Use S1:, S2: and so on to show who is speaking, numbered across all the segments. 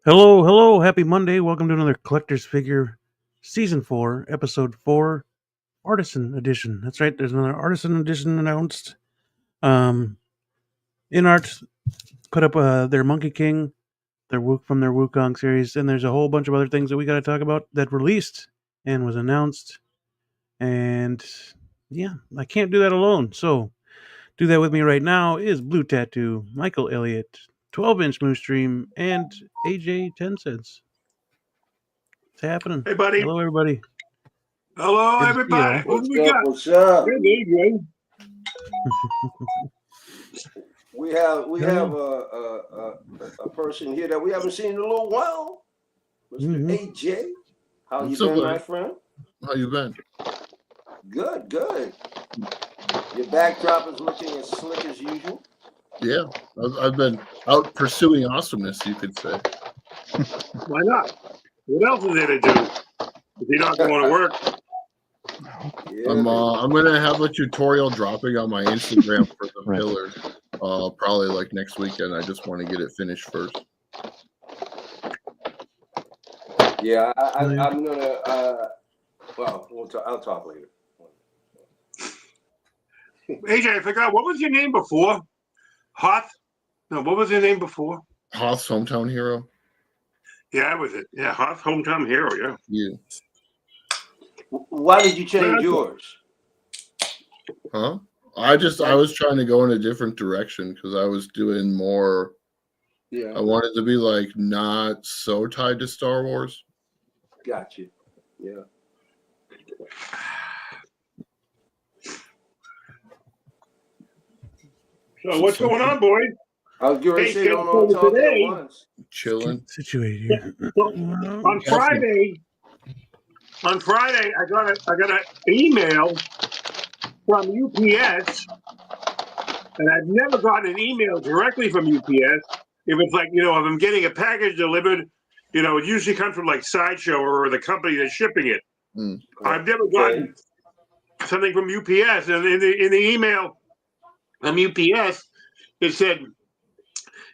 S1: Hello, hello, happy Monday. Welcome to another Collector's Figure Season 4, Episode 4, Artisan Edition. That's right, there's another Artisan Edition announced. Um, In art, put up their Monkey King, from their Wukong series, and there's a whole bunch of other things that we got to talk about that released and was announced. And yeah, I can't do that alone. So, do that with me right now is Blue Tattoo, Michael Elliott, 12-inch Moose Stream, and AJ 10 Cents. It's happening.
S2: Hey, buddy.
S1: Hello, everybody.
S2: Hello,
S1: Good to see you
S2: everybody.
S1: all.
S2: What do we got?
S3: What's up?
S2: Good evening.
S3: We have a person here that we haven't seen in a little while. Mr. AJ. How you been, my friend?
S4: How you been?
S3: Good, good. Your backdrop is looking as slick as usual.
S4: Yeah, I've been out pursuing awesomeness, you could say.
S2: Why not? What else is there to do if you're not going to work?
S3: Yeah,
S4: I'm gonna have a tutorial dropping on my Instagram for the pillars. Probably like next weekend. I just want to get it finished first.
S3: yeah. I'm gonna. I'll talk later.
S2: AJ, I forgot. What was your name before? Hoth? No, what was your name before?
S4: Hoth's Hometown Hero.
S2: Yeah, that was it. Yeah, Hoth, Hometown Hero, yeah.
S4: Yeah.
S3: Why did you change yours?
S4: Huh? I was trying to go in a different direction because I was doing more.
S3: Yeah.
S4: I wanted to be like not so tied to Star Wars.
S3: Got you. Yeah.
S2: So what's going on, boys?
S3: I was going to say don't all talk at once.
S4: Chilling.
S1: Situated here.
S2: On Friday, I got an email from UPS, and I've never gotten an email directly from UPS. If it's like, if I'm getting a package delivered, it usually comes from like Sideshow or the company that's shipping it. I've never gotten something from UPS, and in the email from UPS, it said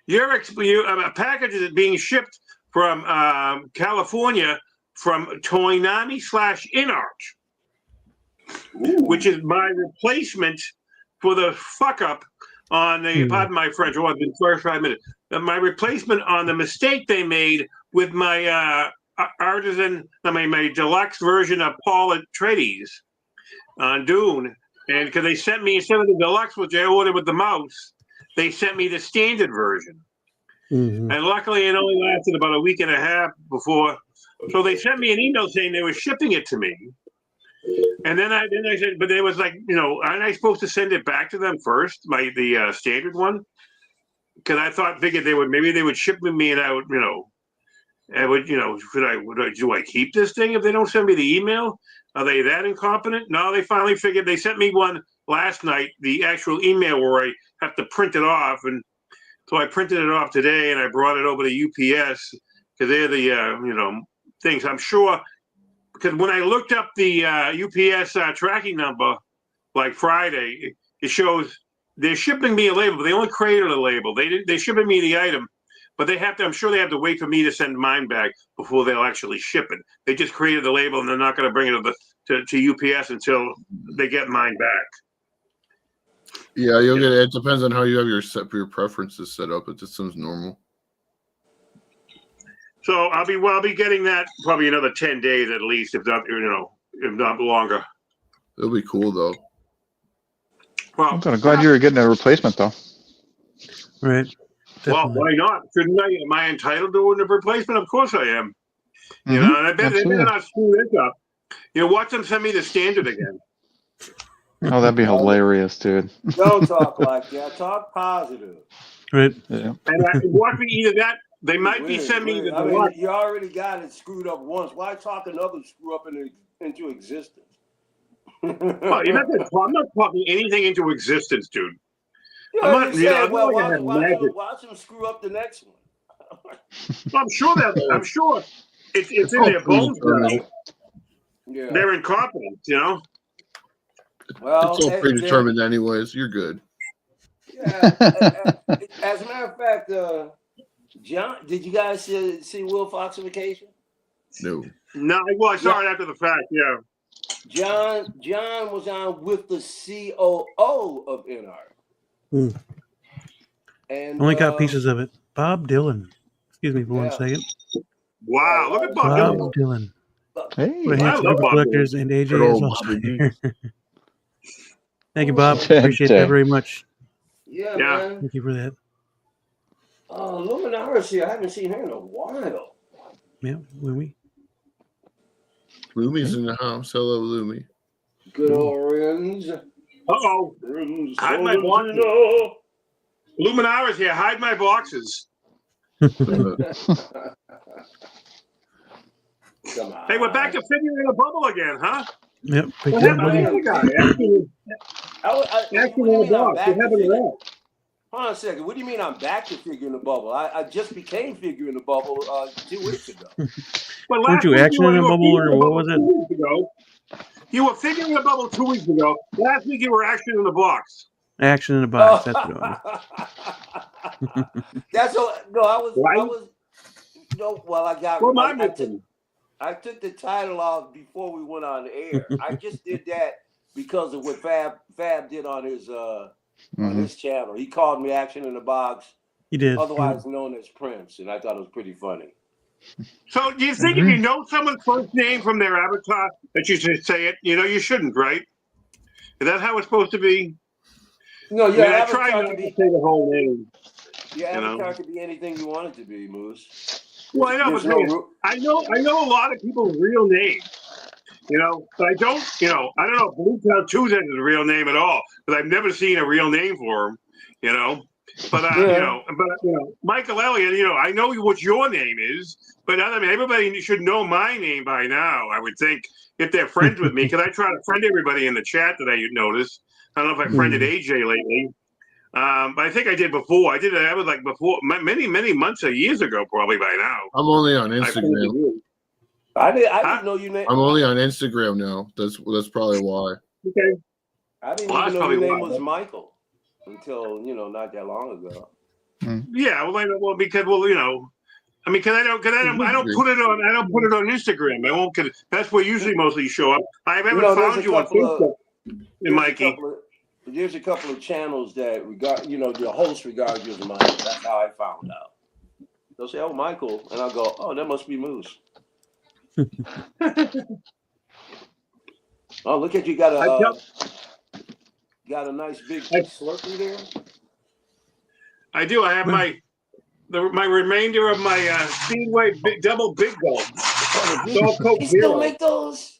S2: a package is being shipped from California from Toynami/Inarch, which is my replacement for the fuck up on the, pardon my French, I've been first 5 minutes. My replacement on the mistake they made with my my deluxe version of Paul Atreides on Dune. And because they sent me, instead of the deluxe, which I ordered with the mouse, they sent me the standard version. And luckily, it only lasted about a week and a half before. So they sent me an email saying they were shipping it to me. And then I said, but it was like, aren't I supposed to send it back to them first, the standard one? Because figured they would ship me, and I would, do I keep this thing if they don't send me the email? Are they that incompetent? No, they finally figured. They sent me one last night, the actual email where I have to print it off, and so I printed it off today, and I brought it over to UPS because they're the things. I'm sure, because when I looked up the UPS tracking number like Friday, it shows they're shipping me a label, but they only created a label. They're shipping me the item, but I'm sure they have to wait for me to send mine back before they'll actually ship it. They just created the label, and they're not going to bring it to UPS until they get mine back.
S4: Yeah, you'll get it. It depends on how you have your preferences set up. It just seems normal.
S2: So I'll be getting that probably another 10 days at least, if not longer.
S4: It'll be cool though.
S2: Well,
S5: I'm kind of glad you were getting a replacement though.
S1: Right. Definitely.
S2: Well, why not? Shouldn't I? Am I entitled to a replacement? Of course I am. And I bet they better not screw this up. Watch them send me the standard again.
S5: Oh, that'd be hilarious, dude.
S3: Don't talk like that. Talk positive.
S1: Right.
S5: Yeah.
S2: And watch me either that. They might be sending me the
S3: you already got it screwed up once. Why talk another screw up into existence?
S2: Well, I'm not talking anything into existence, dude.
S3: Watch him screw up the next one.
S2: I'm sure it's in their bones.
S3: Yeah.
S2: They're incompetent,
S3: Well,
S4: it's all predetermined anyways. You're good.
S3: Yeah. As a matter of fact, John, did you guys see Will Fox Vacation?
S4: No.
S2: No, well, I saw it after the fact. Yeah.
S3: John was on with the COO of NR. And
S1: Only got pieces of it. Bob Dylan. Excuse me for 1 second.
S2: Wow, look at Bob
S1: Bob
S2: Dylan.
S1: Dylan.
S5: Hey.
S1: What a
S2: I
S1: handsome
S2: love
S1: group of
S2: Bob
S1: collectors,
S2: Dylan.
S1: and
S4: Good
S1: AJ is
S4: old
S1: also
S4: Bobby D.
S1: here. Thank you, Bob. Appreciate that very much.
S3: Yeah,
S2: Yeah.
S3: man.
S1: Thank you for that.
S3: Luminara's here. I haven't seen her in a while.
S1: Yeah, Lumi.
S4: Lumi's in the house. Hello, Lumi.
S3: Good old Rins.
S2: Uh-oh. Hide my boxes. Luminara's here. Hide my boxes.
S3: Come on.
S2: Hey, we're back to figuring a bubble again, huh?
S1: Yep. Pick
S2: What
S1: that
S2: happened to
S1: buddy.
S2: the other guy? Actually in the box. What happened to that?
S3: Hold on a second. What do you mean I'm back to figuring the bubble? I just became figuring the bubble 2 weeks ago.
S2: Well,
S1: Weren't you actually in a bubble, or what was it?
S2: 2 weeks ago. You were figuring the bubble 2 weeks ago. Last week you were actually in the box.
S1: Action in a box. That's what it was.
S3: That's what. No, I was.
S2: Right?
S3: I was. No, well, I got.
S2: What am I
S3: I
S2: missing?
S3: took the title off before we went on the air. I just did that because of what Fab did on his channel. He called me Action in the Box,
S1: You did.
S3: otherwise known as Prince, and I thought it was pretty funny.
S2: So do you think if you know someone's first name from their avatar that you should say it? You know, you shouldn't, right? Is that how it's supposed to be?
S3: No,
S2: I mean, I try not to say the whole name.
S3: Your avatar could be anything you want it to be, Moose.
S2: Well, I know, but I know a lot of people's real names. You know, but I don't know if Blue Town Tuesday is a real name at all, because I've never seen a real name for him, you know. But Michael Elliott, I know what your name is, but everybody should know my name by now, I would think, if they're friends with me, because I try to friend everybody in the chat that I noticed. I don't know if I friended AJ lately. But I think I did before. I was like before, many months or years ago, probably by now.
S4: I'm only on Instagram.
S3: I didn't know you name.
S4: I'm only on Instagram now. That's probably why.
S2: Okay.
S3: I didn't even know your name was Michael until not that long ago.
S2: Yeah, because I don't put it on Instagram. I won't. That's where usually mostly show up. I haven't found you on Facebook, Mikey.
S3: There's a couple of channels that the host regards you as Michael. That's how I found out. They'll say, "Oh, Michael," and I'll go, "Oh, that must be Moose." Oh, look at you! Got a nice big Slurpee there.
S2: I do. I have my remainder of my Speedway double big gulp.
S3: You still make those?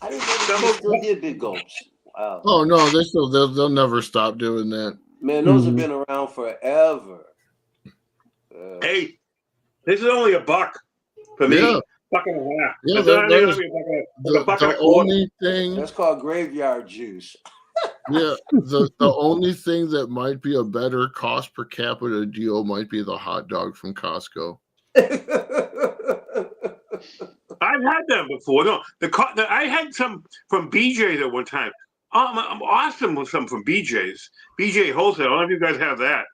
S3: I didn't know you still did big gulps. Wow.
S4: Oh no, they'll never stop doing that.
S3: Man, those have been around forever.
S2: Hey, this is only $1 for me.
S4: Yeah.
S2: Fucking half.
S4: Yeah, the only thing
S3: that's called graveyard juice.
S4: Yeah, the only thing that might be a better cost per capita deal might be the hot dog from Costco.
S2: I've had them before. No, I had some from BJ's at one time. I'm awesome with some from BJ's. BJ Wholesale. I don't know if you guys have that.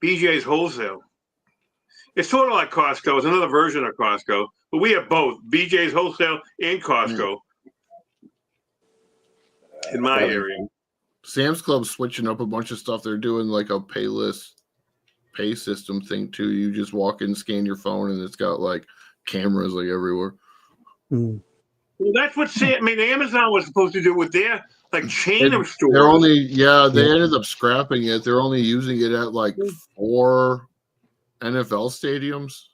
S2: BJ's Wholesale. It's sort of like Costco. It's another version of Costco, but we have both BJ's Wholesale and Costco in my area.
S4: Sam's Club's switching up a bunch of stuff. They're doing like a pay system thing too. You just walk in, scan your phone, and it's got like cameras like everywhere.
S2: Well, that's what Amazon was supposed to do with their chain of stores.
S4: They ended up scrapping it. They're only using it at like 4 NFL stadiums.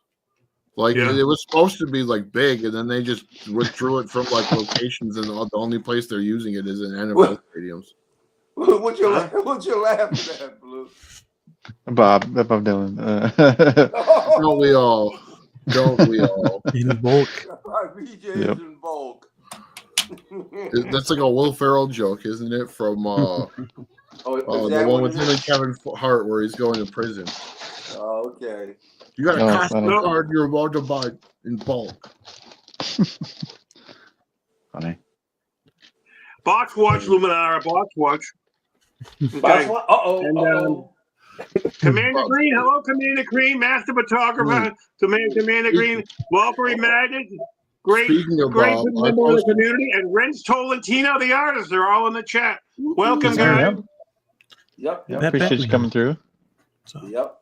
S4: It was supposed to be like big, and then they just withdrew it from like locations, and the only place they're using it is in NFL stadiums.
S3: What you laughing at, Blue?
S5: Bob Dylan.
S4: Don't we all?
S1: In bulk.
S3: BJ's in bulk.
S4: That's like a Will Ferrell joke, isn't it? From the one with him and Kevin Hart where he's going to prison.
S3: Oh, okay.
S4: You got a Costco card you're about to buy in bulk.
S5: Funny.
S2: Box watch, Luminara, box watch. Okay.
S3: Uh-oh.
S2: Commander Green, hello, Commander Green, Master Photographer, Commander Green, Valkyrie Madness, great
S4: Bob,
S2: member of the community, and Renz Tolentino, the artist. They're all in the chat. Welcome, guys.
S3: Yep.
S5: I appreciate you coming through.
S1: So.
S3: Yep.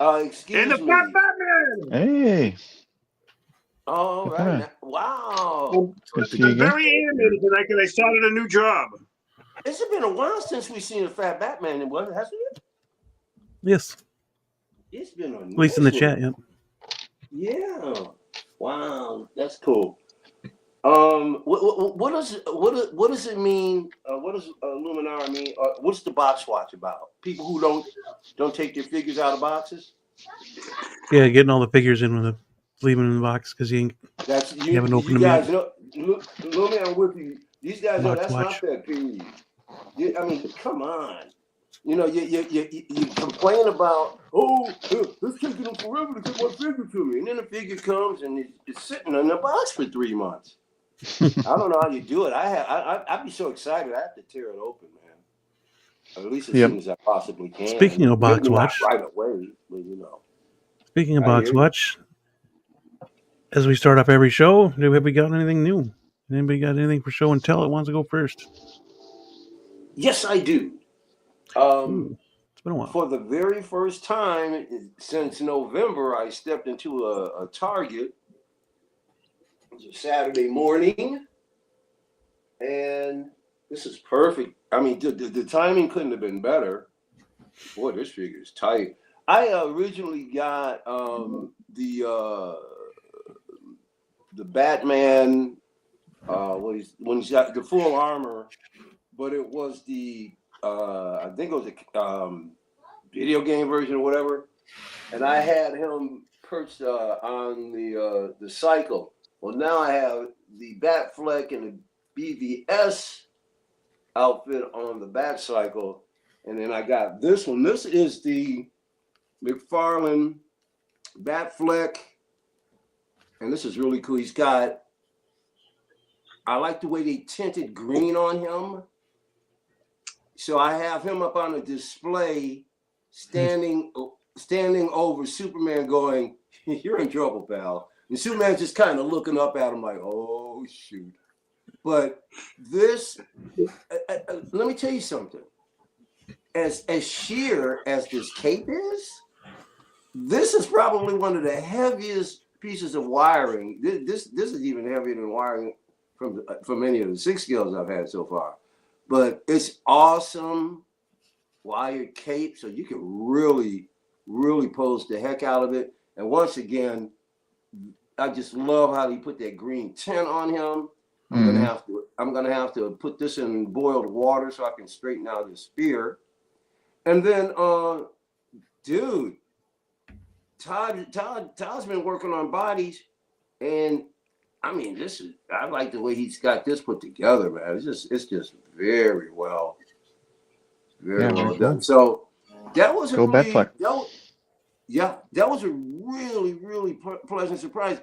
S3: Excuse
S2: and the
S3: me.
S2: Fat Batman.
S5: Hey.
S3: All right. Wow.
S2: I'm very animated tonight because I started a new job.
S3: It's been a while since we've seen a Fat Batman, hasn't it?
S1: Yes.
S3: It's been
S1: at least in the chat, yeah.
S3: Yeah. Wow, that's cool. What does it mean? What does Luminar mean? What's the box watch about? People who don't take their figures out of boxes?
S1: Yeah, getting all the figures in with leaving them in the box because you haven't opened them yet.
S3: Luminar, I'm with you. These guys know that's
S1: watch.
S3: not their peeve. I mean, come on. You know, you complain about, it's taking them forever to get my figure to me. And then the figure comes and it's sitting in the box for 3 months. I don't know how you do it. I'd be so excited. I have to tear it open, man. At least as soon as I possibly can.
S1: Speaking of box watch.
S3: Not right away, but you know.
S1: Speaking of box watch, as we start off every show, have we got anything new? Anybody got anything for show and tell that wants to go first?
S3: Yes, I do.
S1: It's been a while.
S3: For the very first time since November, I stepped into a Target. It was a Saturday morning, and this is perfect. I mean, the timing couldn't have been better. Boy, this figure is tight. I originally got the Batman when he's got the full armor, but it was the I think it was a video game version or whatever, and I had him perched on the cycle. Well, now I have the Batfleck and the BVS outfit on the Bat cycle, and then I got this one. This is the McFarlane Batfleck, and this is really cool. He's got, I like the way they tinted green on him. So I have him up on a display, standing over Superman, going, "You're in trouble, pal." And Superman's just kind of looking up at him like, "Oh shoot!" But this, let me tell you something. As sheer as this cape is, this is probably one of the heaviest pieces of wiring. This is even heavier than wiring from any of the 6 scales I've had so far. But it's awesome wired cape, so you can really, really pose the heck out of it. And once again, I just love how he put that green tint on him. I'm gonna have to put this in boiled water so I can straighten out his spear. And then, dude, Todd's been working on bodies, and I mean, I like the way he's got this put together, man. It's just very well done. So that was that was a really, really pleasant surprise.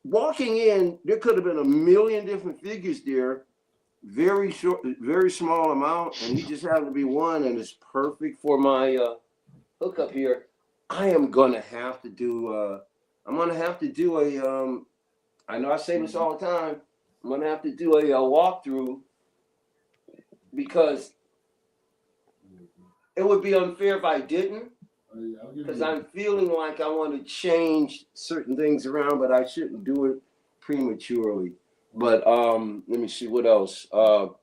S3: Walking in, there could have been a million different figures there, very short, very small amount, and he just happened to be one, and it's perfect for my hookup here. I am gonna have to do. I know I say this all the time. I'm gonna have to do a walkthrough because it would be unfair if I didn't. Because I'm feeling like I want to change certain things around, but I shouldn't do it prematurely. But let me see what else. And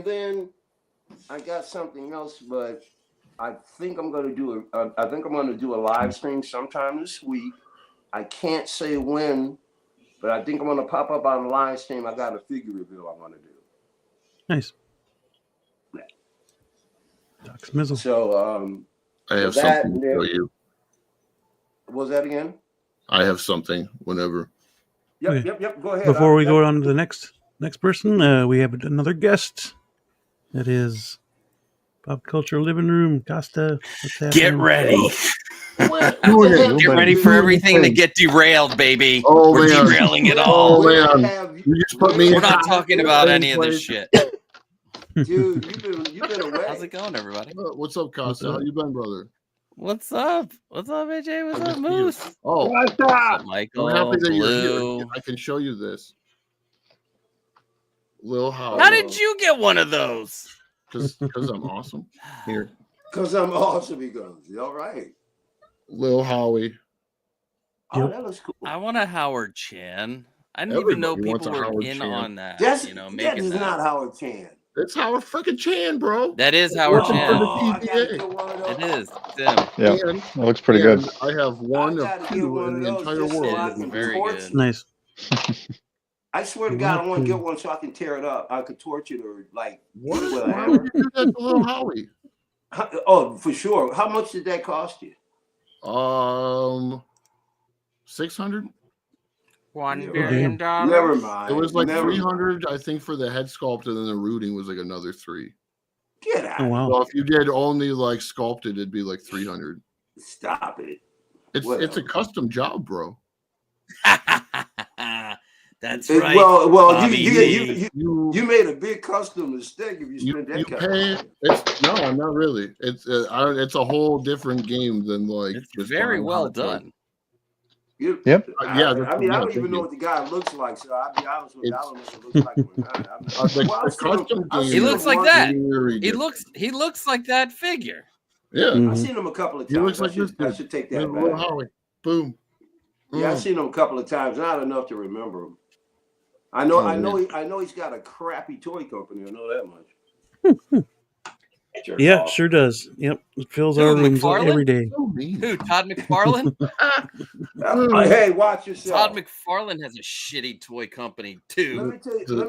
S3: then I got something else, but I think I'm gonna do a live stream sometime this week. I can't say when, but I think I'm gonna pop up on a live stream. I got a figure reveal I want to do.
S1: Nice.
S3: So
S4: I have something to show you.
S3: What was that again?
S4: I have something whenever.
S3: Yep. Go ahead.
S1: Before we go on to the next person, we have another guest. That is Pop Culture Living Room. Costa,
S6: get ready. Get ready for everything to get derailed, baby.
S4: Oh,
S6: we're derailing it all.
S4: Oh man! You just put me.
S6: We're not talking about any of this shit.
S3: Dude, you've been away.
S6: How's it going, everybody?
S4: What's up, Costa? How you been, brother?
S6: What's up? What's up, AJ? What's up, Moose?
S4: Oh,
S2: What's
S6: What's
S2: up?
S6: up, Michael?
S4: I'm happy that you're
S6: Blue.
S4: here. I can show you this. Lil Howie.
S6: How did you get one of those?
S4: Because I'm awesome. Here.
S3: Because I'm awesome, he goes. All right.
S4: Lil Howie.
S3: Oh, that looks cool.
S6: I want a Howard Chan. I didn't even know
S4: Everybody wants
S6: people
S4: a
S6: were
S4: Howard
S6: in
S4: Chan.
S6: on that.
S3: That
S6: Making
S3: is
S6: that.
S3: not Howard Chan.
S4: It's Howard freaking Chan, bro.
S6: That is Howard
S4: Working
S6: Chan.
S4: for the
S3: I gotta
S4: PBA.
S3: get one of those.
S6: It is. It's him.
S5: Yeah,
S4: And,
S5: that looks pretty good.
S4: and I have one
S3: I
S4: of
S3: gotta get
S4: two
S3: one
S4: in
S3: of
S4: the
S3: those
S4: entire
S3: just so
S4: world.
S3: I
S6: It is
S3: can
S6: very
S3: torch
S6: good.
S3: it.
S1: Nice.
S3: I swear to God, I want to get one so I can tear it up. I could torch it or like.
S4: What?
S3: hit it with a
S4: Why
S3: hammer.
S4: would you do that to Lil Howie?
S3: Oh, for sure. How much did that cost you?
S4: 600.
S6: $1
S3: billion.
S6: billion.
S3: Never mind.
S4: It was like
S3: Never
S4: 300, I think, for the head sculpt, and then the rooting was like another 3.
S3: Get out.
S1: Oh wow.
S4: So if you did only like sculpted, it'd be like 300.
S3: Stop it.
S4: It's a
S3: Whatever.
S4: custom job, bro.
S6: That's
S3: It-
S6: right.
S3: Well,
S6: Bobby
S3: you made a big custom mistake if you spent that
S4: You
S3: kind
S4: pay.
S3: of money.
S4: It's no, not really. It's a whole different game than like.
S6: It's
S4: just
S6: very
S4: buying
S6: well
S4: hot dogs.
S6: done.
S3: You-
S5: Yep.
S4: Yeah,
S3: I
S4: that's-
S3: mean, I
S4: yeah,
S3: don't even
S4: thank
S3: know
S4: you.
S3: what the guy looks like, so I'll be honest with you. I
S4: It's-
S3: don't know what it looks like or not.
S4: The custom
S3: I've
S4: game
S3: seen
S6: He looks
S3: him
S6: like
S3: once.
S6: that.
S4: very
S6: He
S4: different.
S6: looks like that figure.
S4: Yeah,
S1: Mhm.
S3: I've seen him a couple of
S4: he
S3: times.
S4: looks like this
S3: I
S4: dude.
S3: should take
S4: Little
S3: that back.
S4: Howie. Boom.
S3: Yeah, I've seen him a couple of times, not enough to remember him. I know he's got a crappy toy company. I know that much. Jerk
S1: Yeah,
S3: off.
S1: sure does. Yep, it fills
S6: Who,
S1: our rooms
S6: McFarlane?
S1: every day.
S4: So mean.
S6: Who? Todd McFarlane?
S3: Hey, watch
S6: Todd
S3: yourself.
S6: McFarlane has a shitty toy company
S3: Let
S6: too.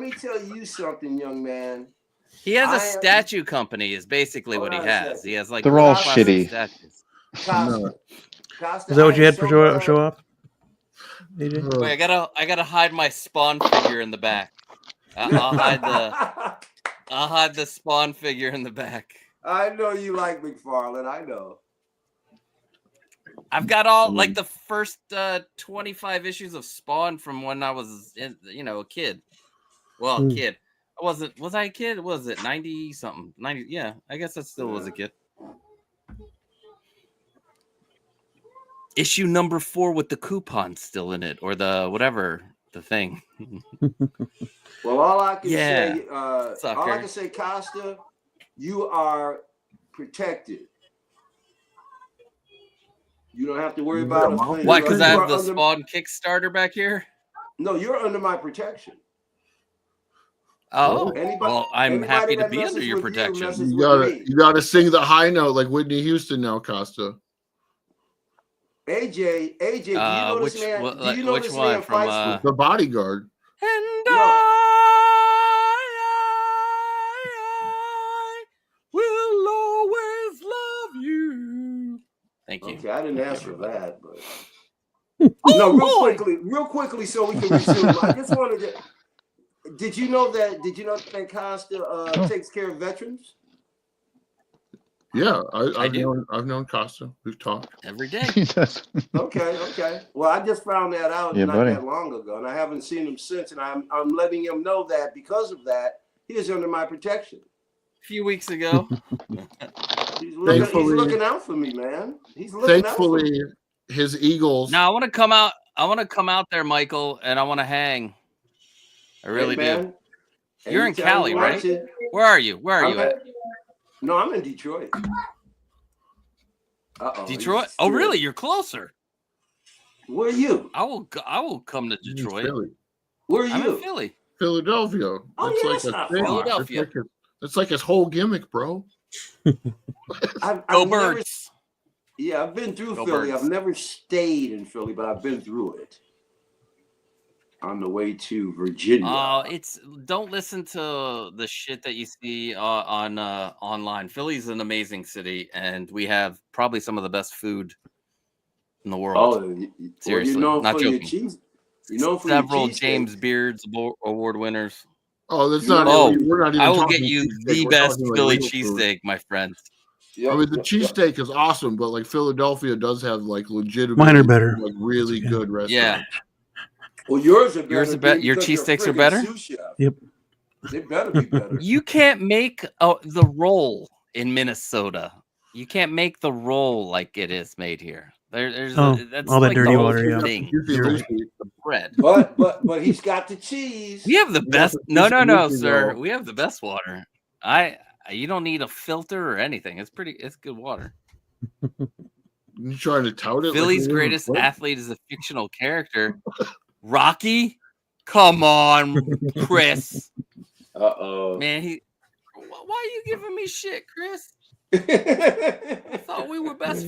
S3: me tell you something, young man.
S6: He has
S3: I
S6: a
S3: am-
S6: statue company. Is basically what he
S3: Hold on a
S6: has.
S3: second.
S6: He has like
S5: They're all
S6: plastic
S5: shitty.
S6: statues.
S3: Costa, Costa,
S1: Is that what
S3: I
S1: you
S3: am
S1: had for
S3: so
S1: show
S3: glad-
S1: off? AJ?
S6: Wait, I gotta hide my Spawn figure in the back. I'll hide the Spawn figure in the back.
S3: I know you like McFarlane. I know.
S6: I've got all like the first 25 issues of Spawn from when I was, a kid. Well,
S1: Hmm.
S6: kid. Was I a kid? Was it 90 something? 90? Yeah, I guess I still was a kid. Issue number 4 with the coupon still in it, or the whatever the thing.
S3: Well, all I can
S6: Yeah,
S3: say, all
S6: sucker.
S3: I can say, Costa, you are protected. You don't have to worry about a thing.
S6: Why? Because I
S3: You
S6: have the
S3: are under-
S6: Spawn Kickstarter back here.
S3: No, you're under my protection.
S6: Oh,
S3: Anybody-
S6: well, I'm
S3: anybody
S6: happy to
S3: that
S6: be
S3: messes
S6: under your
S3: with you
S6: protection.
S3: messes
S4: You
S3: with me.
S4: gotta sing the high note like Whitney Houston now, Costa.
S3: AJ, do you know this
S6: which
S3: man?
S6: what-
S3: Do you know
S6: which
S3: this
S6: one
S3: man
S6: from,
S3: fights with?
S4: The Bodyguard.
S6: And
S3: Yo.
S6: I will always love you. Thank you.
S3: Okay, I didn't ask for that, but
S6: Oh,
S3: no,
S6: boy!
S3: real quickly, so we can resume. I just wanted to. Did you know that Costa takes care of veterans?
S4: Yeah, I've
S6: do.
S4: known Costa. We've talked.
S6: Every day.
S3: Okay. Well, I just found that out
S5: Yeah,
S3: not
S5: buddy.
S3: that long ago, and I haven't seen him since. And I'm letting him know that because of that, he is under my protection.
S6: A few weeks ago.
S3: He's
S4: Thankfully-
S3: looking out for me, man. He's looking out for
S4: Thankfully,
S3: me.
S4: his Eagles.
S6: Now I want to come out. I want to come out there, Michael, and I want to hang. I really
S3: Hey,
S6: do.
S3: man,
S6: You're in
S3: anytime
S6: Cali,
S3: you want
S6: right?
S3: to.
S6: Where are you? Where are you at?
S3: No, I'm in Detroit. Uh-oh,
S6: Detroit?
S3: he's
S6: Oh,
S3: still-
S6: really? You're closer.
S3: Where are you?
S6: I will come to
S4: He's
S6: Detroit.
S4: Philly.
S3: Where are
S6: I'm
S3: you?
S6: in Philly.
S4: Philadelphia.
S3: Oh,
S4: It's
S3: yeah,
S4: like
S3: that's
S4: a
S3: not
S4: thing.
S3: far.
S6: Philadelphia.
S4: It's like his whole gimmick, bro.
S3: I've
S6: Go
S3: never-
S6: Birds.
S3: Yeah, I've been through
S6: Go
S3: Philly.
S6: Birds.
S3: I've never stayed in Philly, but I've been through it. On the way to Virginia.
S6: Oh, don't listen to the shit that you see on online. Philly's an amazing city, and we have probably some of the best food in the world. Seriously,
S3: you're known
S6: not
S3: for your
S6: joking.
S3: cheese. You're known for your
S6: Several
S3: cheesesteaks.
S6: James Beards Award winners.
S4: Oh, that's
S3: You
S4: not.
S6: know-
S4: we're not even
S6: I will
S4: talking
S6: get you
S4: cheesesteak,
S6: the
S4: we're
S6: best
S4: talking, like,
S6: Philly
S4: real food.
S6: cheesesteak, my friend.
S3: Yep,
S4: I mean, the
S3: yep,
S4: cheesesteak is awesome, but like Philadelphia does have like legitimate,
S1: Mine are better.
S4: like really good restaurants.
S6: Yeah.
S3: Well, yours are better.
S6: Yours are
S3: dude,
S6: your
S3: because you're
S6: cheesesteaks are
S3: friggin'
S6: better?
S3: sous chef.
S1: Yep.
S3: They better be better.
S6: You can't make the roll in Minnesota. You can't make the roll like it is made here. That's
S1: all that
S6: like
S1: dirty
S6: the whole
S1: water, yeah.
S6: thing.
S1: You're right.
S6: The bread.
S3: But he's got the cheese.
S6: We have the
S4: You
S6: best.
S4: got the
S6: No,
S4: Feezys
S6: sir.
S4: Figures.
S6: We have the best water. You don't need a filter or anything. It's good water.
S4: You trying to tout it?
S6: Philly's
S4: like
S6: greatest athlete is a fictional character. Rocky? Come on, Chris.
S3: Uh-oh.
S6: Man, why are you giving me shit, Chris? I thought we were best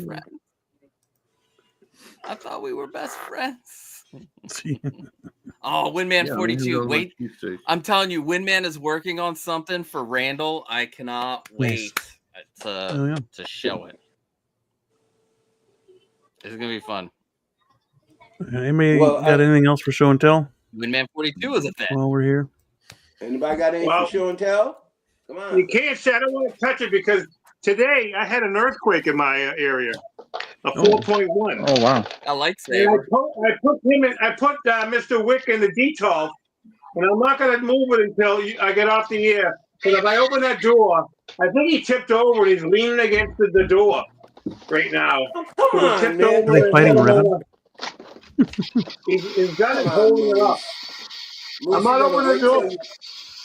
S6: friends. Oh, Windman 42. Wait. I'm telling you, Windman is working on something for Randall. I cannot wait to show it. It's gonna be fun.
S1: Anybody got anything else for show and tell?
S6: Windman 42 is a thing.
S1: While we're here.
S3: Anybody got anything for show and tell? Come on.
S2: You can't say I don't want to touch it because today I had an earthquake in my area, a 4.1.
S5: Oh wow!
S6: I like
S2: And
S6: Saber.
S2: I put Mr. Wick in the detolf, and I'm not going to move it until I get off the air. But if I open that door, I think he tipped over and he's leaning against the door right now.
S3: Oh, come on, man.
S1: Are they fighting Revan?
S2: He's got it holding it up. I'm not opening the door.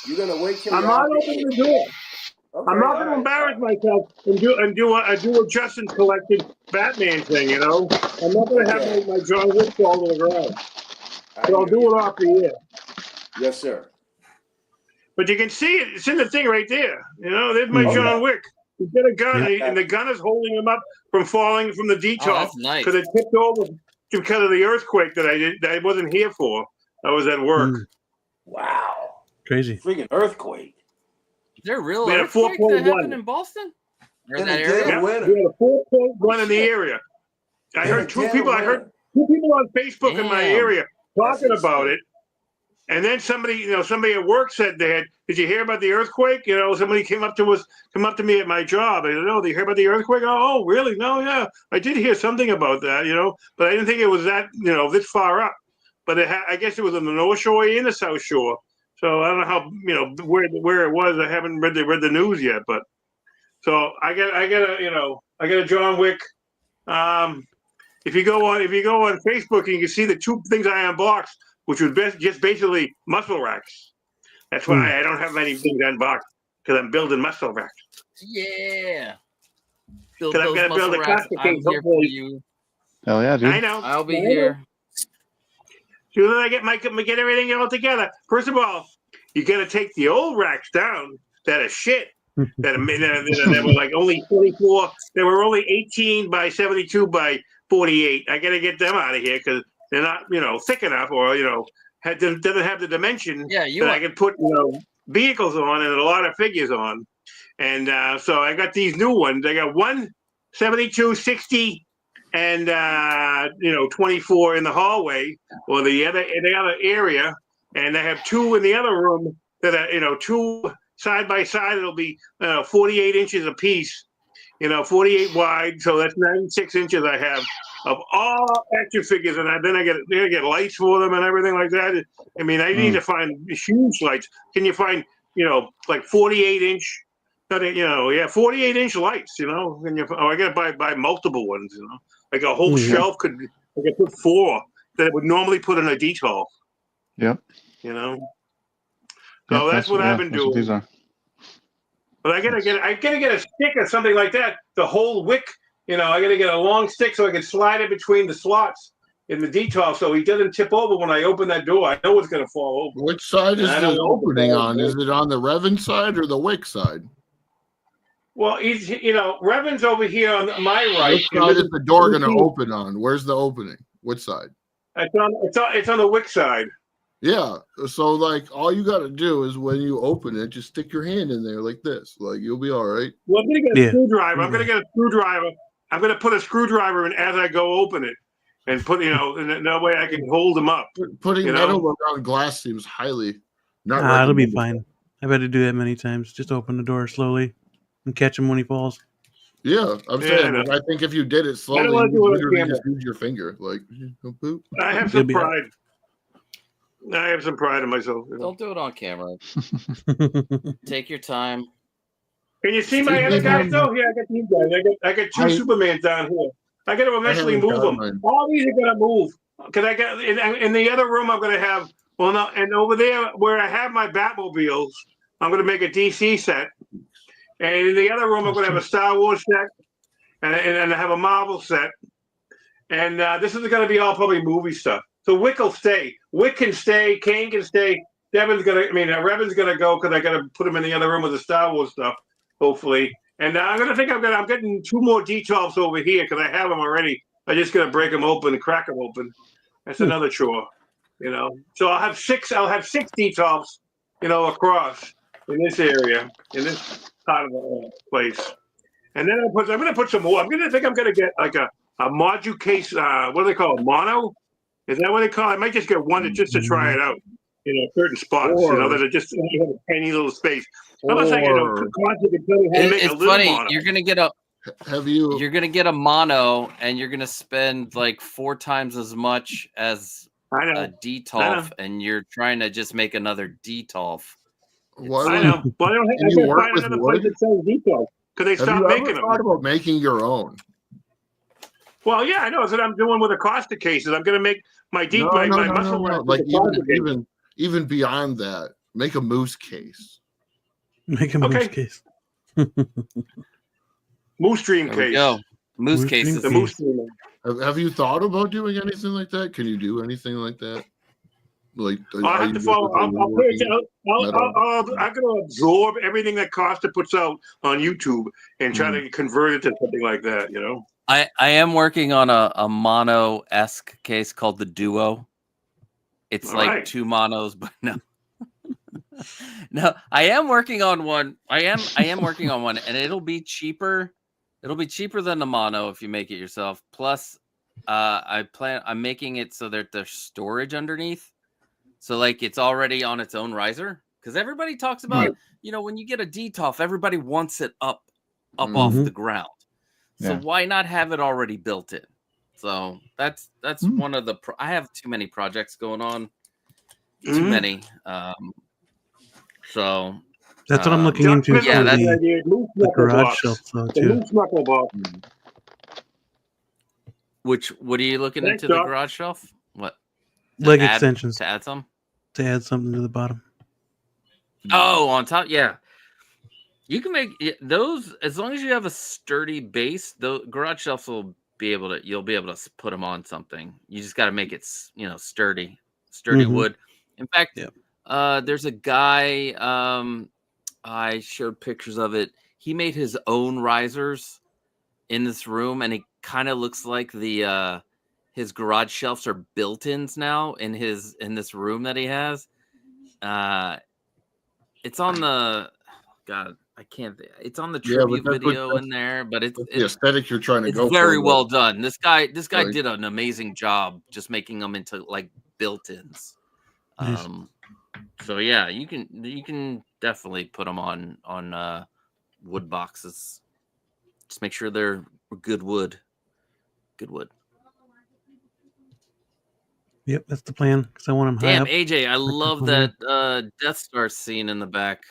S3: You're going to wait till
S2: I'm not opening the door.
S3: Okay,
S2: I'm not going to embarrass myself and do a Justin collected Batman thing, you know. I'm not going to have my John Wick fall to the ground. But I'll do it off the air.
S3: Yes, sir.
S2: But you can see it. It's in the thing right there. You know, there's my John Wick. He's got a gun, and the gun is holding him up from falling from the detolf.
S6: Oh, that's nice.
S2: Because it tipped over because of the earthquake that I wasn't here for. I was at work.
S3: Wow.
S1: Crazy.
S3: Freaking earthquake.
S6: Is there a real
S2: We had a
S6: earthquake that
S2: 4.1.
S6: happened in Boston? Or in that
S3: Yeah.
S6: area?
S2: We had a 4.1 in the area. I heard two people on Facebook in my area talking about it. And then somebody at work said did you hear about the earthquake? You know, somebody came up to me at my job. I said, oh, did you hear about the earthquake? Oh, really? No, yeah. I did hear something about that, you know, but I didn't think it was that, you know, this far up. But I guess it was on the North Shore and the South Shore. So I don't know how, you know, where it was. I haven't read the news yet, but so I got a John Wick. If you go on Facebook, you can see the two things I unboxed, which was just basically muscle racks. That's why I don't have many things unboxed, because I'm building muscle racks.
S6: Yeah.
S2: Because I've got to build a plastic case.
S6: I'm here for you.
S5: Hell yeah, dude!
S2: I know.
S6: I'll be here.
S2: As soon as I get everything all together, first of all, you got to take the old racks down that are shit. that were like only 24. They were only 18 by 72 by 48. I got to get them out of here because they're not, you know, thick enough, or you know, doesn't have the dimension that I can put, you know, vehicles on and a lot of figures on. And so I got these new ones. I got one 72, 60. And 24 in the hallway or the other area, and I have two in the other room that are, you know, two side by side. It'll be 48 inches a piece, you know, 48 wide. So that's 96 inches I have of all action figures, and then I get lights for them and everything like that. I mean, I need to find huge lights. Can you find, you know, like 48-inch? 48-inch lights, you know. And I got to buy multiple ones, you know. Like a whole shelf I could put 4 that would normally put in a detolf.
S5: Yep.
S2: You know. So that's what I've been doing.
S5: These are.
S2: But I gotta get a stick or something like that. The whole wick, you know, I gotta get a long stick so I can slide it between the slots in the detolf so he doesn't tip over when I open that door. I know it's gonna fall over.
S4: Which side is the opening on? Is it on the Revan side or the Wick side?
S2: Well, Revan's over here on my right.
S4: Which side is the door going to open on? Where's the opening? Which side?
S2: It's on the Wick side.
S4: Yeah. So, like, all you got to do is when you open it, just stick your hand in there like this. Like, you'll be all right.
S2: Well, I'm going to get a screwdriver. I'm going to get a screwdriver. I'm going to put a screwdriver in as I go open it and put, you know, and that way I can hold them up.
S4: Putting metal around glass seems highly not recommended.
S1: It'll be fine. I've had to do that many times. Just open the door slowly and catch him when he falls.
S4: Yeah, I'm saying. I think if you did it slowly, you literally just use your finger. Like, boop.
S2: I have some pride. I have some pride in myself. You know?
S6: Don't do it on camera. Take your time.
S2: Can you see my other guys though? Yeah, I got these guys. I got two Supermans down here. I got to eventually move them. All these are going to move because I got in the other room. I'm going to have and over there where I have my Batmobiles, I'm going to make a DC set, and in the other room I'm going to have a Star Wars set, and I have a Marvel set, and this is going to be all probably movie stuff. So Wick will stay. Wick can stay. Kane can stay. Revan's going to go because I got to put him in the other room with the Star Wars stuff. Hopefully, and I'm getting 2 more D12s over here because I have them already. I just gotta break them open and crack them open. That's another chore, you know. So I'll have 6 D12s, you know, across in this area, in this part of the place. And then I'm gonna put some more. I'm gonna get like a module case. What do they call it? Mono? Is that what they call it? I might just get one just to try it out. You know, certain spots, you know, that are just you have a tiny little space. Unless I,
S6: it's funny. Mono. You're gonna get a.
S4: Have you?
S6: You're gonna get a mono, and you're gonna spend like 4 times as much as a D12, and you're trying to just make another D12.
S2: I know. Well, I don't find another place that sells D12 because they stopped making them.
S4: Have you ever thought about making your own?
S2: Well, yeah, I know. That's what I'm doing with the Costa cases. I'm gonna make my muscle.
S4: Like even beyond that, make a moose case.
S1: Make a moose case.
S2: Moose Dream case.
S6: Go. Moose cases.
S2: The Moose Dream.
S4: Have you thought about doing anything like that? Can you do anything like that? Like
S2: I have to follow. I'm going to absorb everything that Costa puts out on YouTube and try to convert it to something like that. You know.
S6: I am working on a mono-esque case called the Duo. It's like 2 monos, but no. No, I am working on one. I am working on one, and it'll be cheaper. It'll be cheaper than the mono if you make it yourself. Plus, I'm making it so that there's storage underneath. So like it's already on its own riser. Because everybody talks about, you know, when you get a D-TOF, everybody wants it up off the ground. So why not have it already built in? So that's one of the. I have too many projects going on. Too many. So
S1: that's what I'm looking into.
S6: Yeah, that's
S1: the garage shelf too.
S6: What are you looking into the garage shelf? What?
S1: Leg extensions
S6: to add some.
S1: To add something to the bottom.
S6: Oh, on top, yeah. You can make those as long as you have a sturdy base. The garage shelves will be able to. You'll be able to put them on something. You just got to make it, you know, sturdy wood. In fact, there's a guy. I showed pictures of it. He made his own risers in this room, and it kind of looks like the his garage shelves are built-ins now in this room that he has. It's on the I can't. It's on the tribute video in there, but it's
S4: the aesthetic you're trying to go for.
S6: It's very well done. This guy did an amazing job just making them into like built-ins.
S1: Nice.
S6: So yeah, you can definitely put them on wood boxes. Just make sure they're good wood. Good wood.
S1: Yep, that's the plan. Because I want them high
S6: Damn,
S1: up.
S6: AJ, I love that Death Star scene in the back.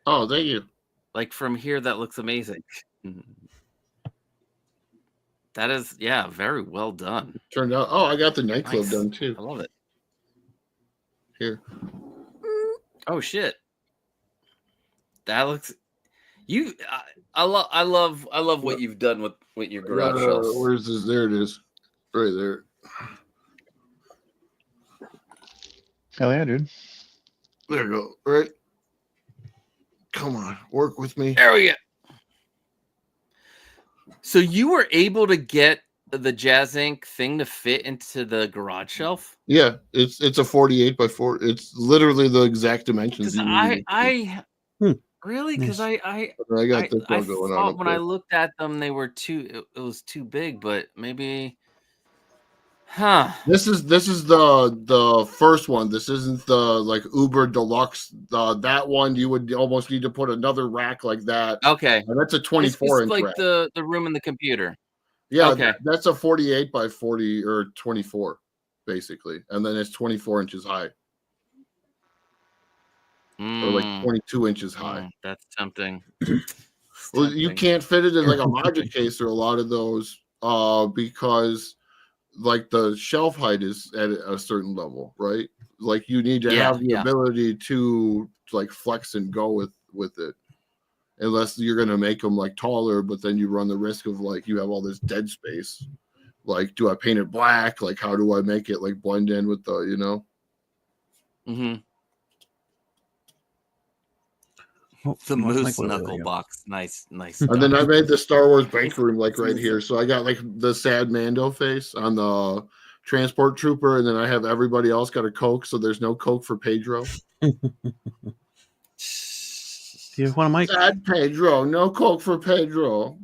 S4: Oh, thank you.
S6: Like from here, that looks amazing. That is, very well done.
S4: Turned out. Oh, I got the nightclub done too.
S6: I love it.
S4: Here.
S6: Oh shit. That looks. I love what you've done with your garage shelves.
S4: Where's this? There it is. Right there.
S5: Hell yeah, dude.
S4: There you go. Right. Come on, work with me.
S6: There we go. So you were able to get the Jazz Inc. thing to fit into the garage shelf?
S4: Yeah, it's a 48 by 4. It's literally the exact dimensions.
S6: Really? Because I
S4: got this one going on.
S6: When I looked at them, they were too. It was too big, but maybe. Huh.
S4: This is the first one. This isn't the like Uber Deluxe. That one you would almost need to put another rack like that.
S6: Okay.
S4: And that's a 24-inch
S6: like
S4: rack.
S6: the room in the computer.
S4: Yeah.
S6: Okay.
S4: That's a 48 by 40 or 24, basically, and then it's 24 inches high. or like 22 inches high.
S6: That's tempting.
S4: Well, you can't fit it in like a Magic case or a lot of those because like the shelf height is at a certain level, right? Like you need to have the ability to like flex and go with it. Unless you're going to make them like taller, but then you run the risk of like you have all this dead space. Like, do I paint it black? Like, how do I make it like blend in with the, you know?
S6: Mm-hmm.
S1: Oh,
S6: The moose knuckle box. Nice.
S4: And then I made the Star Wars bank room like right here. So I got like the sad Mando face on the transport trooper, and then I have everybody else got a Coke, so there's no Coke for Pedro.
S1: Do you want a mic?
S4: Sad Pedro, no Coke for Pedro.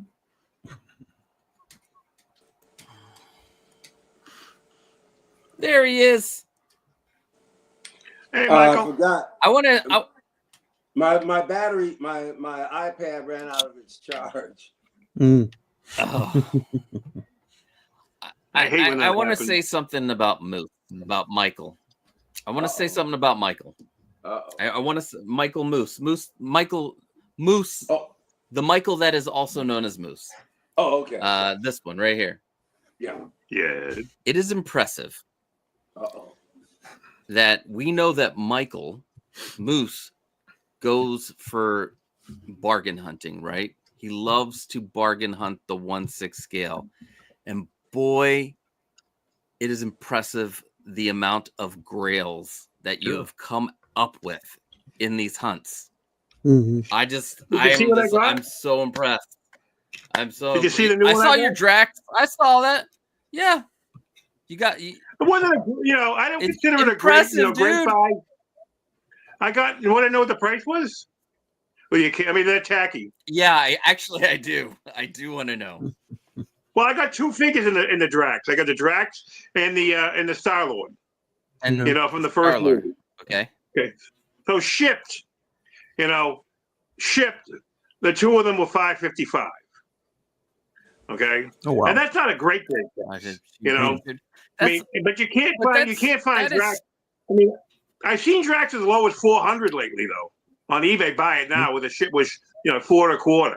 S6: There he is.
S2: Hey, Michael.
S3: I forgot.
S6: I want to.
S3: My battery, my iPad ran out of its charge.
S1: Mm.
S6: Oh. I want to say something about Michael. I want to say something about Michael. I want to say Michael Michael Moose.
S3: Oh.
S6: The Michael that is also known as Moose.
S3: Oh, okay.
S6: This one right here.
S3: Yeah.
S6: It is impressive. That we know that Michael Moose goes for bargain hunting, right? He loves to bargain hunt the 1/6 scale. And boy, it is impressive the amount of grails that you have come up with in these hunts.
S1: Mm-hmm.
S6: I'm so impressed.
S2: Did you see the new one?
S6: I saw your Drax. I saw that. Yeah. You got
S2: it wasn't I don't consider it a great buy. You want to know what the price was? Well, you can't. I mean, they're tacky.
S6: Yeah, I do. I do want to know.
S2: Well, I got two figures in the Drax. I got the Drax and the Star Lord.
S6: And
S2: from the first movie.
S6: Okay.
S2: So shipped. The two of them were $555. Okay.
S1: Oh wow.
S2: And that's not a great price. I mean, but you can't find Drax. I mean, I've seen Drax as low as 400 lately though. On eBay, buy it now with the ship was $4.25.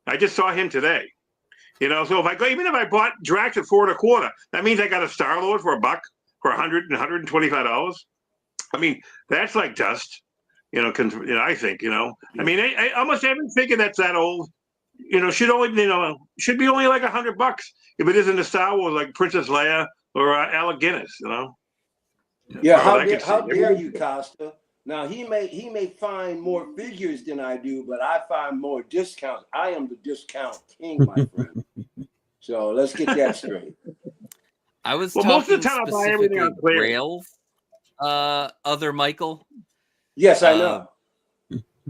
S2: I just saw him today. So even if I bought Drax at $4.25, that means I got a Star Lord for $100 for $125. I mean, that's like dust. I think. I mean, almost every figure that's that old, should be only like $100 if it isn't a Star Wars like Princess Leia or Alec Guinness.
S3: Yeah, how dare you, Costa? Now he may find more figures than I do, but I find more discounts. I am the discount king, my friend. So let's get that straight.
S6: I was talking most of the time I buy everything on Grails, other Michael.
S3: Yes, I know.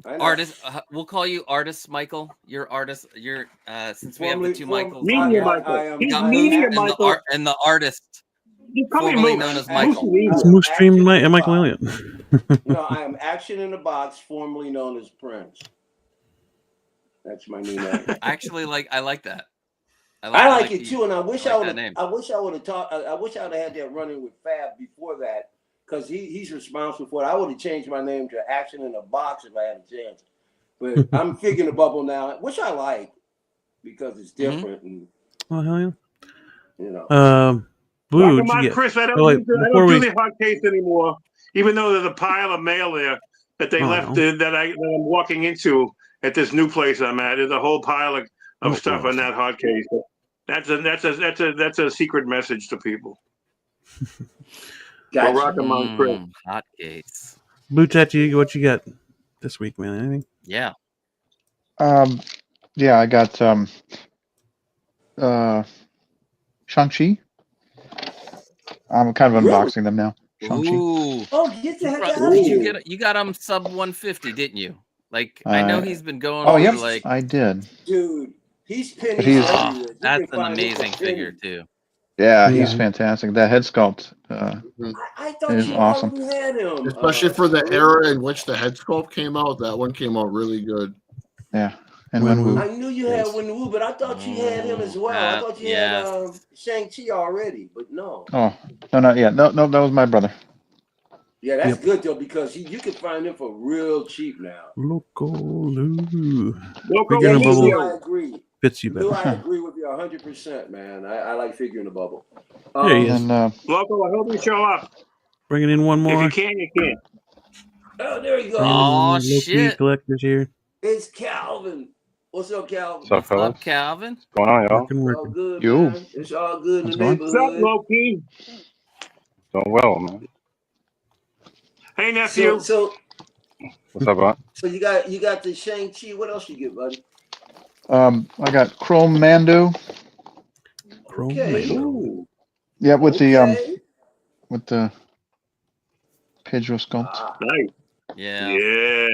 S6: Artist, we'll call you Artist Michael. You're Artist. You're since we have the two Michaels.
S2: Media Michael.
S6: He's Media Michael and the artist. Formerly known as Michael.
S1: It's Moose Stream Michael Elliott.
S3: No, I am Action in a Box, formerly known as Prince. That's my new name.
S6: Actually, I like that.
S3: I like it too, and I wish I would have had that running with Fab before that, because he's responsible for it. I would have changed my name to Action in a Box if I had a chance. But I'm figuring the bubble now, which I like because it's different. And,
S1: oh hell yeah! Blue,
S2: Chris, I don't do the hot case anymore, even though there's a pile of mail there that they left that I'm walking into at this new place I'm at. There's a whole pile of stuff on that hot case. That's a secret message to people.
S3: Gotcha.
S2: Rock 'em on Chris.
S6: Hot case.
S1: Blue Tattoo, what you got this week, man? Anything?
S6: Yeah.
S5: Yeah, I got Shang-Chi. I'm kind of unboxing them now. Shang-Chi.
S6: Ooh.
S3: Oh, get the heck out of here.
S6: You got him sub 150, didn't you? I know he's been going.
S5: Oh, yep.
S6: I
S5: did.
S3: Dude, he's pinning.
S6: That's an amazing figure too.
S5: Yeah, he's fantastic. That head sculpt
S3: I thought
S5: is awesome.
S3: Had him.
S4: Especially for the era in which the head sculpt came out, that one came out really good.
S5: Yeah. And Wenwu.
S3: I knew you had Wenwu, but I thought you had him as well. I thought you had Shang-Chi already, but no.
S5: Oh, no, not yet. No, that was my brother.
S3: Yeah, that's good though because you can find them for real cheap now.
S1: LOCO, Lou.
S2: Loco,
S1: Figure in a
S2: we
S1: bubble.
S2: miss
S3: I
S2: you.
S3: agree.
S1: Fits you
S3: Lou,
S1: better.
S3: I agree with you 100%, man. I like Figure in a Bubble.
S1: There he is.
S5: And
S2: Loco, I hope you show up.
S1: Bringing in one
S2: If
S1: more.
S2: you can, you can.
S3: Oh, there you go.
S1: Bringing in one
S6: Oh
S1: more low-key
S6: shit!
S1: collectors here.
S3: It's Calvin. What's up, Calvin?
S7: What's up,
S6: What's
S7: fellas?
S6: up, Calvin?
S7: What's going on, y'all?
S1: Working,
S3: It's all
S1: working.
S3: good,
S5: Yo.
S3: man. It's all good in
S5: How's
S3: the
S5: it going?
S2: What's up,
S3: neighborhood.
S2: Loki?
S7: Doing well, man.
S2: Hey, nephew.
S3: So
S7: What's up, bud?
S3: you got the Shang-Chi. What else you get, buddy?
S5: I got Chrome Mando.
S1: Chrome
S3: Okay.
S1: Mando.
S2: Ooh.
S5: Yeah, with
S3: Okay.
S5: the Pedro sculpt.
S2: Nice.
S6: Yeah,
S2: Yeah.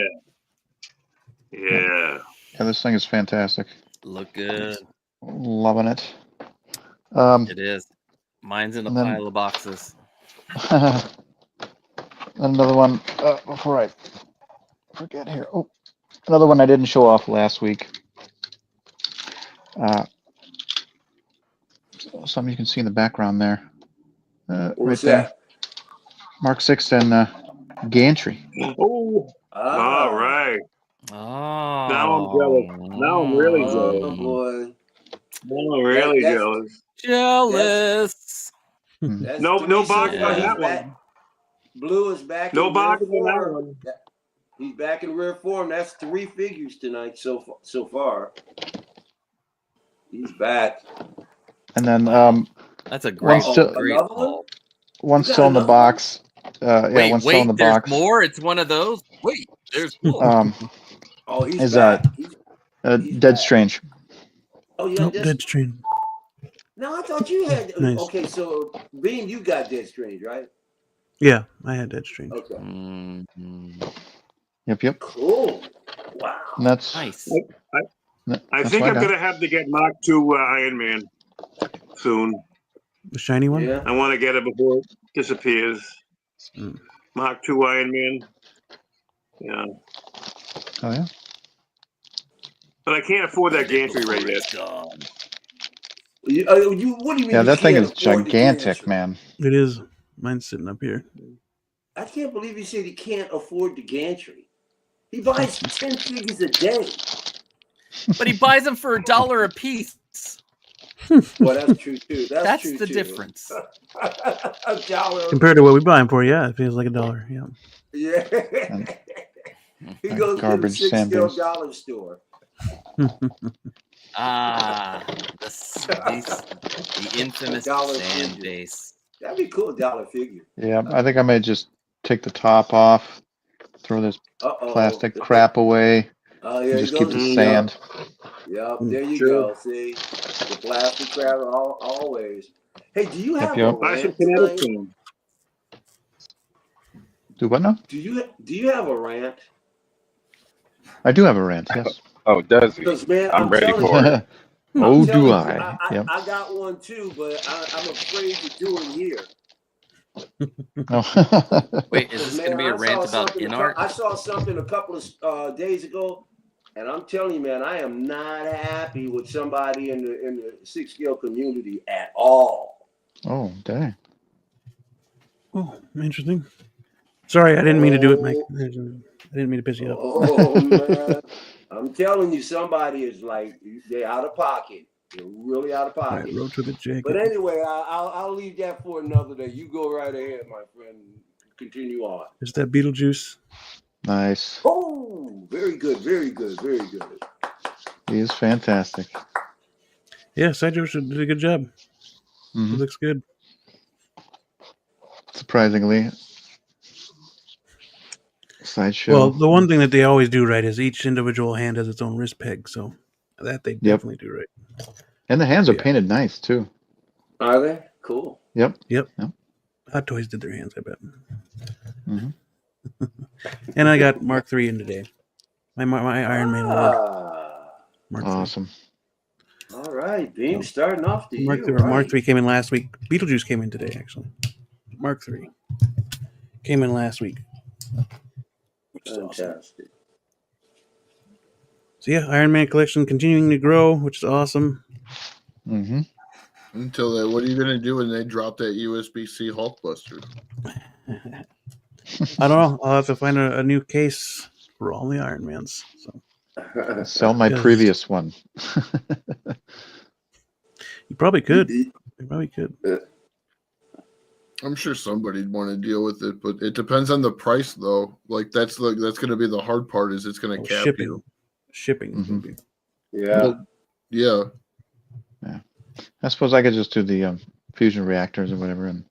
S2: Yeah.
S5: Yeah, this thing is fantastic.
S6: look good.
S5: Loving it.
S6: It is. Mine's in a
S5: And then-
S6: pile of boxes.
S5: Another one before I forget here. Oh, another one I didn't show off last week. Some you can see in the background there. Right there. Mark 6 and gantry.
S2: Oh. All right.
S6: Oh.
S2: Now I'm jealous. Now I'm really jealous.
S3: Oh boy.
S2: Now I'm really jealous.
S6: Jealous.
S3: That's
S2: No
S3: three so
S2: boxes
S3: far.
S2: on
S3: He's
S2: that
S3: back.
S2: one.
S3: Blue is back.
S2: No
S3: in rare
S2: boxes on that
S3: form.
S2: one.
S3: He's back in rare form. That's 3 figures tonight so far. He's back.
S5: And then
S6: That's a great,
S5: still-
S6: great
S3: Another one?
S6: haul.
S5: one's
S3: You got
S5: still in the
S3: another
S5: box. Yeah,
S6: Wait,
S5: one's still in the
S6: there's
S5: box.
S6: more. It's one of those. Wait, there's more.
S3: Oh, he's
S5: Is
S3: back. He's
S5: Dead
S3: back.
S5: Strange.
S3: Oh, you
S1: Nope,
S3: got
S1: Dead Strain.
S3: No, I thought you had.
S1: Nice.
S3: Okay, so Bean, you got Dead Strange, right?
S1: Yeah, I had Dead Strain.
S3: Okay.
S6: Mhm.
S5: Yep.
S3: Cool. Wow.
S5: And that's
S6: Nice.
S2: I
S5: that's
S2: think
S5: what
S2: I'm
S5: got.
S2: going to have to get Mark II Iron Man soon.
S1: The shiny one?
S3: Yeah.
S2: I want to get it before it disappears.
S1: Mm.
S2: Mark II Iron Man. Yeah.
S5: Oh yeah.
S2: But I can't afford that gantry right yet.
S6: God.
S3: What do you mean?
S5: Yeah,
S3: you
S5: that thing
S3: can't
S5: is
S3: afford the
S5: gigantic,
S3: gantry?
S5: man.
S1: It is. Mine's sitting up here.
S3: I can't believe he said he can't afford the gantry. He buys 10 figures a day.
S6: But he buys them for $1 a piece.
S3: Well, that's true too. That's true
S6: the
S3: too.
S6: difference.
S3: $1.
S1: Compared to what we buy them for, yeah, it feels like $1. Yeah.
S3: Yeah. He goes to the
S5: Garbage
S3: 6 scale
S5: sanders.
S3: dollar store.
S6: The infamous
S3: $1
S6: sand
S3: figure.
S6: base.
S3: That'd be cool, $1 figure.
S5: Yeah, I think I may just take the top off, throw this plastic crap away,
S3: Oh,
S5: and
S3: yeah,
S5: just keep the
S2: Mm,
S5: sand.
S3: Yep, there you
S2: Sure.
S3: go. See, the plastic crap always. Hey, do you have
S5: Yep.
S3: a
S2: Buy some
S3: rant
S2: kinetic
S3: tonight?
S2: foam.
S5: Do what now?
S3: Do you have a rant?
S5: I do have a rant, yes.
S7: Oh, does he?
S3: Because man,
S7: I'm ready
S3: telling
S7: for
S3: you,
S7: it.
S5: Oh,
S3: I'm
S5: do
S3: telling you,
S5: I? Yep.
S3: I got one too, but I'm afraid to do it here.
S5: Oh.
S6: Wait, is this going to be a rant about InArt?
S3: I saw something a couple of days ago, and I'm telling you, man, I am not happy with somebody in the 6 scale community at all.
S5: Oh, dang.
S1: Oh, interesting. Sorry, I didn't mean to do it, Mike. I didn't mean to piss you off.
S3: Oh man, I'm telling you, somebody is like they're out of pocket. They're really out of
S1: All
S3: pocket.
S1: right, road to the jacket.
S3: But anyway, I'll leave that for another day. You go right ahead, my friend. Continue on.
S1: Is that Beetlejuice?
S5: Nice.
S3: Oh, very good, very good, very good.
S5: He is fantastic.
S1: Yeah, Sideshow did a good job.
S5: Mhm.
S1: It looks good.
S5: Surprisingly. Sideshow.
S1: Well, the one thing that they always do right is each individual hand has its own wrist peg, so that they definitely do right.
S5: And the hands are
S1: Yeah.
S5: painted nice, too.
S3: Are they? Cool.
S5: Yep.
S1: Hot Toys did their hands, I bet.
S5: Mhm.
S1: And I got Mark III in today. My Iron Man Lord. Mark III.
S5: Awesome.
S3: All right, Beam starting off the year.
S1: Mark III came in last week. Beetlejuice came in today, actually. Mark III came in last week. Which is awesome.
S3: Fantastic.
S1: So yeah, Iron Man collection continuing to grow, which is awesome.
S5: Mm-hmm.
S4: Until what are you going to do when they drop that USB-C Hulkbuster?
S1: I don't know. I'll have to find a new case for all the Iron Mans. So
S5: Sell my
S1: Yes.
S5: previous one.
S1: you probably could. You probably could.
S4: I'm sure somebody'd want to deal with it, but it depends on the price, though. Like that's going to be the hard part. Is it's going to cap
S1: shipping.
S4: you?
S1: Shipping.
S5: Mhm.
S1: Be.
S3: Yeah.
S4: Well, yeah.
S5: I suppose I could just do the fusion reactors or whatever. And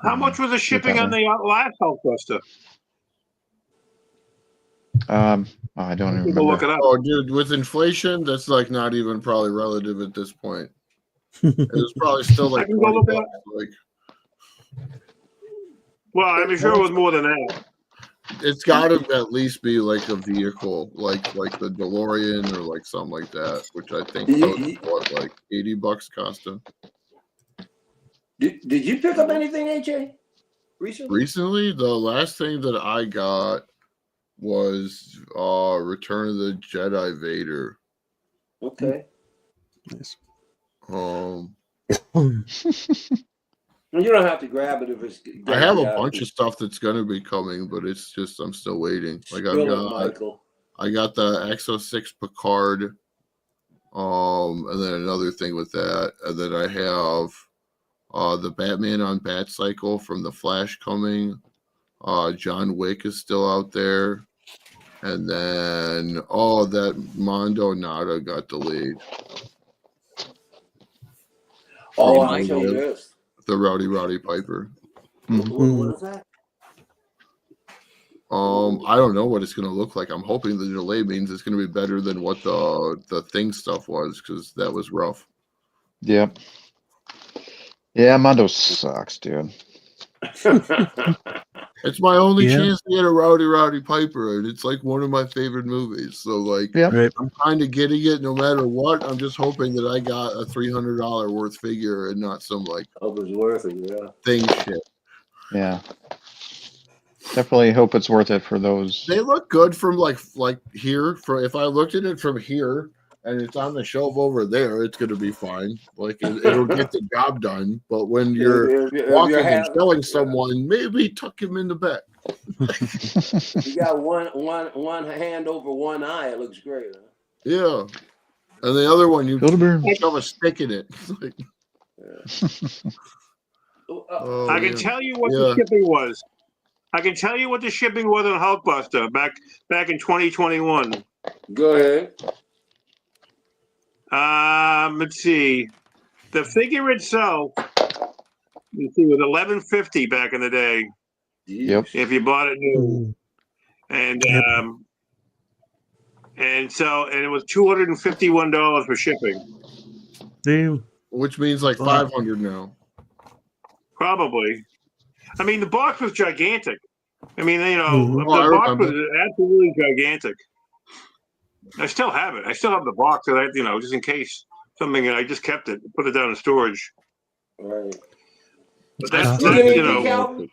S2: How much was the shipping on the last Hulkbuster?
S5: I don't even
S2: People look
S5: remember.
S2: it up.
S4: Oh, dude, with inflation, that's like not even probably relative at this point. It was probably still like
S2: I can go
S4: $20.
S2: look it up.
S4: Like
S2: Well, I'm sure it was more than that.
S4: it's got to at least be like a vehicle, like the DeLorean or like something like that, which I think was what, like $80 Costa.
S3: Did you pick up anything, AJ? Recently?
S4: Recently, the last thing that I got was Return of the Jedi Vader.
S3: Okay.
S1: Nice.
S3: You don't have to grab it if it's.
S4: I have a bunch of stuff that's gonna be coming, but it's just I'm still waiting. Like I got the Exo 6 Picard, and then another thing with that, and then I have the Batman on Batcycle from the Flash coming. John Wick is still out there, and then that Mondo Nada got delayed.
S3: Oh, I tell you this.
S4: The Rowdy Piper.
S3: What is that?
S4: I don't know what it's going to look like. I'm hoping the delay means it's going to be better than what the thing stuff was, because that was rough.
S5: Yep. Yeah, Mondo sucks, dude.
S4: It's my only chance to get a Rowdy Piper, and it's like one of my favorite movies. So like, I'm kind of getting it no matter what. I'm just hoping that I got a $300 worth figure and not some like thing shit.
S5: Yeah. Definitely hope it's worth it for those.
S4: They look good from like here. If I looked at it from here and it's on the shelf over there, it's gonna be fine. Like it'll get the job done. But when you're walking and showing someone, maybe tuck him in the back.
S3: You got one hand over one eye. It looks great. Huh?
S4: Yeah, and the other one you shove a stick in it. Like,
S2: I can tell you what the shipping was. I can tell you what the shipping was on Hulkbuster back in 2021.
S3: Go ahead.
S2: Let's see. The figure itself, let's see, was $11.50 back in the day.
S5: Yep.
S2: If you bought it new, and it was $251 for shipping.
S1: Damn.
S4: Which means like $500 now.
S2: Probably. I mean, the box was gigantic. I mean, the box was absolutely gigantic. I still have it. I still have the box, just in case something. I just kept it, put it down in storage.
S3: Right.
S2: But that's
S3: Calvin?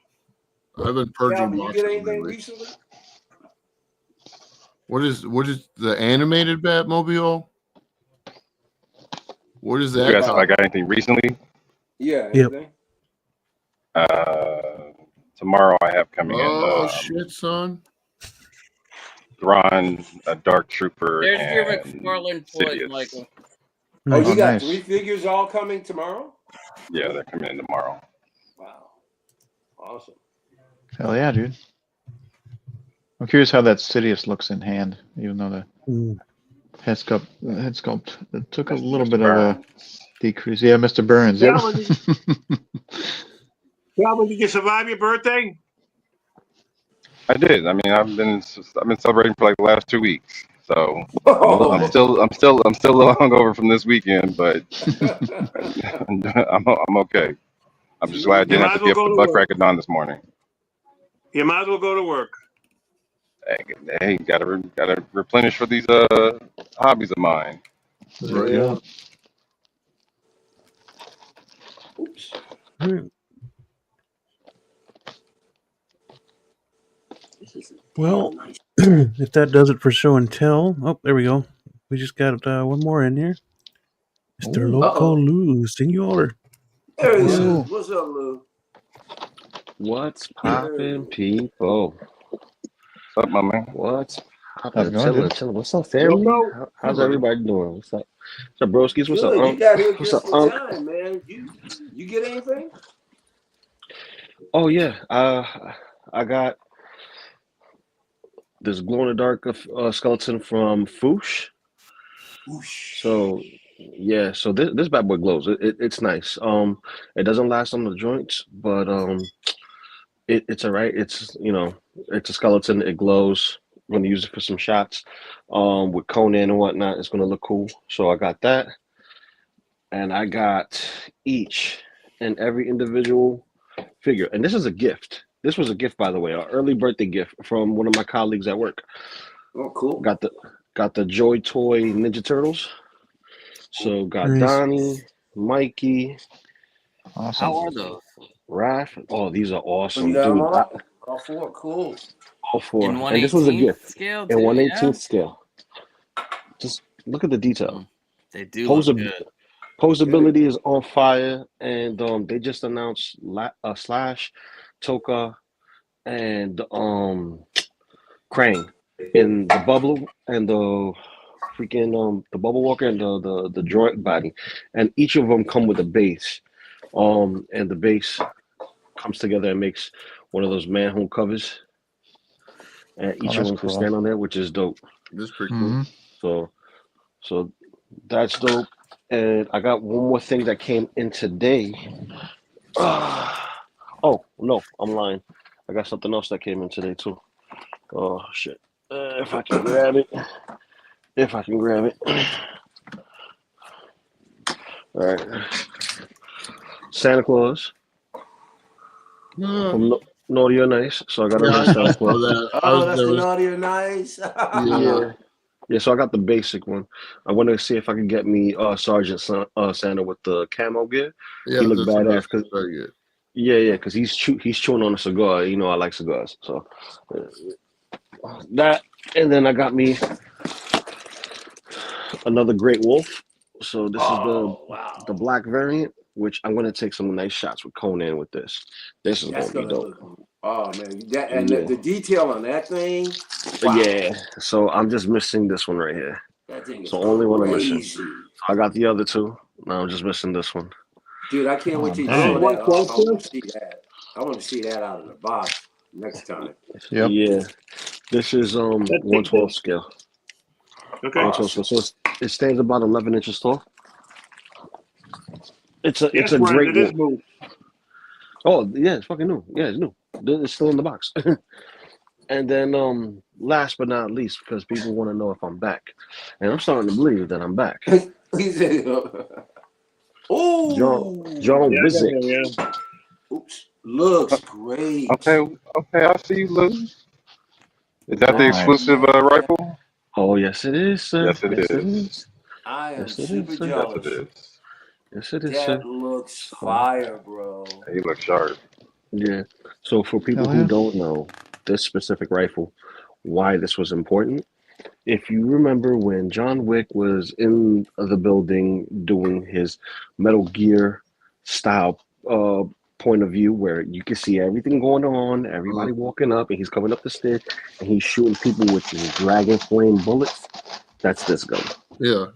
S4: I've been purging
S3: Calvin, you get anything recently?
S4: What is the animated Batmobile? What is that?
S7: You asked if I got anything recently?
S3: Yeah. Anything?
S7: Tomorrow I have coming in.
S4: Oh shit, son!
S7: Thrawn, a Dark Trooper,
S6: There's your
S7: and
S6: McFarlane toys, Michael.
S3: Oh, you got 3 figures all coming tomorrow?
S7: Yeah, they're coming in tomorrow.
S3: Wow, awesome!
S5: Hell yeah, dude! I'm curious how that Sidious looks in hand, even though the head sculpt it took a little bit of a decrease. Yeah, Mr. Burns.
S2: Yeah. Calvin, did you survive your birthday?
S7: I did. I mean, I've been celebrating for like the last 2 weeks, so I'm still a little hungover from this weekend, but I'm okay. I'm just glad I didn't have to be up to butt crack at dawn this morning.
S2: You might as well go to work.
S7: Hey, gotta replenish for these hobbies of mine.
S5: Right. Yeah.
S3: Oops.
S1: Well, if that does it for show and tell. Oh, there we go. We just got one more in here. Mr. Loco Lou, Singular.
S3: There he is. What's up, Lou?
S8: What's poppin', people?
S7: What's up, my man?
S8: What's
S5: How's
S8: poppin'?
S5: it going, dude?
S8: Chillin'. What's up, family?
S2: Loco,
S8: How's everybody doing? What's up? What's up, broskies? What's up,
S3: Good. You
S8: Unc?
S3: got here
S8: What's up,
S3: just in
S8: Unc?
S3: time, man. You get anything?
S8: Oh yeah. I got this glow in the dark skeleton from Foosh. So yeah, so this bad boy glows. It's nice. It doesn't last on the joints, but it's all right. It's it's a skeleton. It glows. I'm gonna use it for some shots. With Conan and whatnot, it's gonna look cool. So I got that, and I got each and every individual figure. And this is a gift. This was a gift, by the way, an early birthday gift from one of my colleagues at work.
S3: Oh, cool.
S8: Got the Joy Toy Ninja Turtles. So got
S1: Nice.
S8: Donnie, Mikey,
S5: Awesome.
S6: How are those?
S8: Raph. Oh, these are
S3: So
S8: awesome,
S3: you got them
S8: dude.
S3: all 4? Cool.
S8: All four.
S6: In
S8: And this was a
S6: 1/18
S8: gift.
S6: scale,
S8: In
S6: too,
S8: 1/18
S6: yeah?
S8: scale. Just look at the detail.
S6: They do look good.
S8: Posability is on fire, and they just announced Slash, Toka, and Krang in the bubble and the freaking the bubble walker and the droid body, and each of them come with a base, and the base comes together and makes one of those manhole covers, and each of
S5: that's
S8: them can
S5: cool.
S8: stand on there, which is dope.
S4: This is pretty cool.
S8: So that's dope. And I got one more thing that came in today. Oh no, I'm lying. I got something else that came in today too. Oh shit! If I can grab it. All right. Santa Claus from Naughty or Nice. So I got
S4: Yeah,
S8: another Santa Claus.
S3: Oh, that's the naughty or nice.
S8: Yeah, so I got the basic one. I want to see if I can get me Sergeant Santa with the camo gear.
S4: Yeah,
S8: He looked badass
S4: because very good.
S8: Yeah, because he's chewing on a cigar. You know I like cigars, so that. And then I got me another Great Wolf. So this is the black variant, which I'm gonna take some nice shots with Conan with this. This is
S3: That's
S8: gonna be dope.
S3: Oh man, the detail on that thing.
S8: Wow. Yeah. So I'm just missing this one right here.
S3: That thing is
S8: so only one I'm missing.
S3: crazy.
S8: I got the other two. Now I'm just missing this one.
S3: Dude, I can't wait till you
S5: dang.
S3: show that off. I want to see that. I want to see that out of the box next time.
S5: Yep.
S8: Yeah. This is 112 scale.
S2: Okay.
S8: 112 scale. So it stands about 11 inches tall. It's a
S2: Ron,
S8: great
S2: it is
S8: wolf.
S2: moved.
S8: Oh yeah, it's fucking new. Yeah, it's new. It's still in the box. And then last but not least, because people want to know if I'm back, and I'm starting to believe that I'm back.
S3: He said, "Oh,
S8: John
S2: Yeah,
S8: Wizik.
S2: yeah.
S3: Oops, looks great."
S7: Okay, I see you, Lou. Is that the
S5: Nice.
S7: exclusive rifle?
S8: Oh yes, it is, sir.
S7: Yes, it is.
S3: I am
S8: Yes, it
S3: super
S8: is, sir.
S3: jealous.
S7: Yes, it is.
S8: Yes, it is, sir.
S3: That looks fire, bro.
S7: He looks sharp.
S8: Yeah. So for people
S5: Hell
S8: who
S5: yeah.
S8: don't know this specific rifle, why this was important, if you remember when John Wick was in the building doing his Metal Gear style point of view, where you can see everything going on, everybody walking up, and he's coming up the stairs, and he's shooting people with his dragon flame bullets. That's this gun.
S4: Yeah.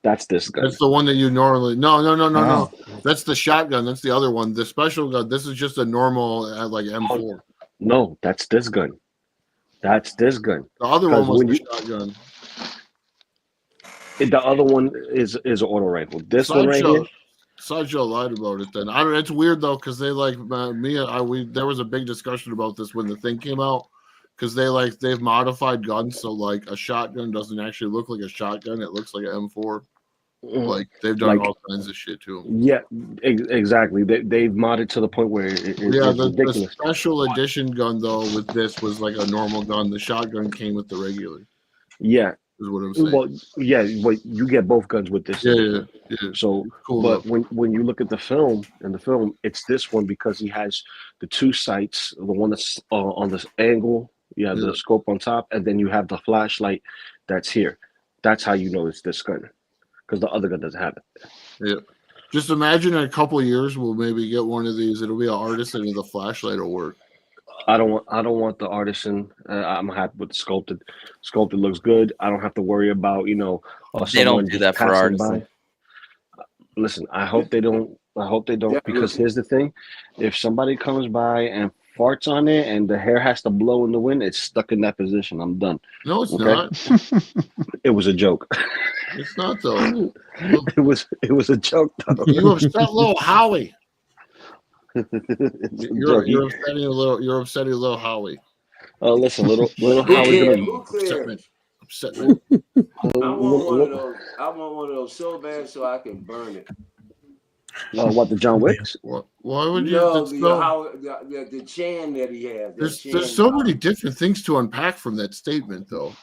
S8: That's this gun.
S4: That's the one that you normally. No.
S5: Oh.
S4: That's the shotgun. That's the other one. The special gun. This is just a normal like M4.
S8: No, that's this gun. That's this gun.
S4: The other one was the shotgun.
S8: The other one is an auto rifle. This one right here.
S4: Sideshow lied about it. Then I don't. It's weird though because they like me and I. There was a big discussion about this when the thing came out because they've modified guns so like a shotgun doesn't actually look like a shotgun. It looks like an M4. Like they've done all kinds of shit to them.
S8: Yeah, exactly. They've modded to the point where it's ridiculous.
S4: The special edition gun though with this was like a normal gun. The shotgun came with the regular.
S8: Yeah,
S4: is what I'm saying.
S8: Well, yeah, but you get both guns with this.
S4: Yeah.
S8: So,
S4: cool.
S8: But when you look at the film, it's this one because he has the two sights. The one that's on this angle. You have the scope on top, and then you have the flashlight that's here. That's how you know it's this gun. Because the other gun doesn't have it.
S4: Yeah. Just imagine in a couple of years we'll maybe get one of these. It'll be an artisan and the flashlight will work.
S8: I don't want the artisan. I'm happy with the sculpted. Sculpted looks good. I don't have to worry about
S6: They don't
S8: someone
S6: do
S8: just
S6: that for
S8: passing
S6: artisan.
S8: by. Listen, I hope they don't. Because here's the thing: if somebody comes by and farts on it, and the hair has to blow in the wind, it's stuck in that position. I'm done.
S4: No, it's
S8: Okay?
S4: not.
S8: It was a joke.
S4: It's not though.
S8: It was a joke though.
S4: You upset little Howie.
S8: It's a
S4: You're
S8: joke.
S4: upsetting little Howie.
S8: Oh, listen, little
S3: Who
S8: Howie's
S3: cares?
S8: gonna.
S3: Who cares?
S4: Upset.
S3: I want one of those. I want one of those so bad so I can burn it.
S8: What, the John Wicks?
S4: Why would you?
S3: No,
S4: that's
S3: the Chan that he has.
S4: There's so many different things to unpack from that statement, though.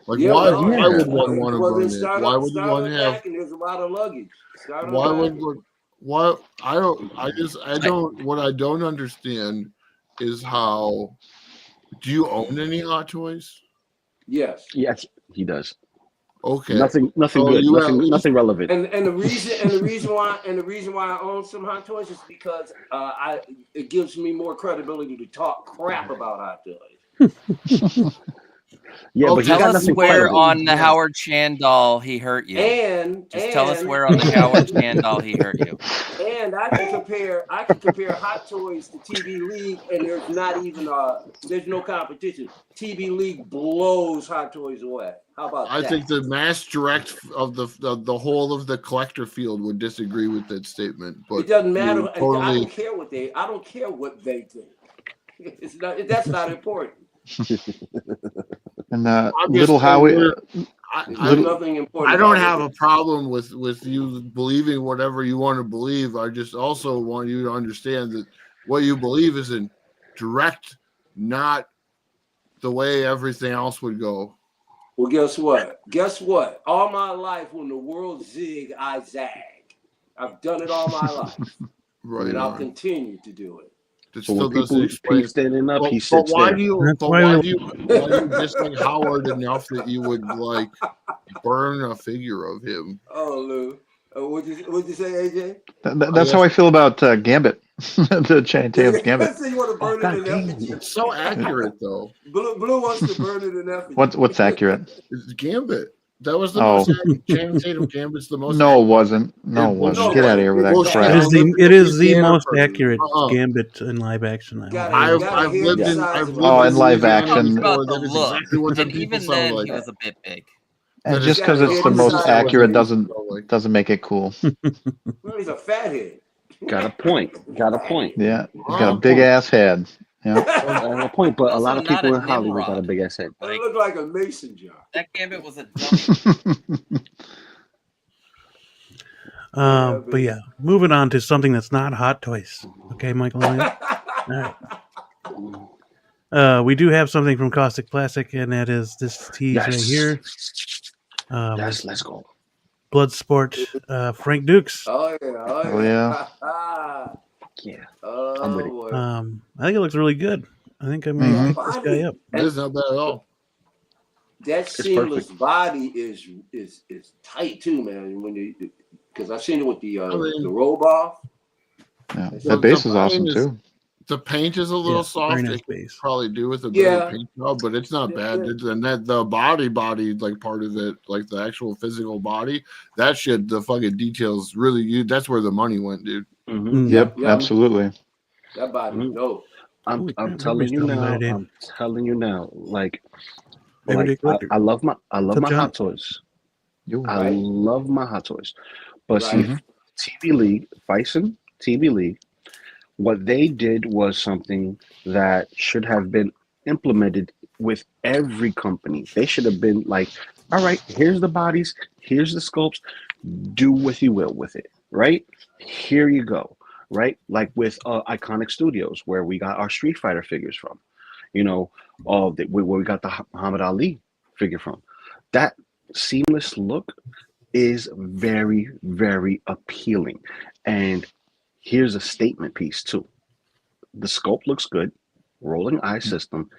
S4: Like,
S3: Yeah,
S4: why
S3: well,
S4: would one want to
S3: well,
S4: burn
S3: then
S4: it?
S3: start
S4: Why
S3: up-
S4: would
S3: start
S4: one have?
S3: unpacking. There's a lot of luggage. Start
S4: Why
S3: unpacking.
S4: would? Why? I don't. What I don't understand is how. Do you own any Hot Toys?
S3: Yes.
S8: Yes, he does.
S4: Okay.
S8: Nothing
S4: So
S8: good.
S4: you at least-
S8: Nothing relevant.
S3: And the reason why I own some Hot Toys is because it gives me more credibility to talk crap about Hot Toys.
S8: Yeah, but he
S6: Tell
S8: got
S6: us
S8: nothing
S6: where
S8: credible.
S6: on the Howard Chan doll he hurt you.
S3: And
S6: Tell us where on the Howard Chan doll he hurt you.
S3: And I can compare Hot Toys to TV League, and there's not even there's no competition. TV League blows Hot Toys away. How about that?
S4: I think the mass direct of the whole of the collector field would disagree with that statement. But
S3: it doesn't matter.
S4: you
S3: I
S4: totally-
S3: don't care what they think. That's not important.
S5: And
S4: Obviously,
S5: little Howie,
S3: There's nothing important.
S4: I don't
S3: about
S4: have
S3: it.
S4: a problem with you believing whatever you want to believe. I just also want you to understand that what you believe is in direct, not the way everything else would go.
S3: Well, guess what? All my life, when the world zig, I zag. I've done it all my life,
S4: Right.
S3: and I'll
S4: on.
S3: continue to do it.
S4: It
S8: So
S4: still
S8: when
S4: doesn't
S8: people
S4: explain.
S8: keep standing up, he
S4: But
S8: sits
S4: why
S8: there.
S4: do you?
S1: That's
S4: But
S1: why
S4: why
S1: we-
S4: do you dislike Howard enough that you would like burn a figure of him?
S3: Oh, Lou. What'd you say, AJ?
S5: that's how I feel about Gambit, the Channing Tatum's Gambit.
S3: So you want to burn
S8: God
S3: it in
S8: damn.
S3: effigy?
S4: It's so accurate though.
S3: Blue wants to burn it in effigy.
S5: What's accurate?
S4: It's Gambit. That was the
S5: Oh.
S4: most accurate. Channing Tatum Gambit's the most.
S5: No, it
S4: accurate.
S5: wasn't. No, it
S4: It
S5: wasn't.
S3: was.
S5: Get out of here with that
S4: Bullshit.
S5: crap.
S1: It is the
S4: Louisiana
S1: most
S4: person.
S1: accurate
S4: Uh-uh.
S1: Gambit in live action.
S4: I've lived in. I've lived
S5: Oh,
S4: in
S5: in live
S4: Louisiana
S5: action.
S4: before.
S6: About the
S4: That is
S6: look.
S4: exactly what the
S6: And
S4: people
S6: even
S4: sound
S6: then,
S4: like.
S6: he was a bit big.
S5: And
S4: That
S5: just
S4: is-
S5: because it's the
S3: Yeah,
S5: most
S3: it's
S5: accurate
S4: exactly
S5: doesn't make it cool.
S3: Well, he's a fathead.
S8: Got a point.
S5: Yeah, he's got a big ass head. Yeah.
S8: Got a point. But a lot of
S6: Also not
S8: people
S6: a
S8: in Hollywood got a
S6: Nimrod.
S8: big ass head.
S3: It looked like a mason jar.
S6: That Gambit was a dummy.
S1: But yeah, moving on to something that's not Hot Toys. Okay, Michael. All right. We do have something from Caustic Plastic, and that is this tease right here.
S8: Yes, let's go.
S1: Bloodsport, Frank Dukes.
S3: Oh yeah.
S5: Oh, yeah.
S8: Yeah.
S3: Oh,
S8: I'm with it.
S3: boy.
S1: I think it looks really good. I think I may pick this guy up.
S4: It is not bad at all.
S3: That seamless body is tight too, man. Because I've seen it with the robe off.
S5: Yeah.
S4: So
S5: That base
S4: the
S5: is awesome
S4: paint is-
S5: too.
S4: The paint is a little soft.
S1: Very nice
S4: It could
S1: base.
S4: probably do with a
S3: Yeah.
S4: better paint job, but it's not bad. And that the body like part of it, like the actual physical body, that shit, the fucking details really. That's where the money went, dude.
S8: Mm-hmm.
S5: Yep,
S3: Yeah.
S5: absolutely.
S3: That body,
S8: Mhm.
S3: no.
S8: I'm
S1: Holy crap,
S8: telling you
S1: nobody's
S8: now.
S1: talking about it,
S8: I'm telling you now. Like
S1: Everyday collector.
S8: I love my
S1: Touch on
S8: Hot
S1: it.
S8: Toys.
S5: You
S8: I
S3: Right.
S8: love my Hot Toys. But
S3: Right.
S8: see, TV League, FArtisan, TV League, what they did was something that should have been implemented with every company. They should have been like, all right, here's the bodies, here's the sculpts, do what you will with it, right? Here you go, right? Like with Iconic Studios, where we got our Street Fighter figures from, where we got the Muhammad Ali figure from. That seamless look is very, very appealing. And here's a statement piece too. The sculpt looks good, rolling eye system,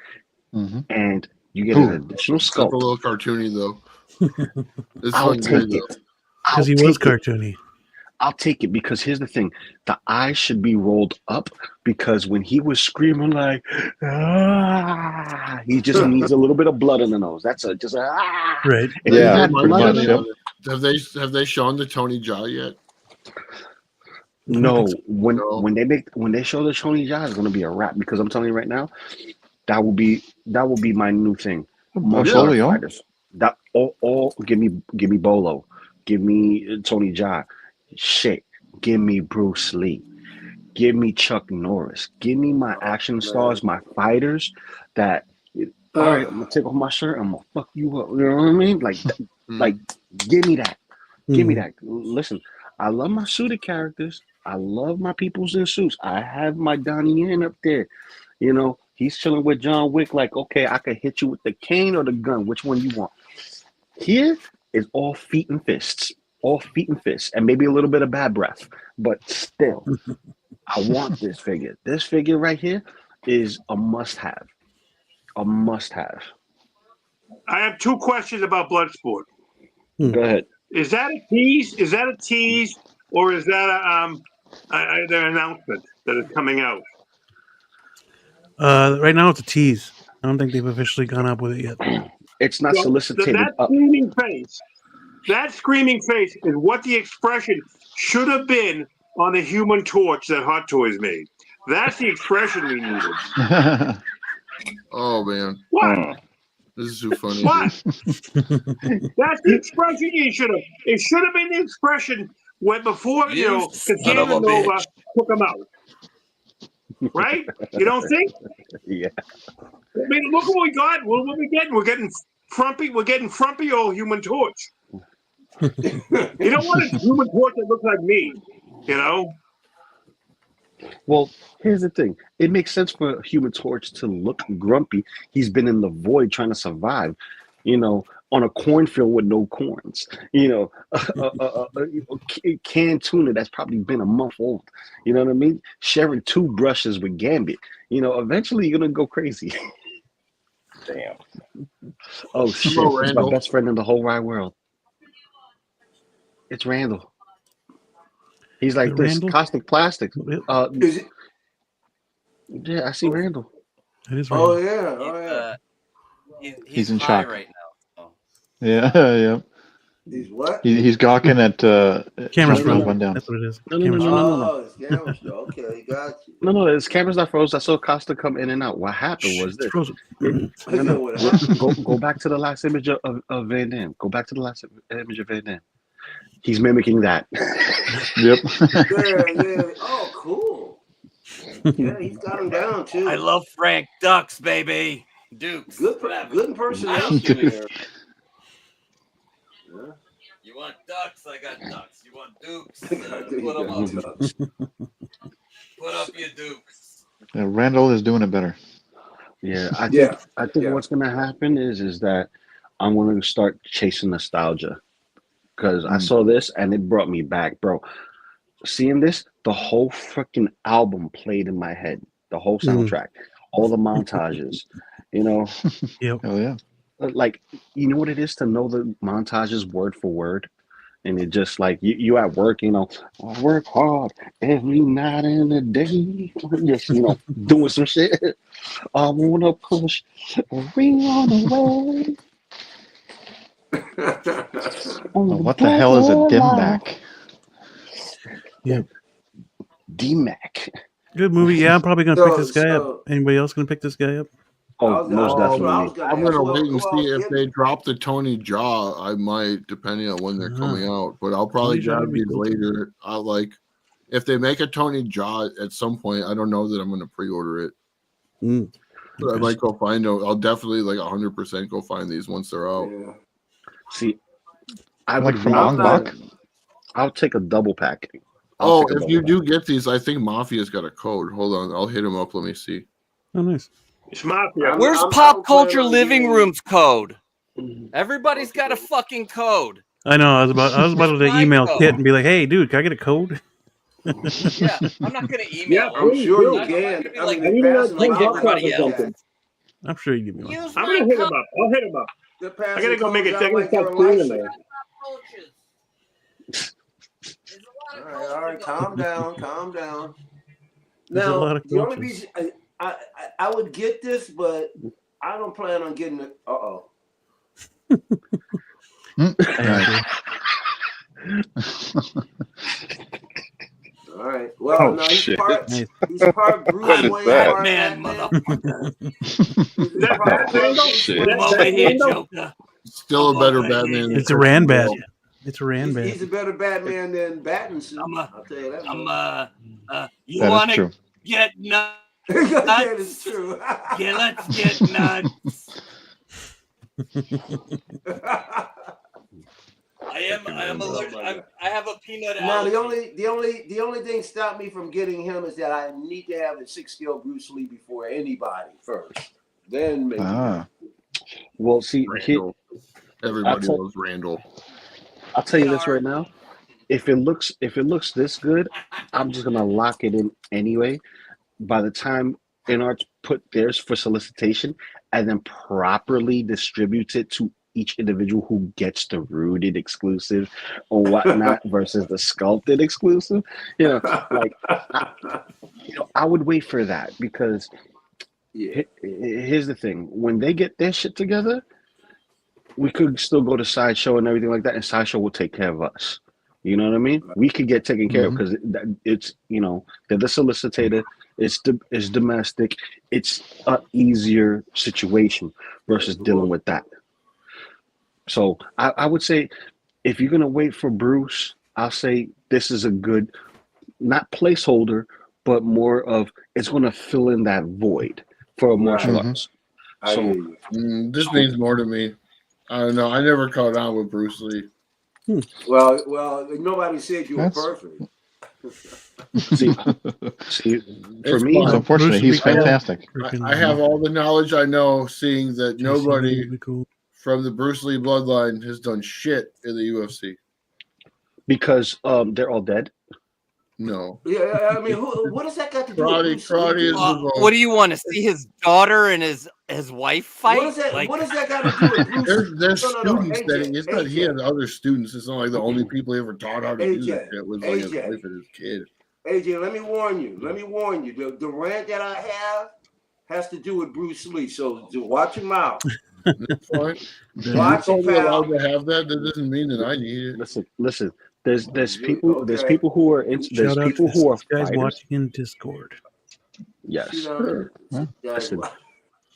S5: Mhm.
S8: and you get an additional
S4: It's like a
S8: sculpt.
S4: little cartoony though. It's
S8: I'll
S4: fucking great,
S8: take
S4: though.
S8: it.
S1: Because he was cartoony.
S8: I'll take it because here's the thing: the eyes should be rolled up because when he was screaming like, he just needs a little bit of blood in the nose. That's just
S1: Right.
S8: If
S5: Yeah,
S8: he had
S5: pretty
S8: blood
S5: much,
S8: in the
S5: yep.
S8: nose,
S4: Have they shown the Tony Jaa yet?
S8: no.
S4: No.
S8: When they show the Tony Jaa, it's gonna be a wrap because I'm telling you right now, that will be my new thing. Martial art
S5: Polio?
S8: fighters. That all give me Bolo, give me Tony Jaa, shit, give me Bruce Lee, give me Chuck Norris, give me my action stars, my fighters. That all right, I'm gonna take off my shirt, I'm gonna fuck you up. You know what I mean? Like give me that, give me that. Listen, I love my suited characters. I love my peoples in suits. I have my Donnie Yen up there. You know, he's chilling with John Wick. Like, okay, I could hit you with the cane or the gun. Which one you want? Here is all feet and fists, and maybe a little bit of bad breath. But still, I want this figure. This figure right here is a must-have. A must-have.
S2: I have 2 questions about Bloodsport.
S8: Go ahead.
S2: Is that a tease? Is that a tease, or is that an announcement that is coming out?
S1: Right now it's a tease. I don't think they've officially gone up with it yet.
S8: It's not solicited
S2: that
S8: up.
S2: screaming face is what the expression should have been on the Human Torch that Hot Toys made. That's the expression we needed.
S4: Oh man,
S2: What?
S4: this is too funny.
S2: What? That's the expression you should have. It should have been the expression when before Casino Nova took them out. Right? You don't think?
S8: Yeah.
S2: I mean, look what we got. What we getting? We're getting frumpy. We're getting frumpy old Human Torch. You don't want a Human Torch that looks like me. You know.
S8: Well, here's the thing. It makes sense for Human Torch to look grumpy. He's been in the void trying to survive. You know, on a cornfield with no corns. You know, a canned tuna that's probably been a month old. You know what I mean? Sharing 2 brushes with Gambit. You know, eventually you're gonna go crazy.
S3: Damn.
S8: Oh shit!
S4: Hello,
S8: It's my
S4: Randall.
S8: best friend in the whole wide world. It's Randall. He's like this
S1: Randall?
S8: caustic plastic.
S3: Is it?
S8: Yeah, I see Randall.
S1: It is Randall.
S3: Oh yeah. Oh yeah.
S6: He's
S5: in
S6: high
S5: shock
S6: right now. So.
S5: Yeah, yeah.
S3: He's what?
S5: He's gawking at
S1: Camera's
S5: Randall
S1: frozen.
S5: one down.
S1: That's what it is.
S8: No.
S3: Oh, it's cameras. Okay, got you.
S8: No, his camera's not frozen. I saw Costa come in and out. What happened was
S1: It's
S8: this.
S1: frozen.
S3: What happened?
S8: Go back to the last image of Van Damme. Go back to the last image of Van Damme. He's mimicking that.
S5: Yep.
S3: Yeah. Oh, cool. Yeah, he's got him down too.
S6: I love Frank Ducks, baby. Dukes.
S3: Good impersonation there. Yeah.
S6: You want ducks? I got ducks. You want dukes?
S3: You
S6: Put them up.
S3: got
S6: Put up your dukes.
S5: Randall is doing it better.
S8: Yeah, I think
S3: Yeah.
S8: what's gonna happen is that I'm gonna start chasing nostalgia. Because I saw this and it brought me back, bro. Seeing this, the whole freaking album played in my head. The whole soundtrack, all the montages, you know.
S1: Yep.
S5: Oh yeah.
S8: Like, you know what it is to know the montages word for word? And it just like, you at work, you know, I work hard every night and a day. Just, you know, doing some shit. I want to push a ring on the way.
S5: What the hell is a dim back?
S1: Yeah.
S8: D-Mac.
S1: Good movie. Yeah, I'm probably gonna pick this guy up. Anybody else gonna pick this guy up?
S8: Oh, most definitely.
S4: I'm gonna wait and see if they drop the Tony Jaa. I might, depending on when they're coming out. But I'll probably grab these later. I like if they make a Tony Jaa at some point. I don't know that I'm gonna pre-order it. But I might go find them. I'll definitely 100% go find these once they're out.
S3: Yeah.
S8: See, I
S5: Like
S8: would
S5: from Ong-Bak?
S8: I'll take a double pack.
S4: If you do get these, I think Mafia's got a code. Hold on, I'll hit him up. Let me see.
S1: Oh, nice.
S2: It's Mafia.
S6: Where's Pop Culture Living Room's code? Everybody's got a fucking code.
S1: I know. I was about to email Kit and be like, "Hey, dude, can I get a code?"
S6: Yeah, I'm not gonna email.
S3: I'm sure you can.
S6: Like,
S3: I mean, they pass them
S6: like
S3: out
S6: everybody
S3: or
S6: else.
S3: something.
S1: I'm sure you give me one.
S6: Use
S2: I'm
S6: my
S2: gonna hit him
S6: code.
S2: up. I'll hit him up.
S3: They're
S2: I
S3: passing
S2: gotta go make
S3: codes
S2: a
S3: out
S2: second
S3: like
S2: start
S3: they're
S2: cleaning
S3: license.
S2: there.
S6: There's a lot
S3: All right, calm down.
S1: There's a
S3: Now,
S1: lot of
S3: the only
S1: coaches.
S3: reason I would get this, but I don't plan on getting it.
S5: All
S3: right. Well, no, he's
S7: shit.
S3: part
S1: Nice.
S3: Bruce
S7: What is
S3: Wayne,
S7: that?
S3: part
S6: Batman, motherfucker.
S7: Oh, shit.
S6: Come over here, Joker.
S4: Still a better
S6: Okay.
S4: Batman than
S1: It's a Ran Bat.
S4: Bale.
S1: It's a Ran Bat.
S3: He's a better Batman than Battinson. I'll tell you that.
S6: You
S5: That is
S6: want
S5: true.
S6: to get nuts?
S3: That is true.
S6: Yeah, let's get nuts. I am allergic. I have a peanut
S3: Now
S6: allergy.
S3: the only thing stopped me from getting him is that I need to have a 6-scale Bruce Lee before anybody first. Then maybe.
S8: Well, see,
S4: Randall. Everybody loves Randall.
S8: I'll tell you this right now. If it looks this good, I'm just gonna lock it in anyway. By the time InArts put theirs for solicitation and then properly distributes it to each individual who gets the rooted exclusive or whatnot versus the sculpted exclusive, I would wait for that because here's the thing: when they get their shit together, we could still go to Sideshow and everything like that, and Sideshow will take care of us. You know what I mean? We could get taken care of because it's they're the solicitator. It's domestic. It's an easier situation versus dealing with that. So I would say if you're gonna wait for Bruce, I'll say this is a good, not placeholder, but more of it's gonna fill in that void for martial arts. So
S4: this means more to me. I don't know. I never caught on with Bruce Lee.
S3: Well, nobody said you were perfect.
S8: See, for me,
S5: unfortunately, he's fantastic.
S4: I have all the knowledge I know, seeing that nobody from the Bruce Lee bloodline has done shit in the UFC.
S8: Because they're all dead.
S4: No.
S3: Yeah, I mean, what does that got to do with Bruce Lee?
S6: What do you want to see his daughter and his wife fight?
S3: What does that got to do with Bruce?
S4: There's students that it's not he had other students. It's not like the only people he ever taught how to do that shit was like his wife and his kid.
S3: AJ, let me warn you. The rant that I have has to do with Bruce Lee. So watch your mouth.
S4: Watch it, allowed to have that. That doesn't mean that I need it.
S8: Listen. There's people who are
S1: guys watching in Discord.
S8: Yes.
S3: Sure.
S8: Listen,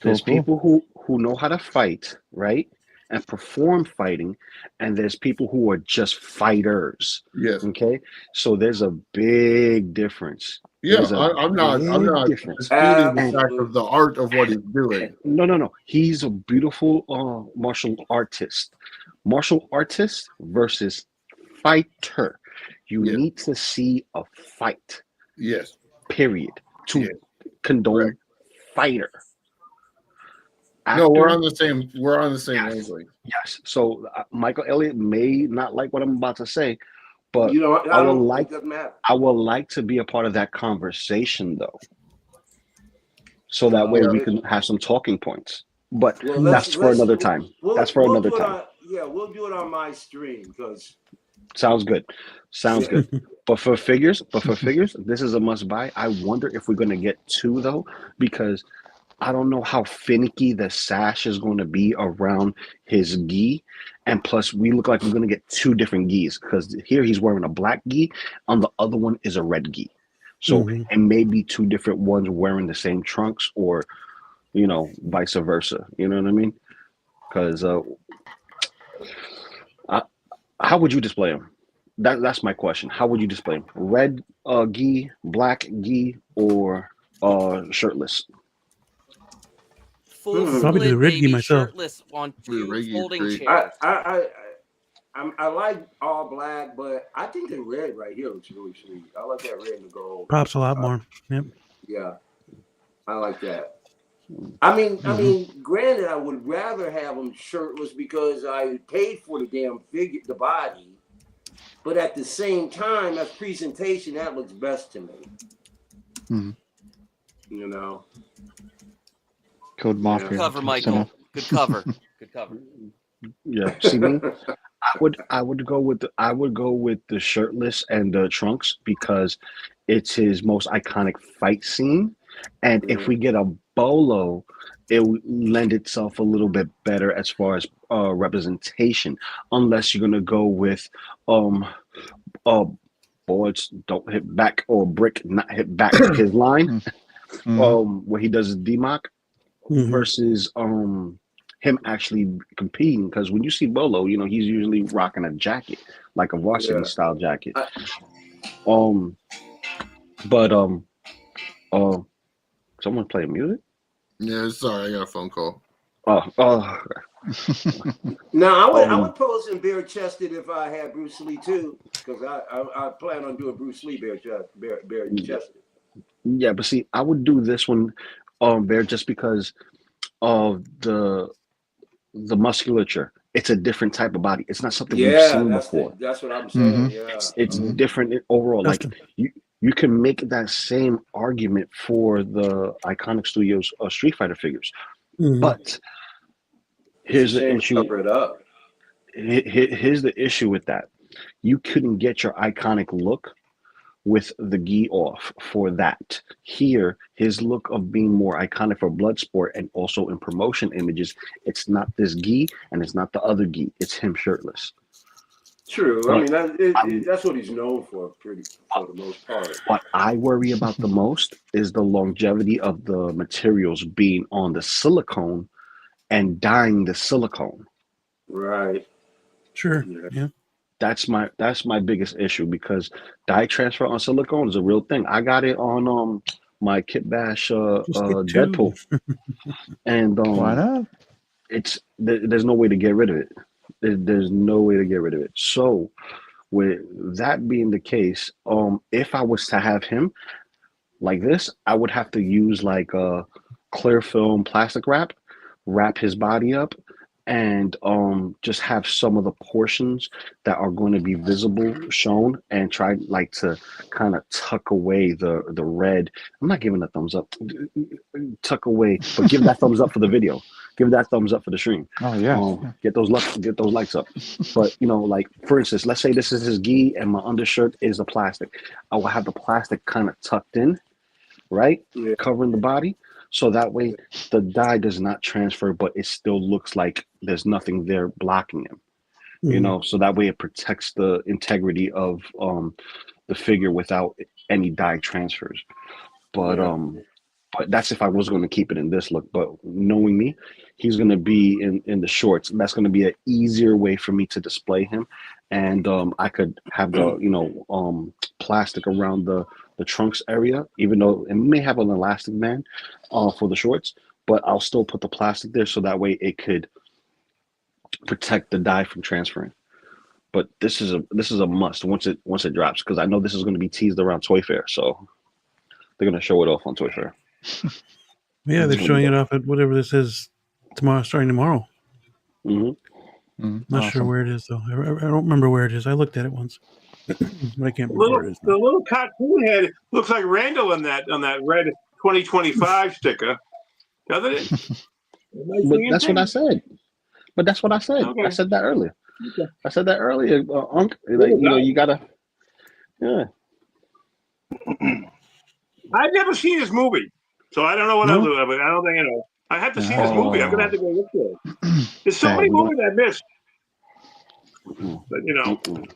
S8: there's people who know how to fight, right? And perform fighting, and there's people who are just fighters.
S4: Yes.
S8: Okay. So there's a big difference.
S4: Yeah, I'm not disputing the fact of the art of what he's doing.
S8: No. He's a beautiful martial artist. Martial artist versus fighter. You need to see a fight.
S4: Yes.
S8: Period. To condone fighter.
S4: No, we're on the same wavelength.
S8: Yes. So Michael Elliott may not like what I'm about to say, but
S3: I
S8: would like to be a part of that conversation though. So that way we can have some talking points. But that's for another time. That's for another time.
S3: We'll do it on my stream because
S8: Sounds good. But for figures, this is a must buy. I wonder if we're gonna get two though, because I don't know how finicky the sash is going to be around his gi. And plus we look like we're gonna get two different gis because here he's wearing a black gi, on the other one is a red gi. So it may be two different ones wearing the same trunks or vice versa. You know what I mean? Because how would you display them? That's my question. How would you display them? Red gi, black gi, or shirtless?
S1: Probably the red gi myself.
S6: Shirtless on two folding chairs.
S3: I like all black, but I think the red right here looks really sweet. I like that red and gold.
S1: Pops a lot more. Yep.
S3: Yeah, I like that. I mean, granted, I would rather have them shirtless because I paid for the damn figure, the body. But at the same time, as presentation, that looks best to me.
S5: Code Mafia.
S6: Good cover, Michael. Good cover.
S8: Yeah. See me? I would go with the shirtless and the trunks because it's his most iconic fight scene, and if we get a bolo, it would lend itself a little bit better as far as representation. Unless you're gonna go with boards don't hit back or brick not hit back his line, where he does his DMOC versus him actually competing, because when you see Bolo, he's usually rocking a jacket, like a varsity style jacket. Someone playing music?
S4: Yeah, sorry, I got a phone call.
S3: No, I would pose him bare chested if I had Bruce Lee too, because I plan on doing Bruce Lee bare chested.
S8: Yeah, but see, I would do this one bare just because of the musculature. It's a different type of body. It's not something we've seen before.
S3: That's what I'm saying. Yeah,
S8: it's different overall. Like you can make that same argument for the Iconic Studios Street Fighter figures, but here's the issue.
S3: Cover it up.
S8: Here's the issue with that. You couldn't get your iconic look with the gi off for that. Here, his look of being more iconic for Bloodsport and also in promotion images, it's not this gi and it's not the other gi. It's him shirtless.
S3: True. I mean, that's what he's known for, for the most part.
S8: What I worry about the most is the longevity of the materials being on the silicone and dyeing the silicone.
S3: Right.
S1: Sure. Yeah.
S8: That's my biggest issue, because dye transfer on silicone is a real thing. I got it on my Kit Bash Deadpool, and
S5: why not?
S8: There's no way to get rid of it. There's no way to get rid of it. So, with that being the case, if I was to have him like this, I would have to use like a clear film plastic wrap his body up, and just have some of the portions that are going to be visible shown, and try like to kind of tuck away the red. I'm not giving a thumbs up. Tuck away, but give that thumbs up for the video. Give that thumbs up for the stream.
S5: Oh yeah.
S8: Get those likes up. But like for instance, let's say this is his gi and my undershirt is the plastic. I will have the plastic kind of tucked in, right? Yeah. Covering the body. So that way the dye does not transfer, but it still looks like there's nothing there blocking him. So that way it protects the integrity of the figure without any dye transfers. But that's if I was going to keep it in this look. But knowing me, he's going to be in the shorts. That's going to be an easier way for me to display him. And I could have the plastic around the trunks area, even though it may have an elastic band for the shorts, but I'll still put the plastic there so that way it could protect the dye from transferring. But this is a must once it drops, because I know this is going to be teased around Toy Fair, so they're going to show it off on Toy Fair.
S1: Yeah, they're showing it off at whatever this is starting tomorrow. Not sure where it is though. I don't remember where it is. I looked at it once, but I can't remember where it is now.
S2: The little cartoon head looks like Randall on that red 2025 sticker, doesn't it?
S8: But that's what I said. Okay. I said that earlier. Okay. I said that earlier, Unc. Like, you gotta. Yeah.
S2: I've never seen this movie, so I don't know what I'll do. But I don't think I know. I have to see this movie. I'm gonna have to go look for it. There's so many movies I missed. But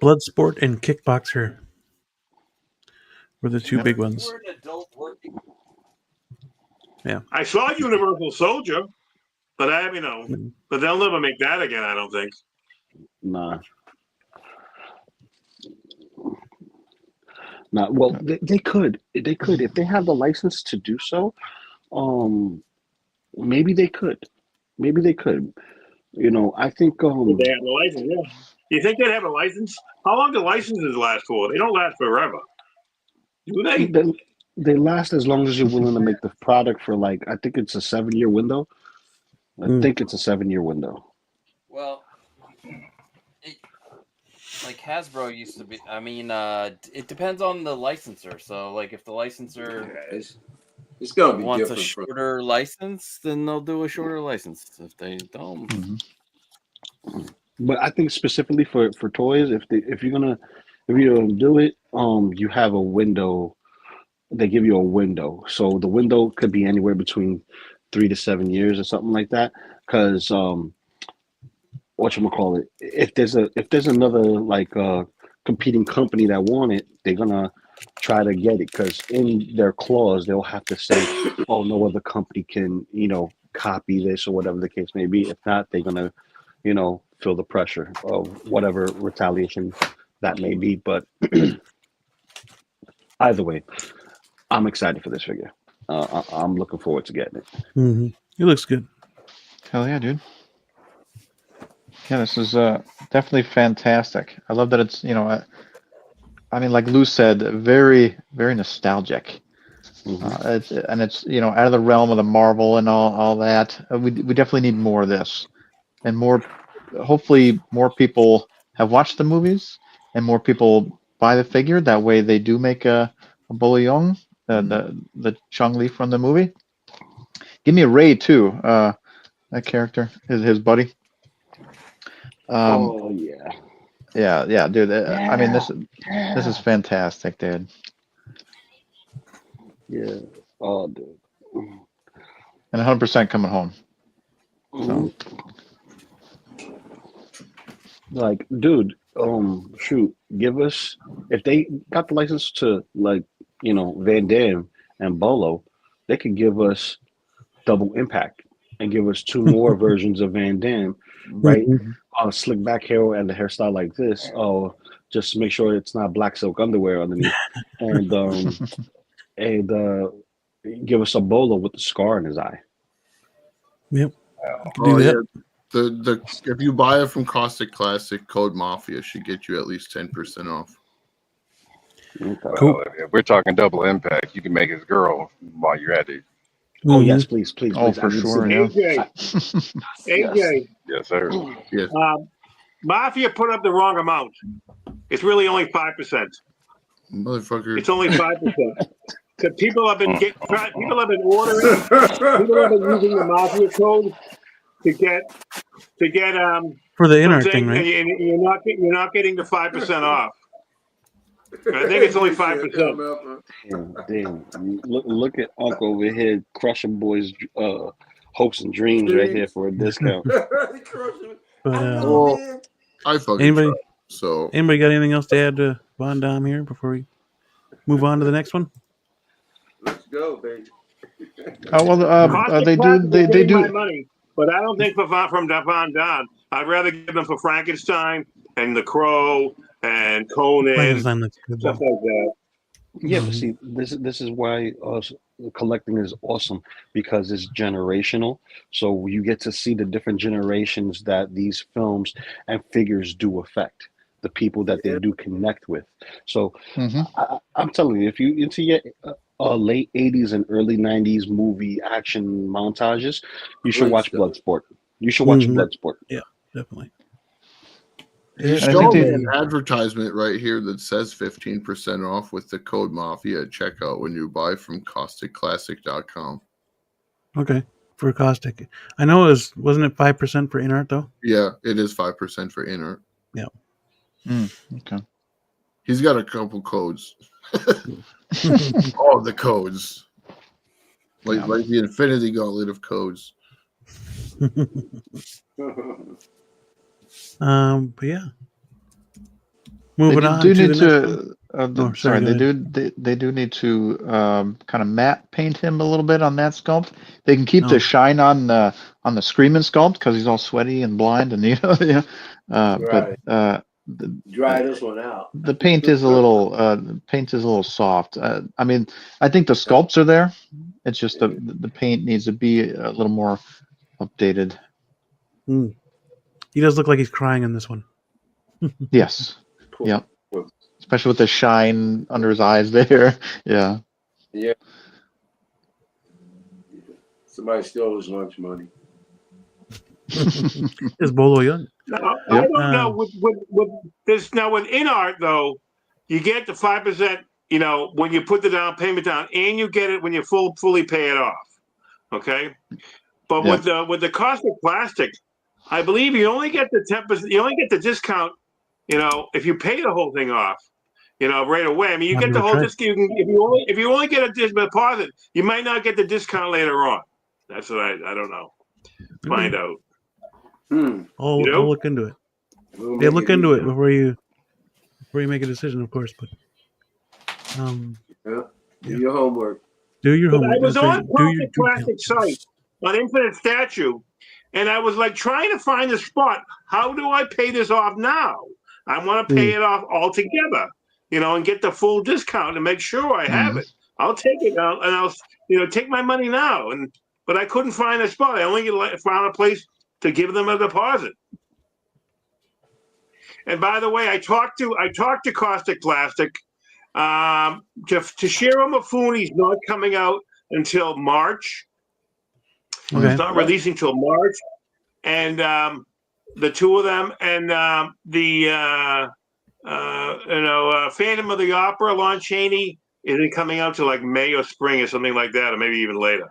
S1: Bloodsport and Kickboxer were the two big ones. Yeah,
S2: I saw Universal Soldier, but but they'll never make that again. I don't think.
S8: Nah. Well, they could if they have the license to do so. Maybe they could. I think.
S2: They have the license. Yeah. You think they'd have a license? How long do licenses last for? They don't last forever. Do they?
S8: They last as long as you're willing to make the product for I think it's a 7-year window. I think it's a 7-year window.
S6: Well, like Hasbro used to be. I mean, it depends on the licenser. So, if the licenser
S3: it's gonna be
S6: wants a shorter license, then they'll do a shorter license. If they don't,
S8: But I think specifically for toys, if you're gonna do it, you have a window. They give you a window, so the window could be anywhere between 3 to 7 years or something like that. Because whatchamacallit, if there's another like competing company that want it, they're gonna try to get it because in their clause they'll have to say, oh, no other company can copy this or whatever the case may be. If not, they're gonna feel the pressure of whatever retaliation that may be. But either way, I'm excited for this figure. I'm looking forward to getting it.
S1: Mm-hmm. It looks good.
S5: Hell yeah, dude. Yeah, this is definitely fantastic. I love that it's, I mean, like Lou said, very, very nostalgic. It's out of the realm of the Marvel and all that. We definitely need more of this, and hopefully more people have watched the movies, and more people buy the figure. That way, they do make a Bolo Young, the Chong-Li from the movie. Give me a Ray too. That character, his buddy.
S8: Oh yeah.
S5: Yeah, dude. I mean, this is fantastic, dude.
S8: Yeah. Oh, dude.
S5: And 100% coming home. So.
S8: Like, dude, shoot, give us, if they got the license to, like, Van Damme and Bolo, they could give us Double Impact and give us 2 more versions of Van Damme, right? Slick back hair and the hairstyle like this. Oh, just make sure it's not black silk underwear underneath, and give us a Bolo with the scar in his eye.
S1: Yep.
S4: Oh yeah. The if you buy it from Caustic Classic, code Mafia should get you at least 10% off.
S7: Well, if we're talking Double Impact, you can make his girl while you're at it.
S8: Oh yes, please.
S5: Oh, for sure. Yeah.
S2: AJ.
S7: Yes, sir.
S4: Yes.
S2: Mafia put up the wrong amount. It's really only 5%.
S4: Motherfucker.
S2: It's only 5%. Because people have been ordering. People have been using the Mafia code to get
S1: for the inner thing, right?
S2: And you're not getting the 5% off. I think it's only 5%.
S8: Damn. Look at Uncle over here crushing boys' hopes and dreams right here for a discount.
S1: But
S4: I fucking
S1: anybody
S4: tried, so
S1: anybody got anything else to add to Von Dom here before we move on to the next one?
S3: Let's go, baby.
S5: Oh well, they do
S2: my money, but I don't think from Von Dom. I'd rather give them for Frankenstein and the Crow and Conan, stuff like that.
S8: Yeah, but see, this is why collecting is awesome, because it's generational. So you get to see the different generations that these films and figures do affect, the people that they do connect with. So I'm telling you, if you into your late 80s and early 90s movie action montages, you should watch Bloodsport. You should watch Bloodsport.
S1: Yeah, definitely.
S4: You show me an advertisement right here that says 15% off with the code Mafia at checkout when you buy from CausticClassic.com.
S1: Okay, for Caustic. I know wasn't it 5% for InArt though?
S4: Yeah, it is 5% for InArt.
S1: Yeah.
S5: Okay.
S4: He's got a couple codes. All the codes. Like the Infinity Gauntlet of codes.
S1: But yeah. Moving on to the next
S5: they do need to kind of matte paint him a little bit on that sculpt. They can keep the shine on the Screaming sculpt because he's all sweaty and blind and but
S3: dry this one out.
S5: The paint is a little soft. I mean, I think the sculpts are there. It's just the paint needs to be a little more updated.
S1: He does look like he's crying in this one.
S5: Yes. Yeah. Especially with the shine under his eyes there. Yeah.
S3: Yeah. Somebody stole his lunch money.
S1: It's Bolo Young.
S2: No, I don't know. With this now with InArt though, you get the 5%. When you put the down payment down, and you get it when you fully pay it off. Okay. But with the Caustic Plastic, I believe you only get the 10%. You only get the discount, if you pay the whole thing off, right away. I mean, you
S1: I've
S2: get the
S1: never
S2: whole
S1: tried.
S2: discount. If you only get a deposit, you might not get the discount later on. That's what I don't know. Find out.
S1: I'll look into it. Yeah, look into it before you make a decision, of course. But
S3: do your homework.
S1: Do your homework.
S2: I was
S1: That's
S2: on
S1: right. Do your
S2: Classic Classic site on Infinite Statue, and I was like trying to find a spot. How do I pay this off now? I want to pay it off altogether, and get the full discount and make sure I have it. I'll take it out and I'll take my money now. But I couldn't find a spot. I only found a place to give them a deposit. And by the way, I talked to Caustic Plastic. Toshiro Mifune's not coming out until March.
S1: Okay.
S2: It's not releasing till March. And the two of them and Phantom of the Opera, Lon Chaney, isn't coming out till like May or spring or something like that, or maybe even later.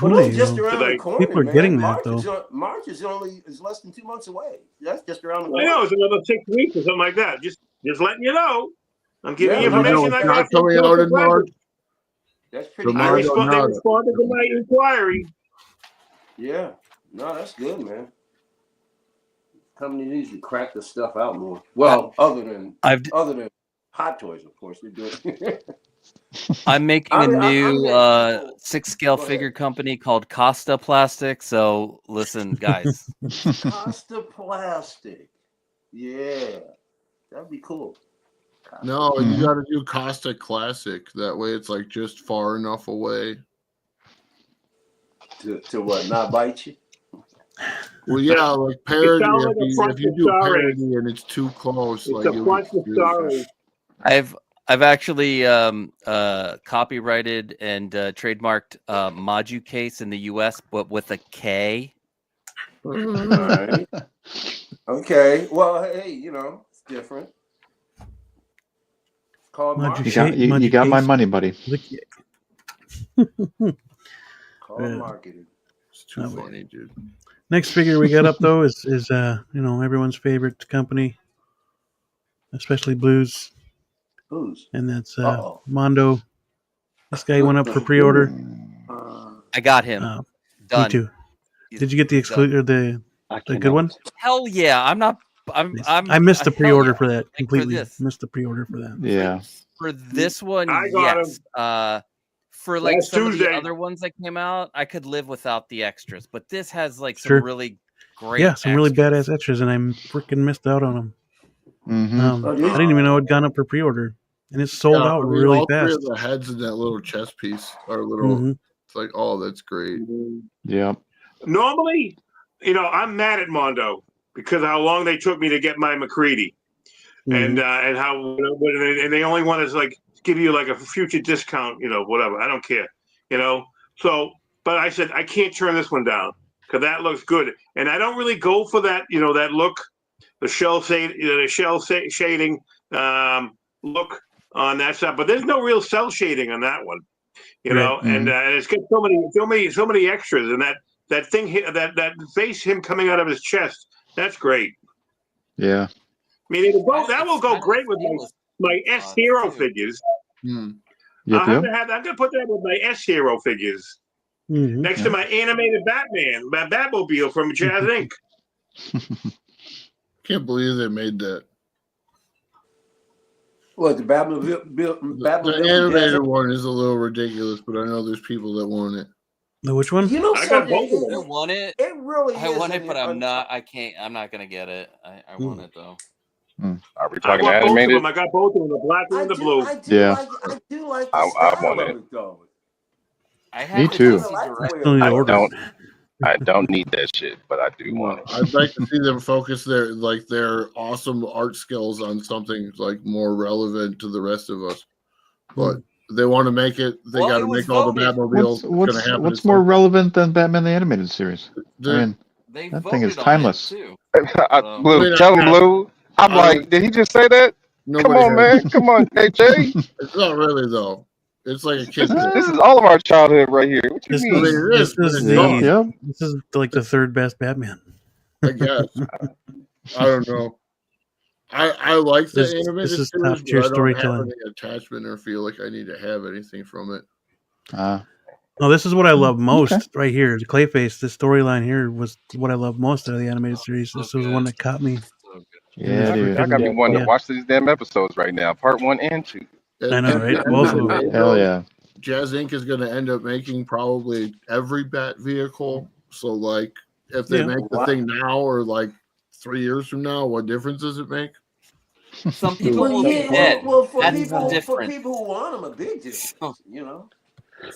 S3: Well, that's just around the corner,
S1: people are
S3: man.
S1: getting that, though.
S3: March is less than 2 months away. That's just around the corner.
S2: I know, it's another 6 weeks or something like that. Just letting you know. I'm giving you
S4: Information
S2: information I got from
S4: coming out in March.
S3: That's pretty
S2: They responded to my inquiry.
S3: Yeah. No, that's good, man. Company needs to crack the stuff out more. Well, other than Hot Toys, of course, we do it.
S6: I'm making a new 6-scale figure company called Costa Plastic. So listen, guys.
S3: Costa Plastic. Yeah. That'd be cool.
S4: No, you got to do Costa Classic. That way, it's like just far enough away.
S3: To what? Not bite you?
S4: Well, yeah, like parody. If you do parody and it's too close, like
S6: I've actually copyrighted and trademarked Maju Case in the U.S., but with a K.
S3: All right. Okay. Well, hey, it's different. Called marketing.
S5: You got my money, buddy.
S3: Called marketing.
S4: It's too funny, dude.
S1: Next figure we got up though is everyone's favorite company, especially Blues.
S3: Blues.
S1: And that's Mondo. This guy went up for pre-order.
S6: I got him. Done.
S1: Me too. Did you get the exclusive the good one?
S6: Hell yeah!
S1: I missed the pre-order for that completely. Missed the pre-order for that.
S5: Yeah.
S6: For this one,
S2: I got
S6: yes. For like some of the other ones that came out, I could live without the extras, but this has like some really great,
S1: some really badass extras, and I freaking missed out on them. I didn't even know it had gone up for pre-order, and it's sold out really
S4: all
S1: fast.
S4: 3 of the heads in that little chess piece are little. It's like, oh, that's great.
S5: Yeah.
S2: Normally, I'm mad at Mondo because of how long they took me to get my McCready, and how and they only want to like give you like a future discount, whatever. I don't care, So, but I said I can't turn this one down because that looks good, and I don't really go for that, that look, the shell shading look on that side. But there's no real cell shading on that one, and it's got so many extras, and that thing that face him coming out of his chest, that's great.
S5: Yeah.
S2: I mean, that will go great with my S Hero figures. I'm gonna put that with my S Hero figures next to my animated Batman, my Batmobile from Jazz Inc.
S4: Can't believe they made that.
S3: What, the Batmobile?
S4: The animated one is a little ridiculous, but I know there's people that want it.
S1: Which one?
S2: I got both of them.
S6: I want it.
S3: It really
S6: I want it, but I'm not. I can't. I'm not gonna get it. I want it though.
S7: Are we talking animated?
S2: I got both of them, the black and the blue.
S3: I do like the
S7: I want it.
S3: though.
S5: Me too.
S7: I don't need that shit, but I do want it.
S4: I'd like to see them focus their awesome art skills on something like more relevant to the rest of us. But they want to make it. They got to make all the Batmobiles.
S5: What's more relevant than Batman the Animated Series? That thing is timeless.
S7: Blue, tell him, Blue. I'm like, did he just say that? Come on, man. Come on, AJ.
S4: It's not really though. It's like a kid.
S7: This is all of our childhood right here. What you mean?
S1: This is like the third best Batman.
S4: I guess. I don't know. I like the animated
S1: this is
S4: series,
S1: top tier
S4: but I don't have
S1: storytelling.
S4: any attachment or feel like I need to have anything from it.
S1: No, this is what I love most right here. The Clayface, this storyline here was what I love most out of the animated series. This was one that caught me.
S5: Yeah, dude.
S7: I got me wanting to watch these damn episodes right now, part 1 and 2.
S1: I know, right? Both of them.
S5: Hell yeah.
S4: Jazz Inc. is going to end up making probably every Bat vehicle. So, like, if they make the thing now or like 3 years from now, what difference does it make?
S6: Some people will be dead.
S3: Well, for
S6: That's
S3: people
S6: different.
S3: who want them, a big difference, you know.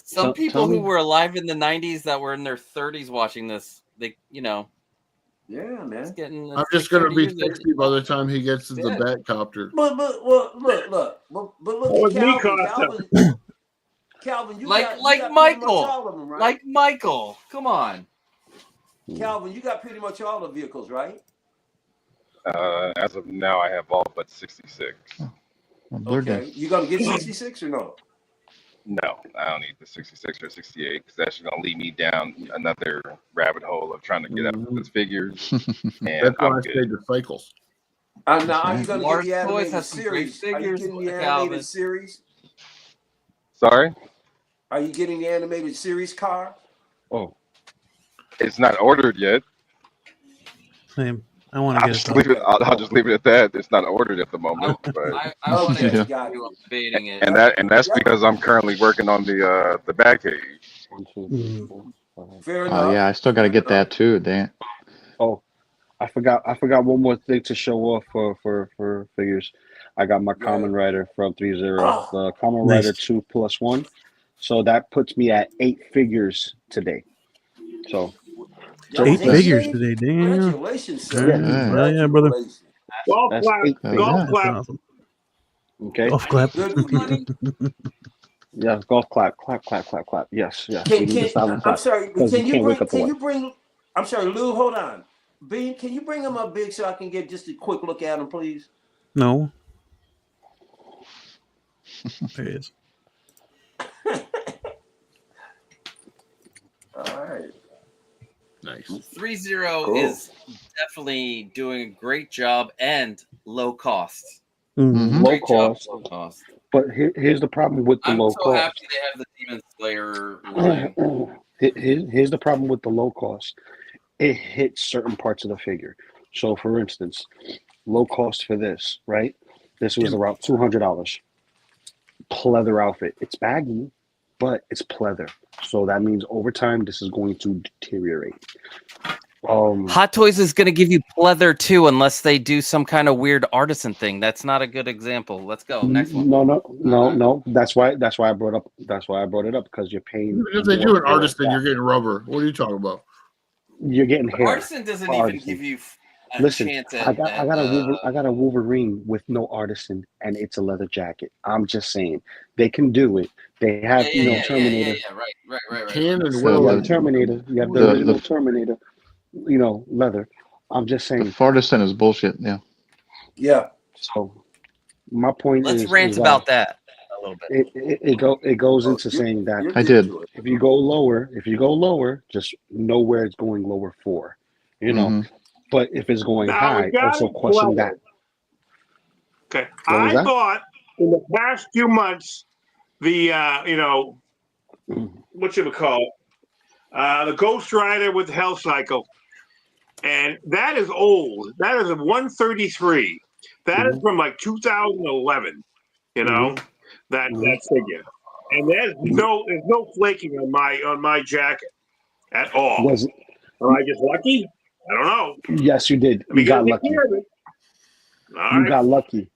S6: Some people who were alive in the 90s that were in their 30s watching this, they, you know.
S3: Yeah, man.
S4: I'm just going to be 60 by the time he gets to the Batcopter.
S3: But look at Calvin, you got
S6: Michael.
S3: all of them, right?
S6: Like Michael. Come on.
S3: Calvin, you got pretty much all the vehicles, right?
S7: As of now, I have all but 66.
S3: Okay, you gonna get 66 or no?
S7: No, I don't need the 66 or 68 because that's going to lead me down another rabbit hole of trying to get up with figures. And
S4: that's why
S7: I'm
S4: I
S7: good.
S4: stayed the cycles.
S3: Now, are you going to get the animated series? Are you getting the animated series?
S7: Sorry?
S3: Are you getting the animated series car?
S8: Oh.
S7: It's not ordered yet.
S1: Same. I want to get
S7: it. I'll just leave it at that. It's not ordered at the moment. But
S6: I want to continue debating it.
S7: And that's because I'm currently working on the Batcave.
S3: Fair enough.
S5: Yeah, I still got to get that too. Damn.
S8: Oh, I forgot one more thing to show off for figures. I got my Common Rider from 3-0, the Common Rider 2+1. So that puts me at 8 figures today. So
S1: 8 figures today, damn.
S3: Congratulations, sir.
S1: Hell yeah, brother.
S2: Golf clap. Golf clap.
S1: Awesome.
S8: Okay.
S1: Golf clap.
S8: Yes, golf clap. Clap. Yes.
S3: I'm sorry, can you
S8: work.
S3: bring I'm sorry, Lou, hold on. Bean, can you bring him up big so I can get just a quick look at him, please?
S1: No. There he is.
S3: All right.
S4: Nice.
S6: 3-0 is definitely doing a great job and low cost.
S1: Mm-hmm.
S8: Low cost. But here's the problem with the low cost.
S6: I'm so happy they have the Demon Slayer line.
S8: Here's the problem with the low cost. It hits certain parts of the figure. So, for instance, low cost for this, right? This was around $200. Pleather outfit. It's baggy, but it's pleather. So that means over time, this is going to deteriorate.
S6: Hot Toys is going to give you pleather too, unless they do some kind of weird artisan thing. That's not a good example. Let's go next one.
S8: No. That's why I brought up. That's why I brought it up, because you're paying.
S4: If they do an artisan, you're getting rubber. What are you talking about?
S8: You're getting hair.
S6: Artisan doesn't even give you a chance at.
S8: I got a Wolverine with no artisan, and it's a leather jacket. I'm just saying they can do it. They have Terminator.
S6: Right.
S8: You have Terminator. You have the original Terminator. Leather. I'm just saying.
S5: The FArtisan is bullshit. Yeah.
S3: Yeah.
S8: So my point is.
S6: Let's rant about that a little bit.
S8: It goes into saying that
S5: I did.
S8: If you go lower, just know where it's going lower for. But if it's going high, also question that.
S2: Okay. I bought in the past few months the what you would call it? The Ghost Rider with Hell Cycle. And that is old. That is a 133. That is from like 2011. That figure. And there's no flaking on my jacket at all.
S8: Was it?
S2: Am I just lucky? I don't know.
S8: Yes, you did. You got lucky.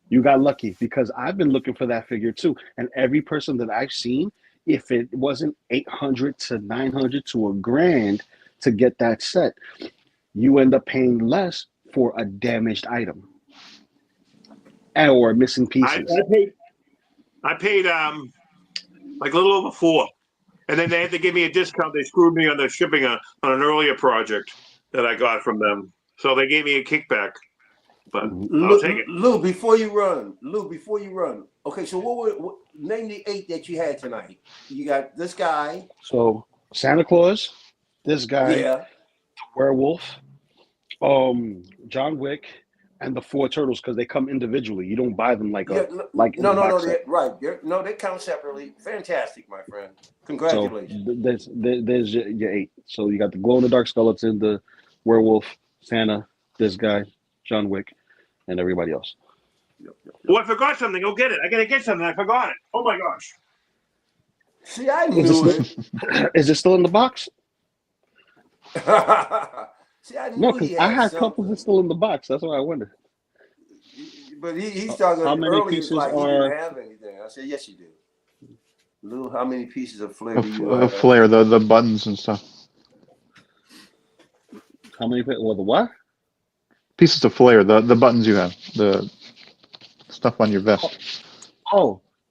S8: You got lucky because I've been looking for that figure too. And every person that I've seen, if it wasn't $800 to $900 to $1,000 to get that set, you end up paying less for a damaged item or missing pieces.
S2: I paid like a little over $4, and then they had to give me a discount. They screwed me on the shipping on an earlier project that I got from them, so they gave me a kickback. But I'll take it.
S3: Lou, before you run. Okay, so what name the 8 that you had tonight? You got this guy.
S8: So Santa Claus, this guy,
S3: yeah,
S8: the werewolf, John Wick and the 4 turtles because they come individually. You don't buy them like
S3: Yeah,
S8: like in the box set.
S3: They count separately. Fantastic, my friend.
S8: So
S3: Congratulations.
S8: there's your 8. So you got the glow in the dark skeleton, the werewolf, Santa, this guy, John Wick, and everybody else.
S2: Oh, I forgot something. Go get it. I gotta get something. I forgot it. Oh my gosh.
S3: See, I knew it.
S8: Is it still in the box?
S3: See, I knew
S8: No, because I had
S3: something.
S8: couples that's still in the box. That's why I wondered.
S3: But he's talking
S8: How many
S3: earlier
S8: pieces
S3: like he
S8: are?
S3: didn't have anything. I said, yes, you do. Lou, how many pieces of flair
S5: Of,
S3: do you
S5: of
S3: have?
S5: flair, the buttons and stuff.
S8: How many? Well, the what?
S5: Pieces of flair, the buttons you have, the stuff on your vest.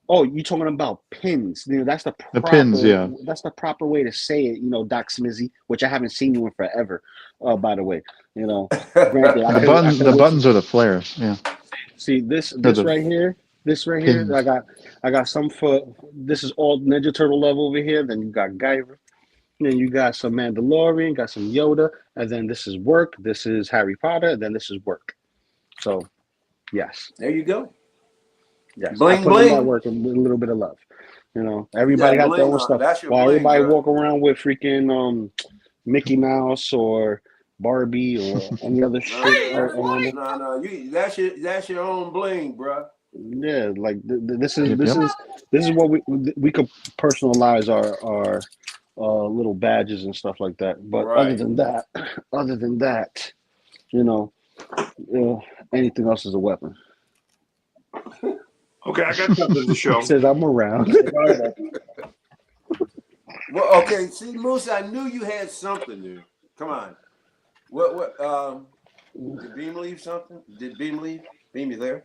S8: Oh, you talking about pins? You know, that's the proper.
S5: The pins, yeah.
S8: That's the proper way to say it. You know, Doc Smizzy, which I haven't seen you in forever. By the way, you know, granted,
S5: the buttons are the flares. Yeah.
S8: See this
S5: the
S8: right here. This right
S5: pins.
S8: here. I got some for. This is all Ninja Turtle level over here. Then you got Guyver. Then you got some Mandalorian. Got some Yoda. And then this is work. This is Harry Potter. And then this is work. So, yes.
S3: There you go.
S8: Yes,
S3: bling,
S8: I put in that work and a little bit of love. You know, everybody got their own stuff. While everybody walk around with freaking Mickey Mouse or Barbie or any other shit.
S3: No, that's your own bling, bro.
S8: Yeah, like this is what we could personalize our little badges and stuff like that. But other than that, you know, anything else is a weapon.
S2: Okay, I got something to show.
S8: He says I'm around.
S3: Well, okay, see, Moose, I knew you had something there. Come on. What did Beam leave something? Did Beam leave? Beam, you there?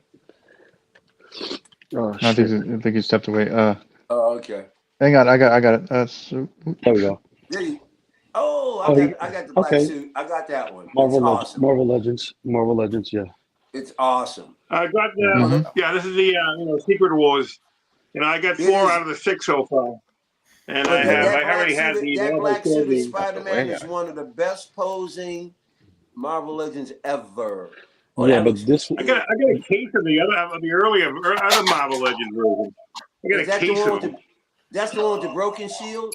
S5: Oh, I think he stepped away.
S3: Okay.
S5: Hang on, I got it.
S8: There we go.
S3: I got the black suit. I got that one. Awesome.
S8: Marvel Legends, yeah.
S3: It's awesome.
S2: I got this is the Secret Wars, and I got 4 out of the 6 so far. And I already had
S3: that black suit of Spider-Man is one of the best posing Marvel Legends ever.
S8: But this
S2: I got a case of the earlier Marvel Legends version. I got a case of them.
S3: That's the one with the broken shield.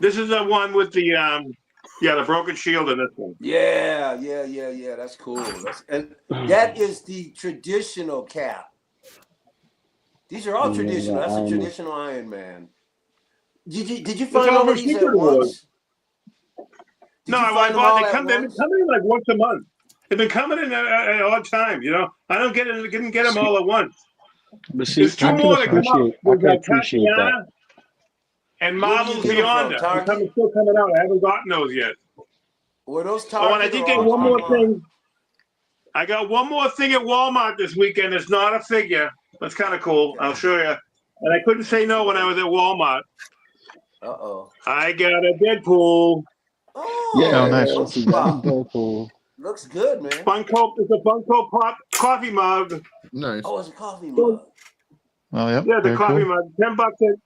S2: This is the one with the broken shield in this one.
S3: Yeah. That's cool. That is the traditional cap. These are all traditional. That's the traditional Iron Man. Did you find all of these at once?
S2: No, I bought. They've been coming in like once a month. They've been coming in at odd times. You know, I don't didn't get them all at once.
S8: But see,
S2: there's 2 more that come up.
S8: I can appreciate that.
S2: And Marvel's Beyond. They're still coming out. I haven't gotten those yet.
S3: Were those Target?
S2: And I did get one more thing. I got one more thing at Walmart this weekend. It's not a figure. That's kind of cool. I'll show you. And I couldn't say no when I was at Walmart. I got a Deadpool.
S3: Yeah,
S5: nice.
S8: Deadpool.
S3: Looks good, man.
S2: It's a Funko Pop coffee mug.
S4: Nice.
S3: Oh, it's a coffee mug.
S5: Oh, yep.
S2: Yeah, the coffee mug. $10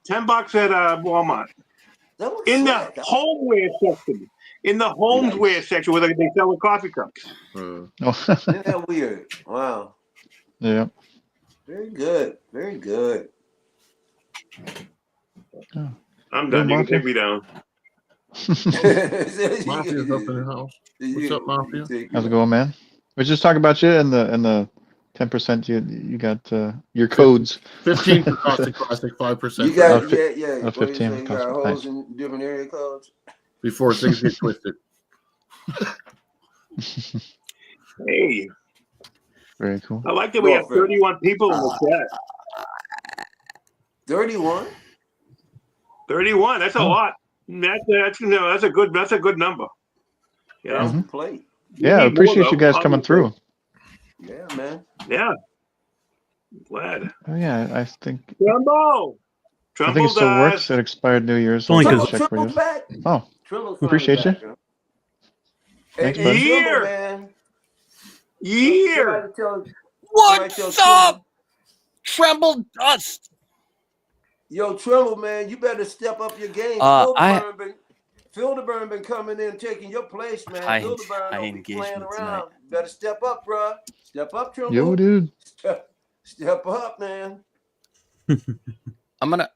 S2: at Walmart. In the homeware section. In the homeware section where they sell the coffee cups.
S3: Isn't that weird? Wow.
S5: Yeah.
S3: Very good. Very good.
S5: Oh.
S2: I'm done. You can take me down.
S4: Mafia's up in the house. What's up, Mafia?
S5: How's it going, man? We're just talking about you and the 10% you got your codes.
S4: 15 for Classic, 5%.
S3: You got
S5: 15.
S3: You got holes in different area codes
S4: before things get twisted.
S2: Hey.
S5: Very cool.
S2: I like that we have 31 people in the chat.
S3: 31?
S2: 31. That's a lot. That's a good number. Yeah.
S3: Play.
S5: Yeah, I appreciate you guys coming through.
S3: Yeah, man.
S2: Yeah. Glad.
S5: Oh yeah, I think.
S2: Trumbo.
S5: I think it still works. It expired New Year's.
S1: Only
S5: I'll
S1: because
S5: check for you.
S3: Back.
S5: Oh, appreciate you. Thanks, buddy.
S2: Year. Year.
S6: What's up? Tremble Dust.
S3: Yo, Tremble, man, you better step up your game. Filderburn been coming in taking your place, man.
S6: High
S3: Filderburn don't be playing
S6: engagement tonight.
S3: around. Better step up, bro. Step up, Trimble.
S5: Yo, dude.
S3: Step up, man.
S6: I'm gonna.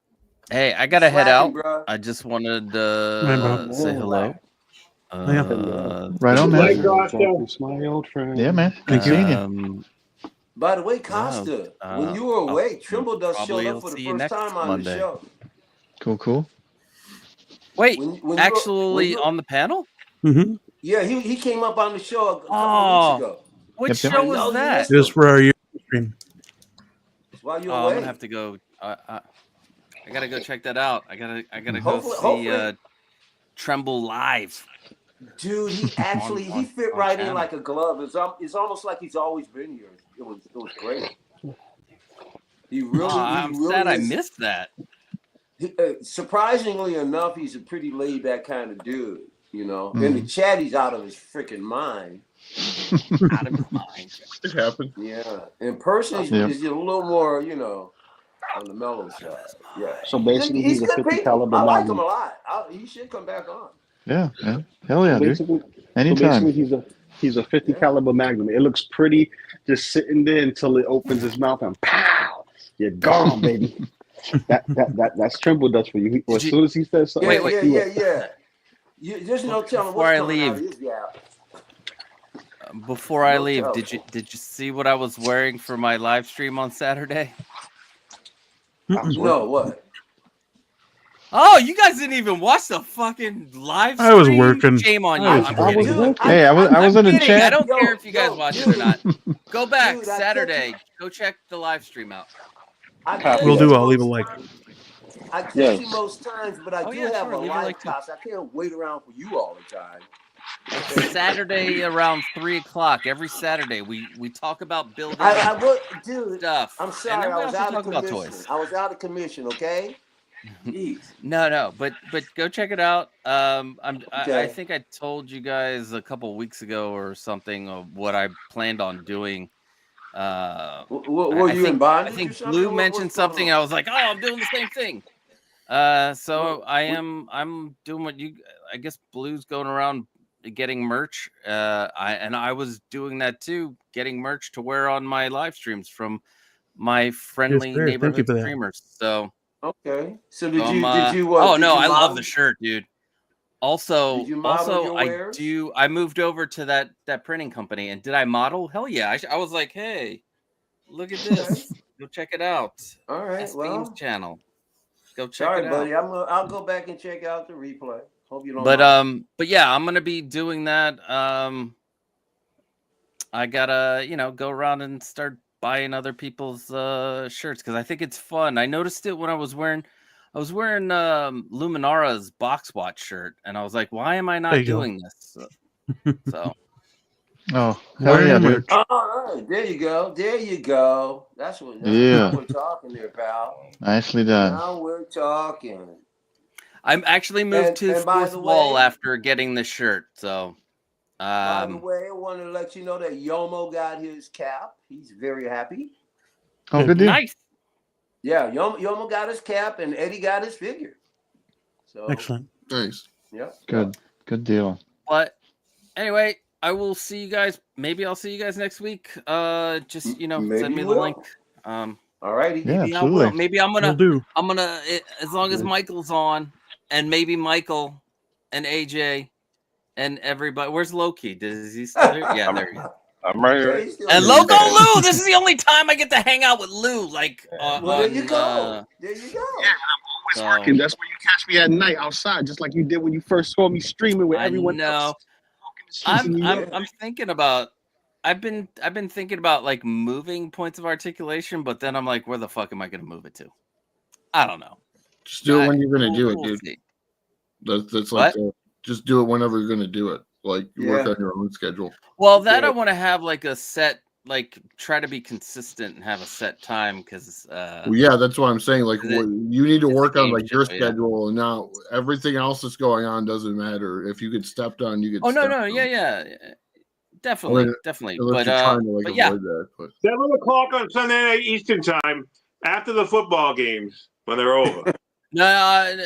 S6: Hey, I gotta head out.
S3: Bro.
S6: I just wanted to say hello.
S5: Right on, man.
S8: My old friend.
S5: Yeah, man. Good seeing you.
S3: By the way, Costa, when you were away, Trimble does showed up for the first time on the show.
S5: Cool.
S6: Wait, actually on the panel?
S1: Mm-hmm.
S3: Yeah, he came up on the show a couple weeks ago.
S6: Which show was that?
S1: Just for our YouTube stream.
S3: While you're away.
S6: I'm gonna have to go. I gotta go check that out. I gotta go see Tremble live.
S3: Dude, he actually he fit right in like a glove. It's almost like he's always been here. It was great. He really.
S6: I'm sad I missed that.
S3: Surprisingly enough, he's a pretty laid back kind of dude. You know, in the chat, he's out of his freaking mind.
S6: Out of his mind.
S4: It happened.
S3: Yeah, in person, he's a little more, you know, on the mellow side. Yeah.
S8: So basically, he's a 50 caliber
S3: I like
S8: magnum.
S3: him a lot. He should come back on.
S5: Yeah. Hell yeah, dude. Anytime.
S8: So basically, he's a 50 caliber magnum. It looks pretty just sitting there until it opens his mouth and pow, you're gone, baby. That's Trimble does for you. As soon as he says something,
S3: yeah. There's no telling what's coming out of his gap.
S6: Before I leave, did you see what I was wearing for my live stream on Saturday?
S3: No, what?
S6: Oh, you guys didn't even watch the fucking live stream?
S1: I was working.
S6: Shame on you.
S5: I was in the chat.
S6: I don't care if you guys watch it or not. Go back Saturday. Go check the live stream out.
S1: Will do. I'll leave a like.
S3: I catch you most times, but I do have a live class. I can't wait around for you all the time.
S6: Saturday around 3:00. Every Saturday we talk about building stuff.
S3: I'm sorry, I was out of commission.
S6: Toys.
S3: I was out of commission. Okay.
S6: No, but go check it out. I think I told you guys a couple weeks ago or something of what I planned on doing.
S3: Were you in bondage?
S6: I think Blue mentioned something, and I was like, "Oh, I'm doing the same thing." So I'm doing what you. I guess Blue's going around getting merch. I was doing that too, getting merch to wear on my live streams from my friendly neighborhood streamers. So.
S3: Okay. So did you?
S6: Oh no, I love the shirt, dude. Also, I moved over to that printing company, and did I model? Hell yeah! I was like, hey, look at this. Go check it out.
S3: All right.
S6: Beam's channel. Go check it out.
S3: Buddy. I'll go back and check out the replay. Hope you don't. But
S6: yeah, I'm gonna be doing that. I gotta go around and start buying other people's shirts because I think it's fun. I noticed it when I was wearing Luminara's box watch shirt, and I was like, why am I not doing this? So
S5: hell yeah, dude.
S3: All right, there you go. That's what we're talking there, pal.
S5: Nicely done.
S3: Now we're talking.
S6: I'm actually moved to fourth wall after getting the shirt. So
S3: by the way, I wanted to let you know that Yomo got his cap. He's very happy.
S5: Oh, good deal.
S6: Nice.
S3: Yeah, Yomo got his cap, and Eddie got his figure. So
S1: excellent.
S4: Nice.
S3: Yeah.
S5: Good deal.
S6: But anyway, I will see you guys. Maybe I'll see you guys next week. Just send me the link.
S3: All righty.
S5: Yeah, absolutely.
S6: Maybe I'm gonna as long as Michael's on, and maybe Michael and AJ and everybody. Where's Loki? Is he still here? Yeah, there he is.
S7: I'm right here.
S6: And Logo Lou, this is the only time I get to hang out with Lou. Like,
S3: there you go.
S8: Yeah, I'm always working. That's where you catch me at night outside, just like you did when you first saw me streaming with everyone else.
S6: I'm thinking about. I've been thinking about like moving points of articulation, but then I'm like, where the fuck am I going to move it to? I don't know.
S4: Just do it when you're going to do it, dude. That's like just do it whenever you're going to do it. Like you work on your own schedule.
S6: Well, I want to have like a set, like try to be consistent and have a set time because.
S4: That's what I'm saying. Like you need to work on like your schedule, and now everything else that's going on doesn't matter. If you get stepped on, you get.
S6: Yeah. Definitely. But yeah.
S2: Avoid that, 7:00 on Sunday night Eastern time after the football games when they're over.
S6: No,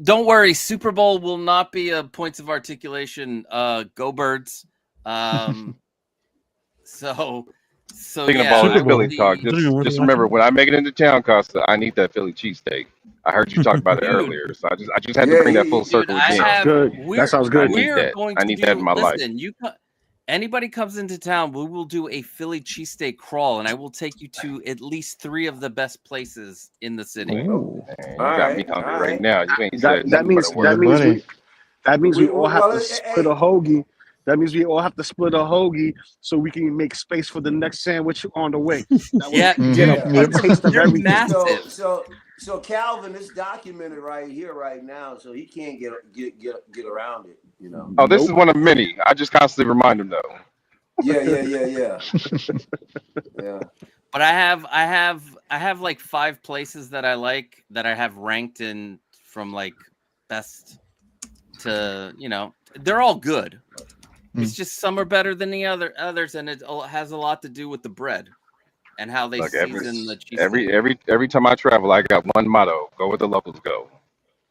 S6: don't worry. Super Bowl will not be a points of articulation. Go Birds. So
S7: Speaking of
S6: yeah,
S7: all
S1: Super
S7: this
S6: I will
S1: Bowl.
S7: Philly
S6: be.
S7: talk,
S1: Is that even worth
S7: just
S1: watching?
S7: remember when I make it into town, Costa, I need that Philly cheesesteak. I heard you talk about it
S6: Dude.
S7: earlier, so I just had to
S3: Yeah,
S7: bring that full
S6: Dude,
S7: circle
S6: I
S7: again.
S6: have.
S8: Good. That sounds good.
S7: I need
S6: We're
S7: that.
S6: going
S7: I
S6: to
S7: need that in
S6: do.
S7: my life.
S6: Listen, anybody comes into town, we will do a Philly cheesesteak crawl, and I will take you to at least 3 of the best places in the city.
S5: Ooh.
S7: Man, you got me hungry right now. You ain't
S8: That
S7: said nothing but a word.
S8: that means we all have
S3: well,
S8: to split a hoagie. That means we all have to split a hoagie so we can make space for the next sandwich on the way. That way
S6: Yeah,
S8: we can get a taste of
S6: You're
S8: everything.
S6: massive.
S3: So Calvin is documented right here, right now, so he can't get around it. You know.
S7: Oh, this is one of many. I just constantly remind him though.
S3: Yeah.
S6: But I have like 5 places that I like that I have ranked in from like best to, they're all good. It's just some are better than the others, and it has a lot to do with the bread and how they season the cheese.
S7: Every time I travel, I got one motto: go where the locals go.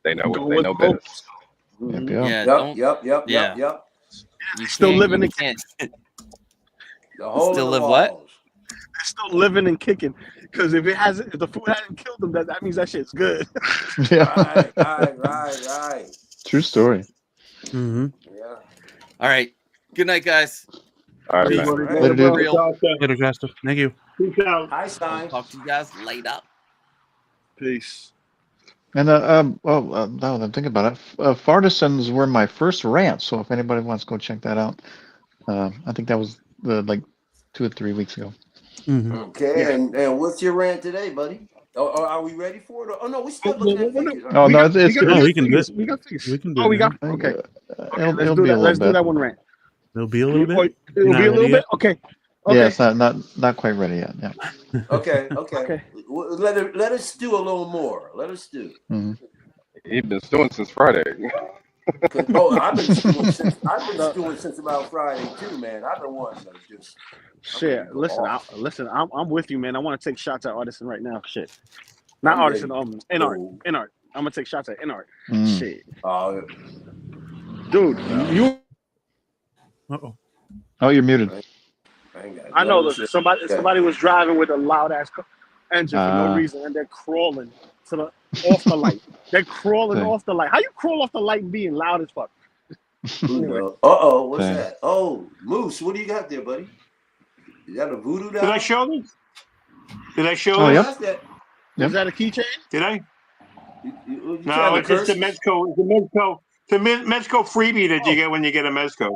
S7: They know what they know best.
S3: Yep.
S8: You still living in
S3: the whole
S6: still
S3: of the
S6: live
S3: walls.
S6: what?
S8: They're still living and kicking. Because if the food hasn't killed them, that means that shit's good.
S3: Right.
S5: True story.
S1: Mm-hmm.
S3: Yeah.
S6: All right. Good night, guys.
S7: All right,
S6: Peace.
S7: man.
S5: Later, dude.
S1: Later, Costa. Thank you.
S2: Peace out.
S3: Hi,
S6: I'll
S3: Stein.
S6: talk to you guys later.
S8: Peace.
S5: And now that I'm thinking about it, FArtisan's were my first rant. So if anybody wants to go check that out, I think that was like 2 or 3 weeks ago.
S1: Mm-hmm.
S3: Okay, and what's your rant today, buddy? Are we ready for it? Oh no, we still looking at figures.
S5: Oh no, it's good.
S1: No, we can do it.
S8: We got figures.
S1: We can do
S8: Oh, we
S1: it.
S8: got.
S1: Man.
S8: Okay.
S5: It'll
S8: Let's
S5: be
S8: do
S5: a
S8: that.
S5: little
S8: Let's do
S5: bit.
S8: that one rant.
S1: It'll be a little bit.
S8: It'll
S1: You're not
S8: be a little
S1: ready
S8: bit.
S1: yet?
S8: Okay.
S5: Yeah, it's not quite ready yet. Yeah.
S3: Okay. Let us do a little more. Let us do.
S5: Mm-hmm.
S7: He's been stewing since Friday.
S3: I've been stewing since about Friday too, man. I've been wanting to just.
S8: Shit. Listen. I'm with you, man. I want to take shots at Artisan right now. Shit. Not
S3: I'm
S8: Artisan.
S3: ready.
S8: Inart. I'm gonna take shots at Inart.
S5: Mm.
S8: Shit. Dude, you.
S1: Uh-oh.
S5: Oh, you're muted.
S8: I know. Listen, somebody was driving with a loud ass engine for no reason, and they're crawling off the light. They're crawling off the light. How you crawl off the light being loud as fuck?
S3: Anyway. What's that? Oh, Moose, what do you got there, buddy? You got a voodoo doll?
S2: Did I show this?
S3: Yep.
S8: Is that a keychain?
S2: Did I?
S3: You
S2: No, it's just a Mezco. It's a Mezco freebie that you get when you get a Mezco.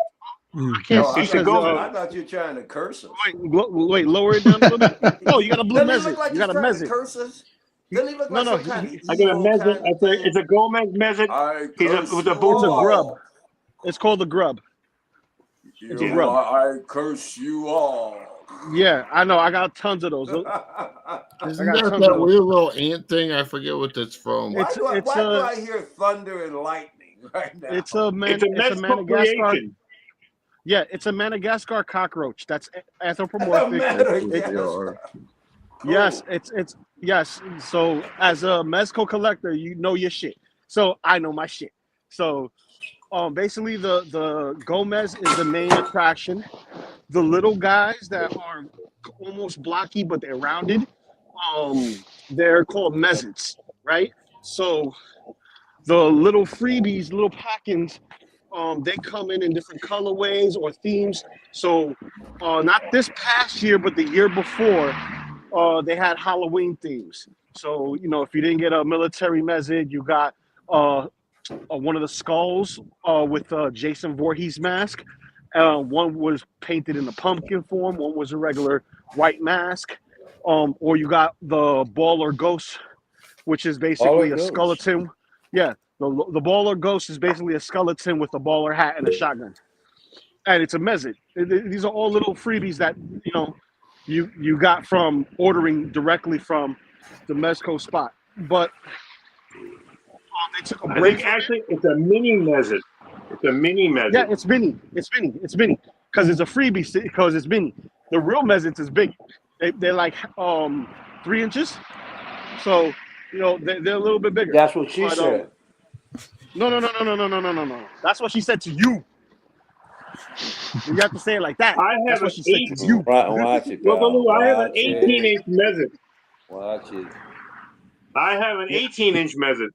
S8: I can't see
S2: It's the Gomez.
S3: I thought you were trying to curse us.
S8: Wait, lower it down a little bit. Oh, you got a blue message.
S3: Like
S8: you got a message.
S3: Curse us? Doesn't he look like some kind of
S2: I got a message. It's a Gomez message. With a boot.
S8: It's a grub. It's called the grub. It's a grub.
S3: I curse you all.
S8: Yeah, I know. I got tons of those.
S4: Isn't that weird little ant thing? I forget what that's from.
S3: Why do I hear thunder and lightning right now?
S8: It's a Madagascar creation. Yeah, it's a Madagascar cockroach. That's anthropomorphic. Yes, it's yes. So as a Mezco collector, you know your shit. So I know my shit. So basically the Gomez is the main attraction. The little guys that are almost blocky but they're rounded, they're called mezzets, right? So the little freebies, little pack-ins, they come in different colorways or themes. So not this past year, but the year before, they had Halloween themes. So, if you didn't get a military mezzet, you got one of the skulls with Jason Voorhees mask. One was painted in the pumpkin form. One was a regular white mask. Or you got the Baller Ghost, which is basically a skeleton. Yeah, the Baller Ghost is basically a skeleton with a baller hat and a shotgun. And it's a mezzet. These are all little freebies that, you got from ordering directly from the Mezco spot. But they took a break.
S2: I think actually it's a mini mezzet. It's a mini mezzet.
S8: Yeah, it's mini. Because it's a freebie, because it's mini. The real mezzets is big. They're like 3 inches. So
S9: You know, they're a little bit bigger.
S3: That's what she said.
S9: No. That's what she said to you. You have to say it like that.
S2: I
S9: That's
S2: have
S9: what
S2: an
S9: she said to you.
S3: Watch it,
S2: Well,
S3: pal.
S2: Baloo, I have an
S3: Watch it.
S2: 18-inch method.
S3: Watch it.
S2: I have an 18-inch method.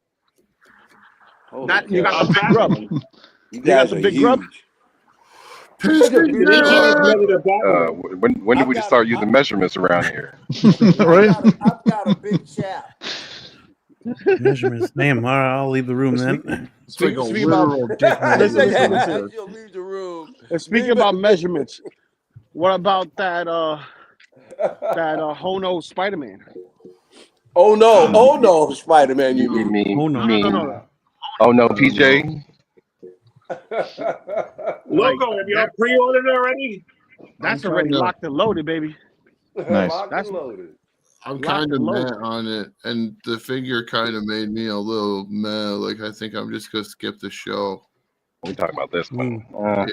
S9: That you got the big grub.
S3: You
S9: got the big grub.
S7: When did we just start using measurements around here?
S5: Right?
S3: I've got a big chap.
S1: Measurements. Damn, I'll leave the room then.
S5: Speaking
S9: about
S5: dick
S9: listen.
S3: You'll leave the room.
S9: And speaking about measurements, what about that Hono Spider-Man?
S3: Oh no, Spider-Man, you mean?
S9: No.
S7: Oh no, PJ.
S2: Loco, have y'all pre-ordered already?
S9: That's already locked and loaded, baby.
S5: Nice.
S3: Locked and loaded.
S4: I'm kind of meh on it, and the figure kind of made me a little meh. Like, I think I'm just gonna skip the show.
S7: We talking about this one?
S4: Yeah.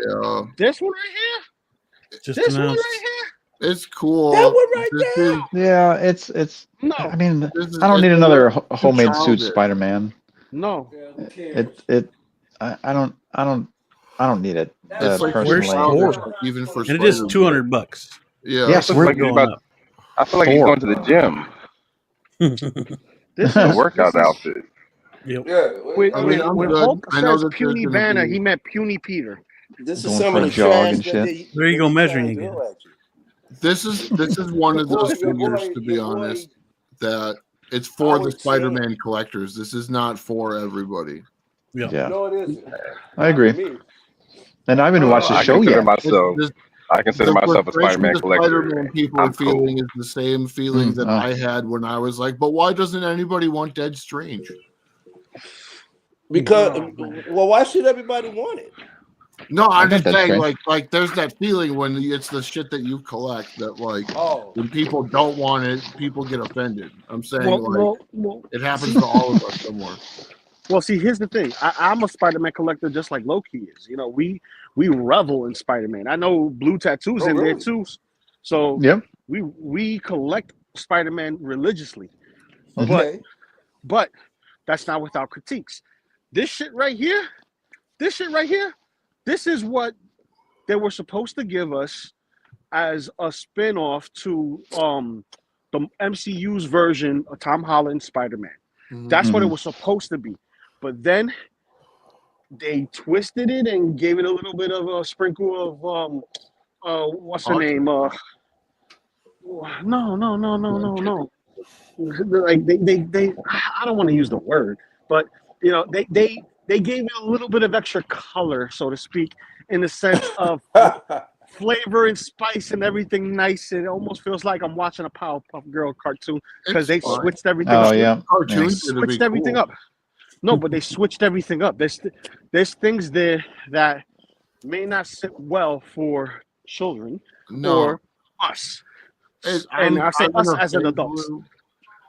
S9: This one right here.
S1: Just
S9: This one
S1: announced.
S9: right here.
S4: It's cool.
S3: That one right there.
S5: Yeah, it's.
S9: No.
S5: I mean, I don't need another homemade suit Spider-Man.
S9: No.
S5: I don't need it.
S4: It's like
S1: Where's
S5: personally.
S1: Thor?
S4: Even for
S1: And it is $200.
S4: Yeah.
S5: Yes,
S7: I feel like he's going to the gym.
S9: This
S7: A
S9: is
S7: workout outfit.
S1: Yep.
S3: Yeah.
S9: when
S4: I'm
S9: when
S4: good.
S9: Hulk
S4: I know
S9: says
S4: that there's
S9: puny
S4: gonna
S9: Banner,
S4: be-
S9: he meant puny Peter.
S3: This is
S5: Going
S3: some
S5: for
S3: of
S5: a
S3: the
S5: jog
S3: trash
S5: and
S3: that
S5: shit.
S1: There you go, measuring again.
S4: This is one of those figures, to be honest, that it's for the Spider-Man collectors. This is not for everybody.
S5: Yeah,
S3: No, it isn't.
S5: I agree. And I haven't watched the show yet.
S7: I consider myself a Spider-Man collector.
S4: Spider-Man people are feeling is the same feeling that I had when I was like, but why doesn't anybody want Dead Strange?
S3: Because, well, why should everybody want it?
S4: No, I'm just
S5: Dead
S4: saying,
S5: Strange.
S4: like, there's that feeling when it's the shit that you collect that, like,
S3: Oh.
S4: when people don't want it, people get offended. I'm saying,
S9: Well,
S4: it happens to all of us somewhere.
S9: Well, see, here's the thing. I'm a Spider-Man collector just like Loki is. You know, we revel in Spider-Man. I know Blue Tattoo's in there too. So we collect Spider-Man religiously.
S3: Okay.
S9: But that's not without critiques. This shit right here, this is what they were supposed to give us as a spin-off to the MCU's version of Tom Holland's Spider-Man. That's what it was supposed to be. But then they twisted it and gave it a little bit of a sprinkle of what's her name? No. Like they I don't want to use the word, but you know, they gave it a little bit of extra color, so to speak, in the sense of flavor and spice and everything nice. It almost feels like I'm watching a Powerpuff Girl cartoon because they switched everything up. They switched everything up. No, but they switched everything up. There's things there that may not sit well for children or us. And I say us as an adult.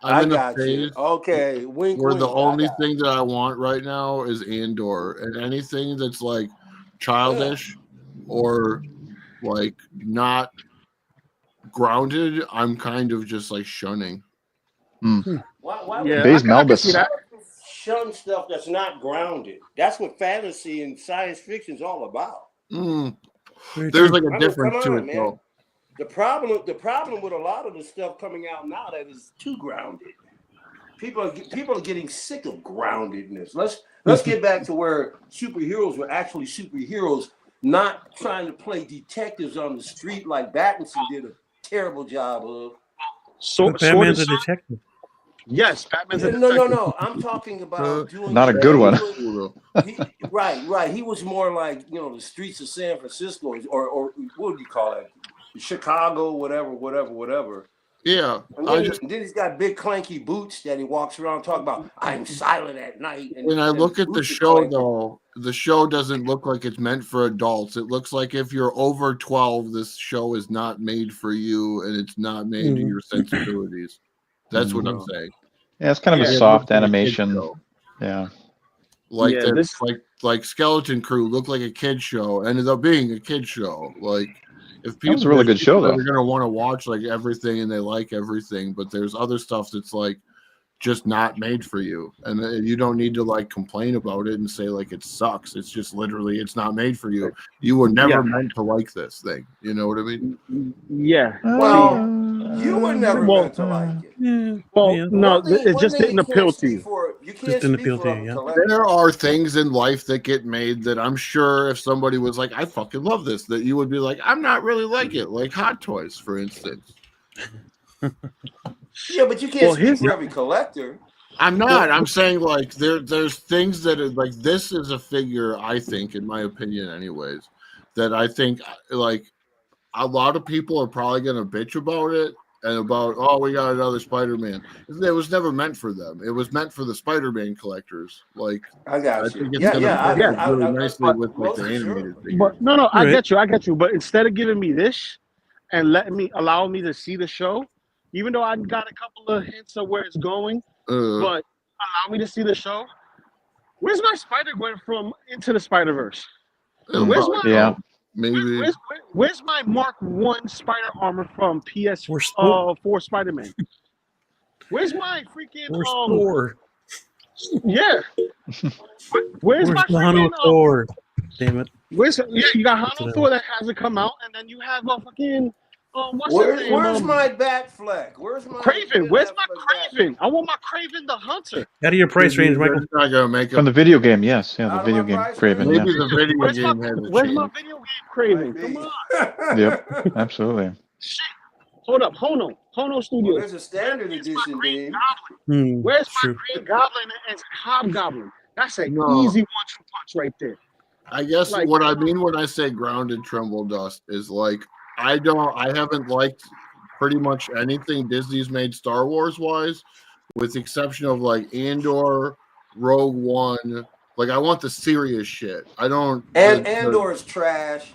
S3: I got you. Okay, wink,
S4: where
S3: wink.
S4: the only thing that I want right now is Andor, and anything that's like childish or like not grounded, I'm kind of just like shunning.
S3: Why
S5: Base Malbus.
S3: Shun stuff that's not grounded. That's what fantasy and science fiction is all about.
S4: There's like a difference to it, though.
S3: The problem with a lot of the stuff coming out now that is too grounded. People are getting sick of groundedness. Let's get back to where superheroes were actually superheroes, not trying to play detectives on the street like Battinson did a terrible job of.
S1: Batman's a detective.
S9: Yes, Batman's a detective.
S3: No. I'm talking about doing
S5: not a good one.
S3: Right. He was more like, the streets of San Francisco or what do you call it? Chicago, whatever.
S4: Yeah.
S3: And then he's got big clanky boots that he walks around talking about. I'm silent at night.
S4: When I look at the show, though, the show doesn't look like it's meant for adults. It looks like if you're over 12, this show is not made for you, and it's not made to your sensibilities. That's what I'm saying.
S5: Yeah, it's kind of a soft animation. Yeah.
S4: Like Skeleton Crew looked like a kid show, ended up being a kid show. Like, if people,
S5: that was a really good show, though.
S4: They're gonna want to watch like everything and they like everything, but there's other stuff that's like just not made for you, and you don't need to like complain about it and say like it sucks. It's just literally it's not made for you. You were never meant to like this thing. You know what I mean?
S9: Yeah.
S3: Well, you were never meant to like it.
S9: No, it just didn't appeal to you.
S3: You can't speak for other collectors.
S4: There are things in life that get made that I'm sure if somebody was like, I fucking love this, that you would be like, I'm not really like it. Like Hot Toys, for instance.
S3: Yeah, but you can't speak for every collector.
S4: I'm not. I'm saying like there's things that are like this is a figure, I think, in my opinion, anyways, that I think like a lot of people are probably gonna bitch about it and about, oh, we got another Spider-Man. It was never meant for them. It was meant for the Spider-Man collectors. Like
S3: I got you.
S4: Think it's gonna really nicely with like the animated figures.
S9: But no, I get you. But instead of giving me this and allow me to see the show, even though I got a couple of hints of where it's going, but allow me to see the show. Where's my Spider-Gwen from Into the Spider-Verse? Where's my
S4: maybe
S9: where's my Mark 1 Spider armor from PS4 Spider-Man? Where's my freaking Yeah. Where's my freaking
S1: Thor? Damn it.
S9: You got Hano Thor that hasn't come out, and then you have a fucking
S3: where's my Batfleck? Where's my
S9: Craven? Where's my Craven? I want my Craven the Hunter.
S1: Out of your price range, Michael.
S4: Not gonna make
S5: From the video game, yes. Yeah, the video game Craven.
S4: Maybe the video game
S9: Where's my video game Craven? Come on.
S5: Yep, absolutely.
S9: Shit. Hold up, Hono Studios.
S3: Well, there's a standard edition game.
S9: Where's my Green Goblin and Hobgoblin? That's an easy 1-2 punch right there.
S4: I guess like, what I mean when I say ground and tremble dust is like I haven't liked pretty much anything Disney's made Star Wars wise, with the exception of like Andor, Rogue One. Like I want the serious shit. I don't.
S3: Andor's trash.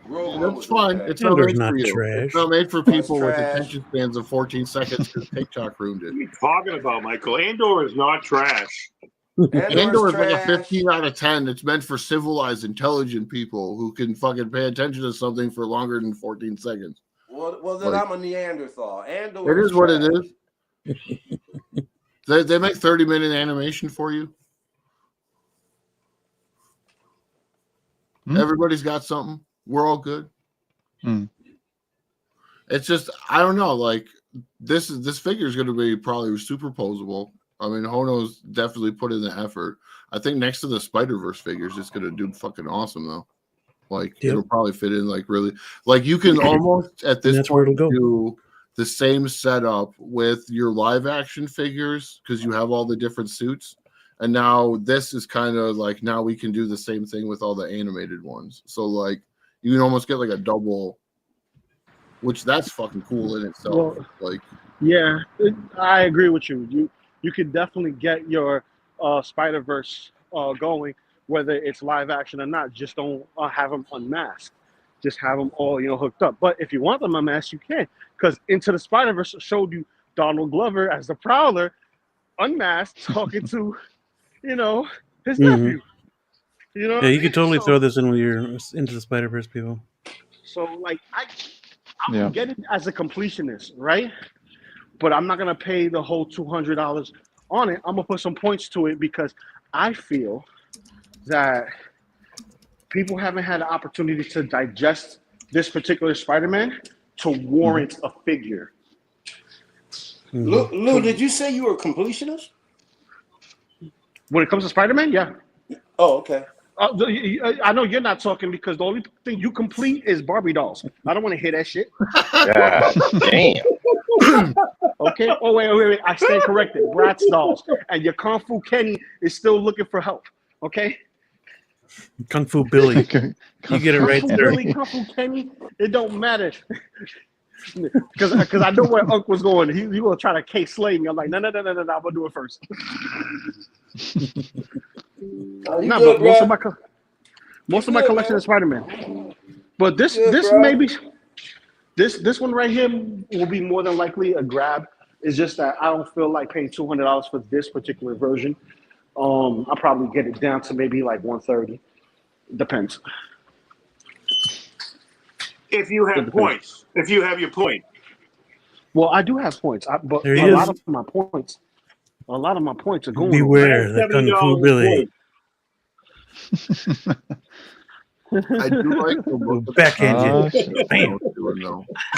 S4: That's fine. It's not made for you. Trash. It's not made for people with attention spans of 14 seconds because TikTok ruined it.
S2: What are you talking about, Michael? Andor is not trash.
S4: Andor is like a 15 out of 10. It's meant for civilized, intelligent people who can fucking pay attention to something for longer than 14 seconds.
S3: Well, then like, I'm a Neanderthal. Andor.
S4: It is what it is. They make 30-minute animation for you. Everybody's got something. We're all good. It's just I don't know. Like this figure is going to be probably superposable. I mean, Hono's definitely put in the effort. I think next to the Spider-Verse figures, it's going to do fucking awesome, though. Like, it'll probably fit in, like, really. Like, you can almost, at this point, do the same setup with your live-action figures because you have all the different suits. And now this is kind of like, now we can do the same thing with all the animated ones. So, like, you can almost get, like, a double, which that's fucking cool in itself. Well, like,
S9: yeah, I agree with you. You could definitely get your Spider-Verse going, whether it's live action or not. Just don't have them unmasked. Just have them all, hooked up. But if you want them unmasked, you can. Because Into the Spider-Verse showed you Donald Glover as the Prowler, unmasked, talking to, his nephew.
S1: Yeah, you could totally throw this in with your Into the Spider-Verse people.
S9: So, like, I get it as a completionist, right? But I'm not going to pay the whole $200 on it. I'm going to put some points to it because I feel that people haven't had the opportunity to digest this particular Spider-Man to warrant a figure.
S3: Lou, did you say you were a completionist?
S9: When it comes to Spider-Man, yeah.
S3: Oh, okay.
S9: I know you're not talking because the only thing you complete is Barbie dolls. I don't want to hear that shit.
S7: God damn.
S9: Okay. Oh, wait. I stand corrected. Bratz dolls. And your Kung Fu Kenny is still looking for help. Okay?
S1: Kung Fu Billy. You get it right there.
S9: Billy, Kung Fu Kenny, it don't matter. Because I know where Unc was going. He going to try to K-slay me. I'm like, no, I'm going to do it first. But most of my collection is Spider-Man. But this one right here will be more than likely a grab. It's just that I don't feel like paying $200 for this particular version. I'll probably get it down to maybe like $130. Depends.
S2: If you have points. If you have your point.
S9: Well, I do have points, but a lot of my points a lot of my points are going.
S1: Beware the Kung Fu Billy.
S4: I do like the look of
S1: Back engine.
S4: Bam.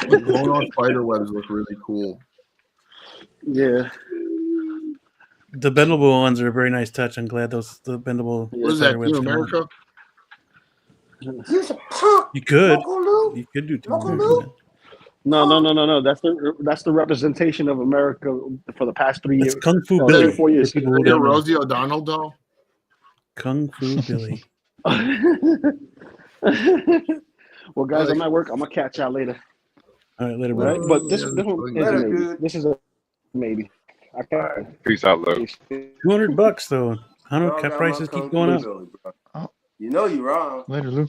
S4: The blown-on spider webs look really cool.
S9: Yeah.
S1: The bendable ones are a very nice touch. I'm glad the bendable.
S4: What is that, Team America?
S1: You could do Team America.
S9: No. That's the representation of America for the past 3 years.
S1: It's Kung Fu Billy.
S9: 4 years.
S1: For people who don't know.
S4: Rosie O'Donnell doll?
S1: Kung Fu Billy.
S9: Well, guys, I'm at work. I'm gonna catch y'all later.
S1: All right, later,
S9: Right?
S1: bro.
S9: But this one is a maybe. This is a maybe. Okay.
S7: Peace out, Logan.
S1: $200 though. I don't know. Cat prices keep going up.
S3: You know you're wrong.
S5: Later, Lou.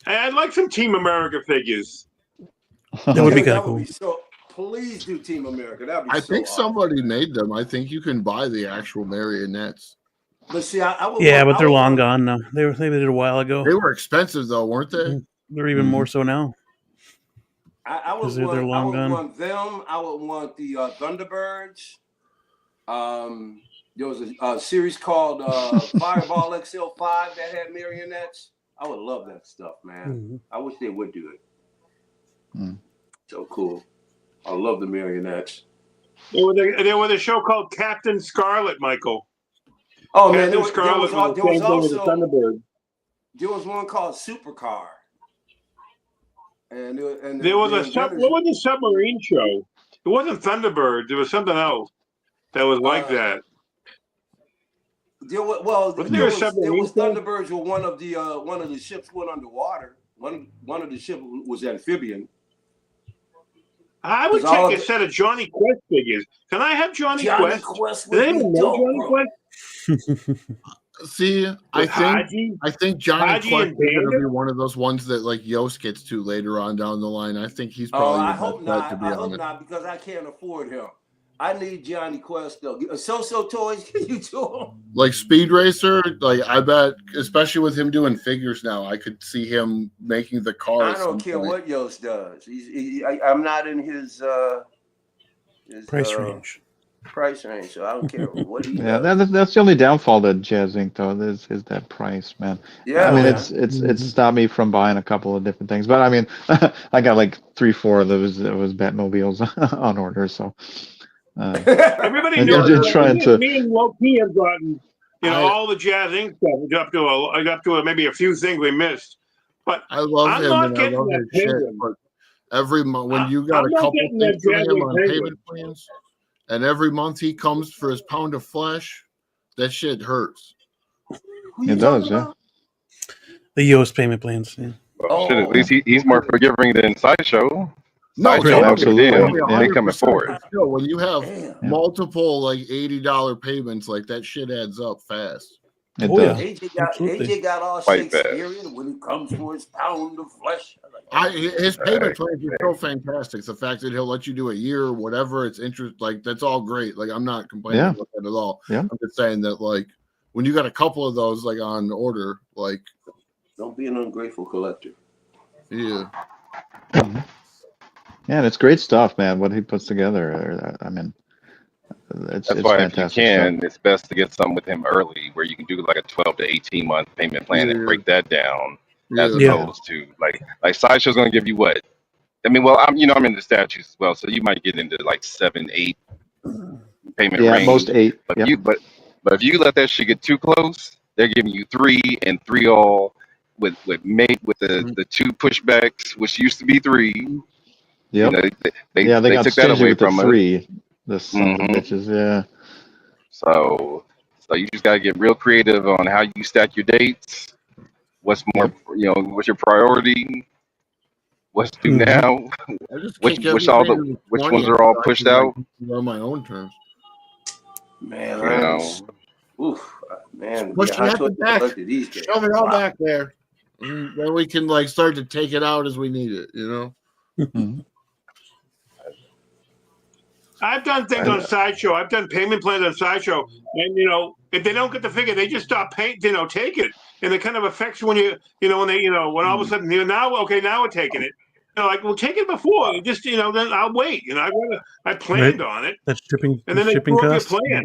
S2: I'd like some Team America figures.
S1: That would be kind of cool.
S3: So, please do Team America. That'd be
S4: I
S3: so
S4: think
S3: awesome.
S4: somebody made them. I think you can buy the actual marionettes.
S3: But see, I would
S1: Yeah,
S3: want,
S1: but they're long gone now. They did it a while ago.
S4: They were expensive though, weren't they?
S1: They're even more so now.
S3: I would
S1: they're
S3: want,
S1: long gone.
S3: want them. I would want the Thunderbirds. There was a series called Fireball XL5 that had marionettes. I would love that stuff, man. I wish they would do it. So cool. I love the marionettes.
S2: There was a show called Captain Scarlet, Michael.
S3: Oh man,
S2: Captain Scarlet was the same thing with the Thunderbird.
S3: There was one called Supercar. And
S2: there was what was the submarine show? It wasn't Thunderbird. There was something else that was like that.
S3: There was Thunderbirds where one of the ships went underwater. One of the ships was amphibian.
S2: I would take a set of Johnny Quest figures. Can I have Johnny Quest? Do they even know Johnny Quest?
S4: See, I think Johnny Quest is going to be one of those ones that like Yost gets to later on down the line. I think he's probably.
S3: I hope not. I hope not because I can't afford him. I need Johnny Quest though. So toys, can you do them?
S4: Like Speed Racer, like I bet, especially with him doing figures now, I could see him making the cars.
S3: I don't care what Yost does. I'm not in his
S1: price range.
S3: So I don't care what he does.
S5: That's the only downfall to Jazz Inc. though is that price, man.
S3: Yeah,
S5: I mean it's stopped me from buying a couple of different things, but I mean I got like 3-4 of those Batmobiles on order, so.
S2: Everybody knows. Me and Loki have gotten, all the Jazz Inc. stuff. Up to maybe a few things we missed, but
S4: I love
S2: I'm
S4: him
S2: not
S4: and
S2: getting
S4: I love
S2: that
S4: his shit.
S2: payment.
S4: But every month when you got a couple things from him on payment plans, and every month he comes for his pound of flesh, that shit hurts.
S5: It does, yeah.
S1: The Yost payment plans. Yeah.
S7: Well, shit, at least he's more forgiving than Sideshow.
S4: No,
S5: absolutely.
S7: They coming forward.
S4: Still, when you have multiple like $80 payments, like that shit adds up fast.
S5: It does.
S3: AJ got all Shakespearean when he comes for his pound of flesh.
S4: His payment plans are so fantastic. The fact that he'll let you do a year or whatever, it's interest, like that's all great. Like I'm not complaining about that at all.
S5: Yeah.
S4: I'm just saying that like when you got a couple of those like on order, like
S3: don't be an ungrateful collector.
S4: Yeah.
S5: Yeah, and it's great stuff, man. What he puts together, I mean, it's
S7: why if you can,
S5: stuff.
S7: it's best to get something with him early, where you can do like a 12 to 18 month payment plan and break that down, as opposed to like Sideshow's going to give you what? I mean, well, I'm in the statutes as well, so you might get into like 7, 8 payment range.
S5: Yeah, most 8.
S7: But if you let that shit get too close, they're giving you 3 and 3 all with the 2 pushbacks, which used to be 3.
S5: Yep.
S7: They
S5: got
S7: took that away from
S5: 3. The sons of bitches, yeah.
S7: So you just gotta get real creative on how you stack your dates. What's more, what's your priority? What's due now? Which ones are all pushed out?
S4: On my own terms.
S3: Man, man,
S4: push it back. Shove it all back there. Then we can like start to take it out as we need it,
S2: I've done things on Sideshow. I've done payment plans on Sideshow, and if they don't get the figure, they just stop paying. Take it, and it kind of affects when when all of a sudden now we're taking it, like, well, take it before. Just then I'll wait. I planned on it.
S1: That's shipping.
S2: And then they
S1: shipping
S2: screw up your
S1: costs.
S2: plan.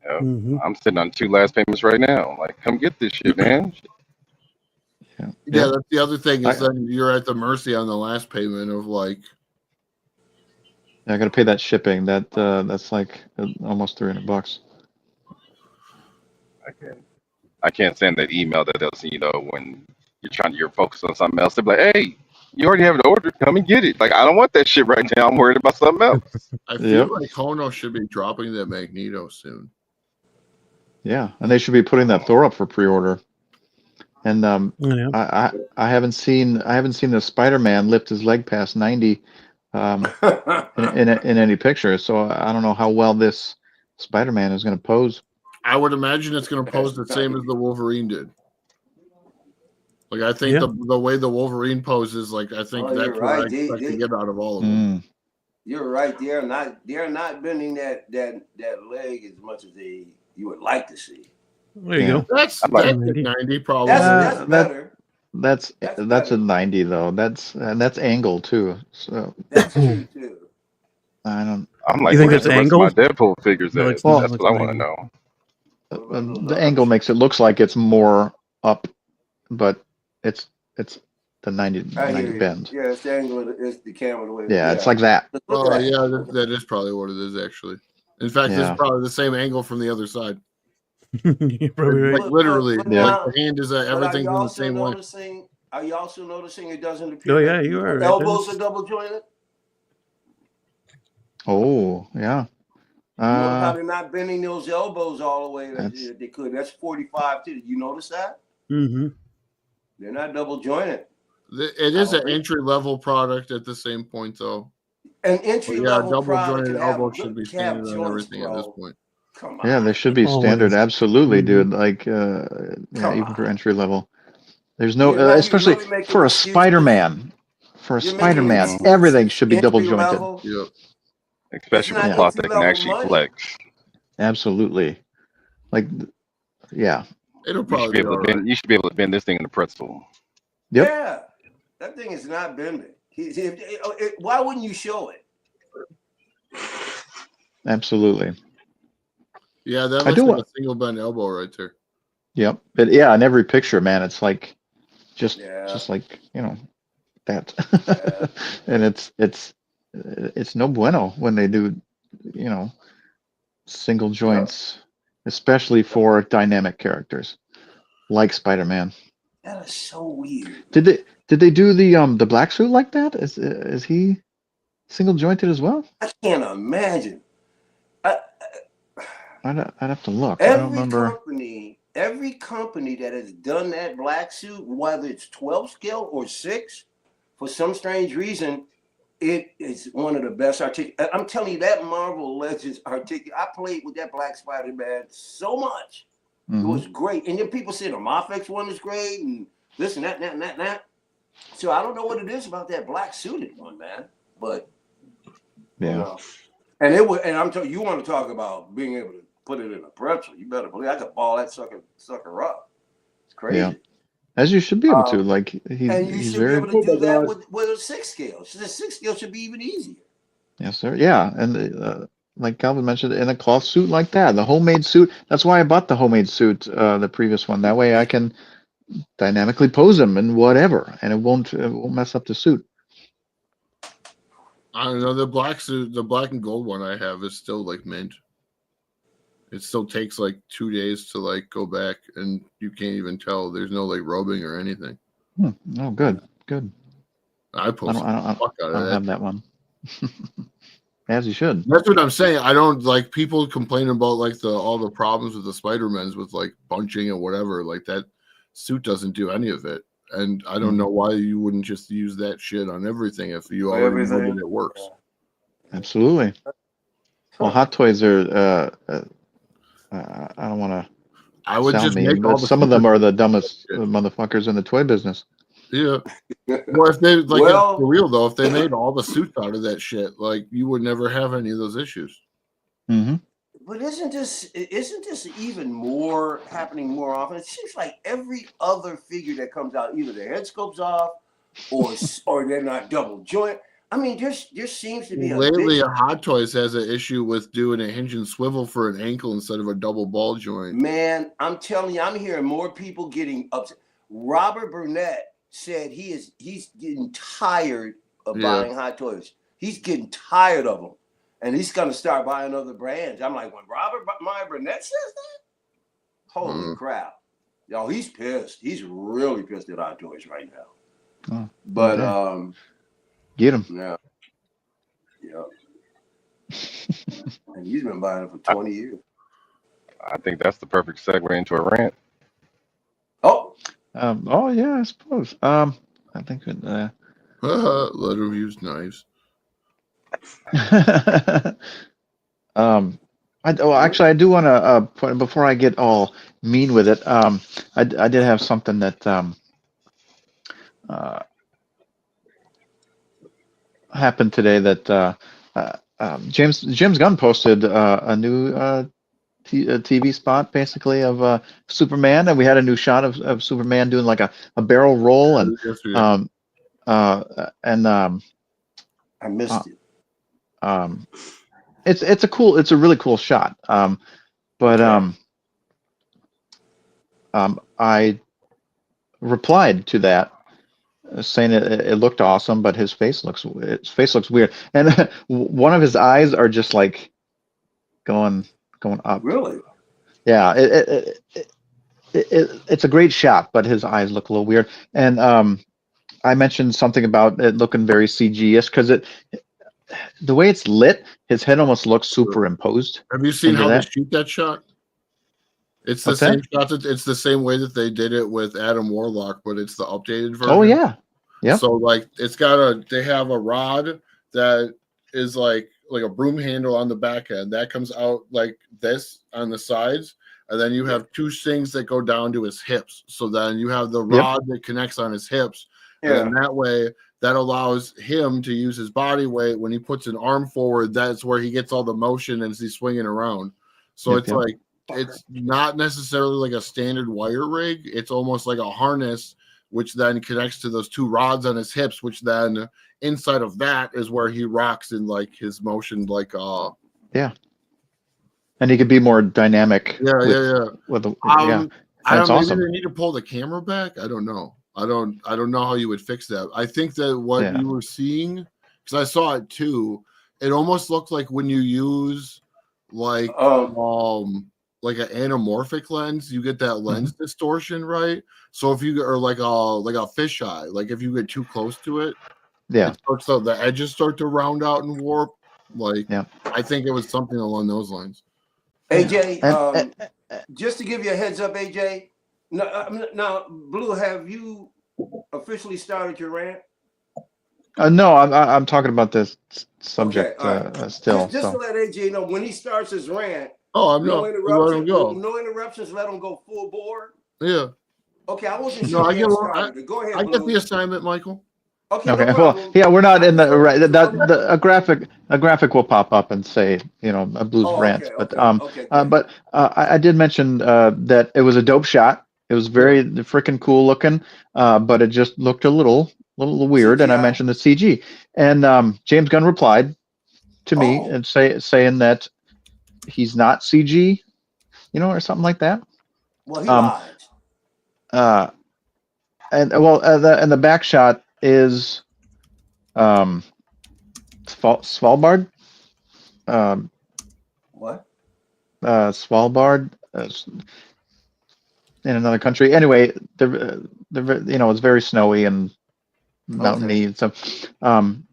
S7: Yeah.
S1: Mm-hmm.
S7: I'm sitting on 2 last payments right now. Like, come get this shit, man.
S4: Yeah, that's the other thing is then you're at the mercy on the last payment of like.
S5: I got to pay that shipping. That's like almost $300.
S7: I can't send that email that they'll send when you're focused on something else. They're like, hey, you already have an order. Come and get it. Like, I don't want that shit right now. I'm worried about something else.
S4: I feel like Hono should be dropping that Magneto soon.
S5: Yeah, and they should be putting that Thor up for pre-order. And I haven't seen the Spider-Man lift his leg past 90 in any picture. So I don't know how well this Spider-Man is going to pose.
S4: I would imagine it's going to pose the same as the Wolverine did. Like I think the way the Wolverine poses, like I think that's what I expect to get out of all of them.
S3: You're right. They're not bending that leg as much as you would like to see.
S1: There you go.
S4: That's 90 probably.
S3: That's better.
S5: That's a 90 though. That's angle too. So
S3: that's true too.
S7: I'm like,
S1: you think
S7: where's
S1: that's
S7: the rest of
S1: angle?
S7: my Deadpool figures at? That's what I want to know.
S5: The angle makes it looks like it's more up, but it's the 90 bend.
S3: Yeah, it's the angle. It's the camera the way.
S5: Yeah, it's like that.
S4: Oh yeah, that is probably what it is actually. In fact, this is probably the same angle from the other side.
S1: You're probably right.
S4: Like literally,
S3: But
S4: like the hand is everything's in the same way.
S3: Are you also noticing it doesn't appear?
S1: Oh yeah, you are.
S3: Elbows are double jointed.
S5: Oh yeah.
S3: You know how they're not bending those elbows all the way that they could. That's 45 too. Did you notice that?
S1: Mm-hmm.
S3: They're not double jointed.
S4: It is an entry level product at the same point though.
S3: An entry level
S4: double
S3: product
S4: jointed elbow should be standard on everything at this point.
S3: Come on.
S5: Yeah, they should be standard. Absolutely, dude. Like even for entry level. There's no especially for a Spider-Man. For a Spider-Man, everything should be double jointed.
S7: Yep. Especially with cloth that can actually flex.
S5: Absolutely. Like, yeah.
S4: It'll probably be all
S7: You should be able to bend this thing in a pretzel.
S5: Yep.
S3: Yeah. That thing is not bending. Why wouldn't you show it?
S5: Absolutely.
S4: Yeah, that looks like a single bend elbow right there.
S5: Yep. But yeah, in every picture, man, it's like just like, that. And it's no bueno when they do, single joints, especially for dynamic characters like Spider-Man.
S3: That is so weird.
S5: Did they do the black suit like that? Is he single jointed as well?
S3: I can't imagine.
S5: I'd have to look. I don't remember.
S3: Every company that has done that black suit, whether it's 12 scale or 6, for some strange reason, it is one of the best I'm telling you, that Marvel Legends I played with that Black Spider-Man so much. It was great. And then people say the Mafex one is great and this and that and that. So I don't know what it is about that black suited one, man. But and I'm telling you, want to talk about being able to put it in a pretzel. You better believe I could ball that sucker up. It's crazy. Yeah.
S5: As you should be able to. Like
S3: and you should be able to do that with a 6 scale. So the 6 scale should be even easier.
S5: Yes, sir. Yeah. And like Calvin mentioned, in a cloth suit like that, the homemade suit. That's why I bought the homemade suit, the previous one. That way I can dynamically pose them and whatever, and it won't mess up the suit.
S4: I don't know, the black suit, the black and gold one I have is still like mint. It still takes like 2 days to like go back, and you can't even tell. There's no like rubbing or anything.
S5: Oh, good.
S4: I post the fuck out of that.
S5: I don't have that one. As you should.
S4: That's what I'm saying. I don't like people complaining about like all the problems with the Spider-Mans with like bunching and whatever. Like that suit doesn't do any of it, and I don't know why you wouldn't just use that shit on everything if you already know that it works.
S5: Absolutely. Well, Hot Toys are. I don't want to.
S4: I would just make
S5: but some of them are the dumbest motherfuckers in the toy business.
S4: Yeah. Well, if they like for real though, if they made all the suits out of that shit, like you would never have any of those issues.
S3: But isn't this even more happening more often? It seems like every other figure that comes out, either the head sculpt's off or they're not double joint. I mean, there seems to be
S4: lately a Hot Toys has an issue with doing a hinge and swivel for an ankle instead of a double ball joint.
S3: Man, I'm telling you, I'm hearing more people getting upset. Robert Burnett said he's getting tired of buying Hot Toys. He's getting tired of them, and he's gonna start buying other brands. I'm like, when Robert Burnett says that, holy crap, yo, he's pissed. He's really pissed at Hot Toys right now.
S5: Oh,
S3: but
S5: get him.
S3: Yeah. And he's been buying it for 20 years.
S7: I think that's the perfect segue into a rant.
S3: Oh.
S5: Oh yeah, I suppose. I think it,
S4: let him use knives.
S5: Actually, I do want to before I get all mean with it. I did have something that happened today that James Gunn posted a new TV spot basically of Superman, and we had a new shot of Superman doing like a barrel roll, and
S3: I missed it.
S5: It's a really cool shot. I replied to that saying it looked awesome, but his face looks weird, and one of his eyes are just like going up.
S3: Really?
S5: Yeah. It's a great shot, but his eyes look a little weird. And I mentioned something about it looking very CG-ish because the way it's lit, his head almost looks superimposed.
S4: Have you seen how they shoot that shot? It's the same shot. It's the same way that they did it with Adam Warlock, but it's the updated version.
S5: Oh yeah, yeah.
S4: So like they have a rod that is like a broom handle on the back end that comes out like this on the sides, and then you have two things that go down to his hips. So then you have the rod that connects on his hips, and that way that allows him to use his body weight when he puts an arm forward. That's where he gets all the motion as he's swinging around. So it's like. It's not necessarily like a standard wire rig. It's almost like a harness, which then connects to those two rods on his hips, which then inside of that is where he rocks in like his motion, like
S5: yeah. And he could be more dynamic.
S4: Yeah.
S5: With the
S4: I don't know.
S5: Awesome.
S4: Maybe they need to pull the camera back. I don't know. I don't know how you would fix that. I think that what you were seeing, because I saw it too, it almost looked like when you use like an anamorphic lens, you get that lens distortion, right? So if you are like a fisheye, like if you get too close to it, the edges start to round out and warp. I think it was something along those lines.
S3: AJ, just to give you a heads up, AJ. Now, Blue, have you officially started your rant?
S5: No, I'm talking about this subject still.
S3: Just to let AJ know, when he starts his rant.
S4: No interruptions.
S3: No interruptions. Let him go full bore.
S4: Yeah.
S3: Okay, I wasn't sure. Go ahead.
S4: I get the assignment, Michael.
S3: Okay.
S5: No well, yeah, we're not in the right. A graphic will pop up and say, a Blues rant. But I did mention that it was a dope shot. It was very freaking cool looking, but it just looked a little weird. CGI. And I mentioned the CG, and James Gunn replied to me and saying that he's not CG, or something like that.
S3: Well, he lied.
S5: And the back shot is Svalbard.
S3: What?
S5: Svalbard in another country. Anyway, it's very snowy and mountainy. So, and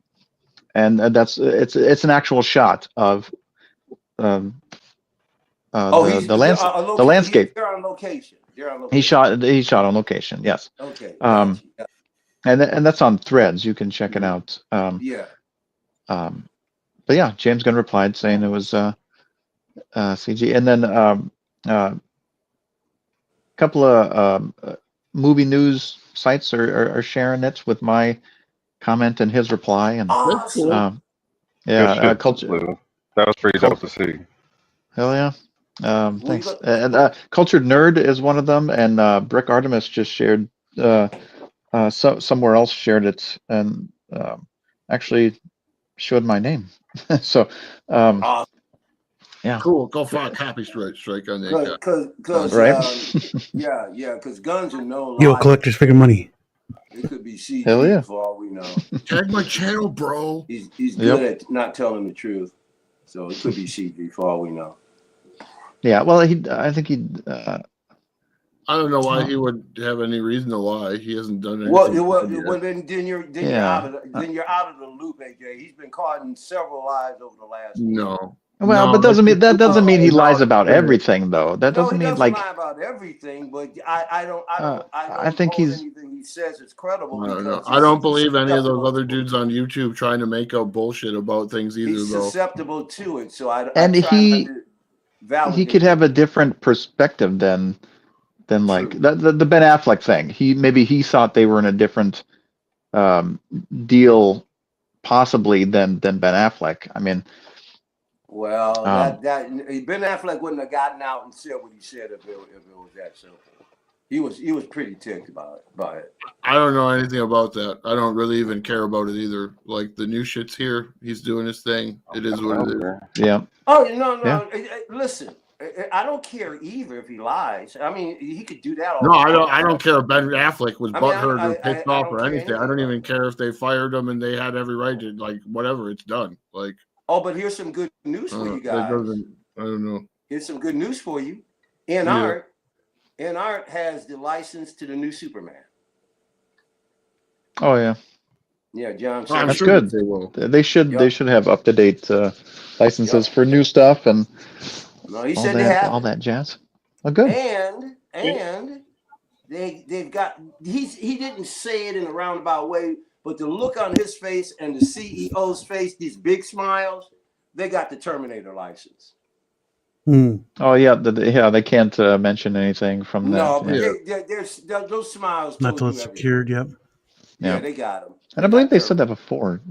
S5: it's an actual shot of. The landscape.
S3: They're on location.
S5: He shot on location. Yes.
S3: Okay.
S5: And that's on Threads. You can check it out. But yeah, James Gunn replied saying it was CG, and then a couple of movie news sites are sharing it with my comment and his reply, and
S3: awesome.
S5: Culture.
S7: That was pretty dope to see.
S5: Hell yeah. Thanks. And Cultured Nerd is one of them, and Brick Artemis just shared somewhere else shared it and actually showed my name. So yeah,
S4: cool. Go file a copy strike on that guy.
S3: Because
S5: right.
S3: because guns are no
S1: Yo,
S3: liar.
S1: collector's figure money.
S3: It could be CG
S5: Hell yeah.
S3: for all we know.
S4: Tag my channel, bro.
S3: He's good at not telling the truth, so it could be CG for all we know.
S5: Yeah, well, I think he.
S4: I don't know why he would have any reason to lie. He hasn't done anything.
S3: Well, then you're out of the loop, AJ. He's been caught in several lies over the last year.
S4: No.
S5: Well, but that doesn't mean he lies about everything, though. That doesn't mean
S3: lie about everything, but I think anything he says is credible.
S4: I don't believe any of those other dudes on YouTube trying to make up bullshit about things either.
S3: He's susceptible to it, so
S5: he could have a different perspective than like the Ben Affleck thing. Maybe he thought they were in a different deal, possibly than Ben Affleck. I mean.
S3: Well, that Ben Affleck wouldn't have gotten out and said what he said if it was that simple. He was pretty ticked about it.
S4: I don't know anything about that. I don't really even care about it either. Like the new shit's here. He's doing his thing. It is what it is.
S5: Yeah.
S3: Oh no! Yeah. Listen, I don't care either if he lies. I mean, he could do that.
S4: I don't care if Ben Affleck was butthurt or pissed off or anything. I don't even care if they fired him and they had every right to whatever. It's done.
S3: Oh, but here's some good news for you guys.
S4: I don't know.
S3: Here's some good news for you. Art has the license to the new Superman.
S5: Oh yeah.
S3: Yeah, John.
S5: That's good. They will. They should have up to date licenses for new stuff and
S3: he said they have
S5: all that jazz. Oh, good.
S3: And they've got. He didn't say it in a roundabout way. But the look on his face and the CEO's face, these big smiles, they got the Terminator license.
S5: Oh yeah, they can't mention anything from that.
S3: No, but there's those smiles.
S1: Not till it's secured. Yep.
S3: Yeah, they got them.
S5: And I believe they said that before.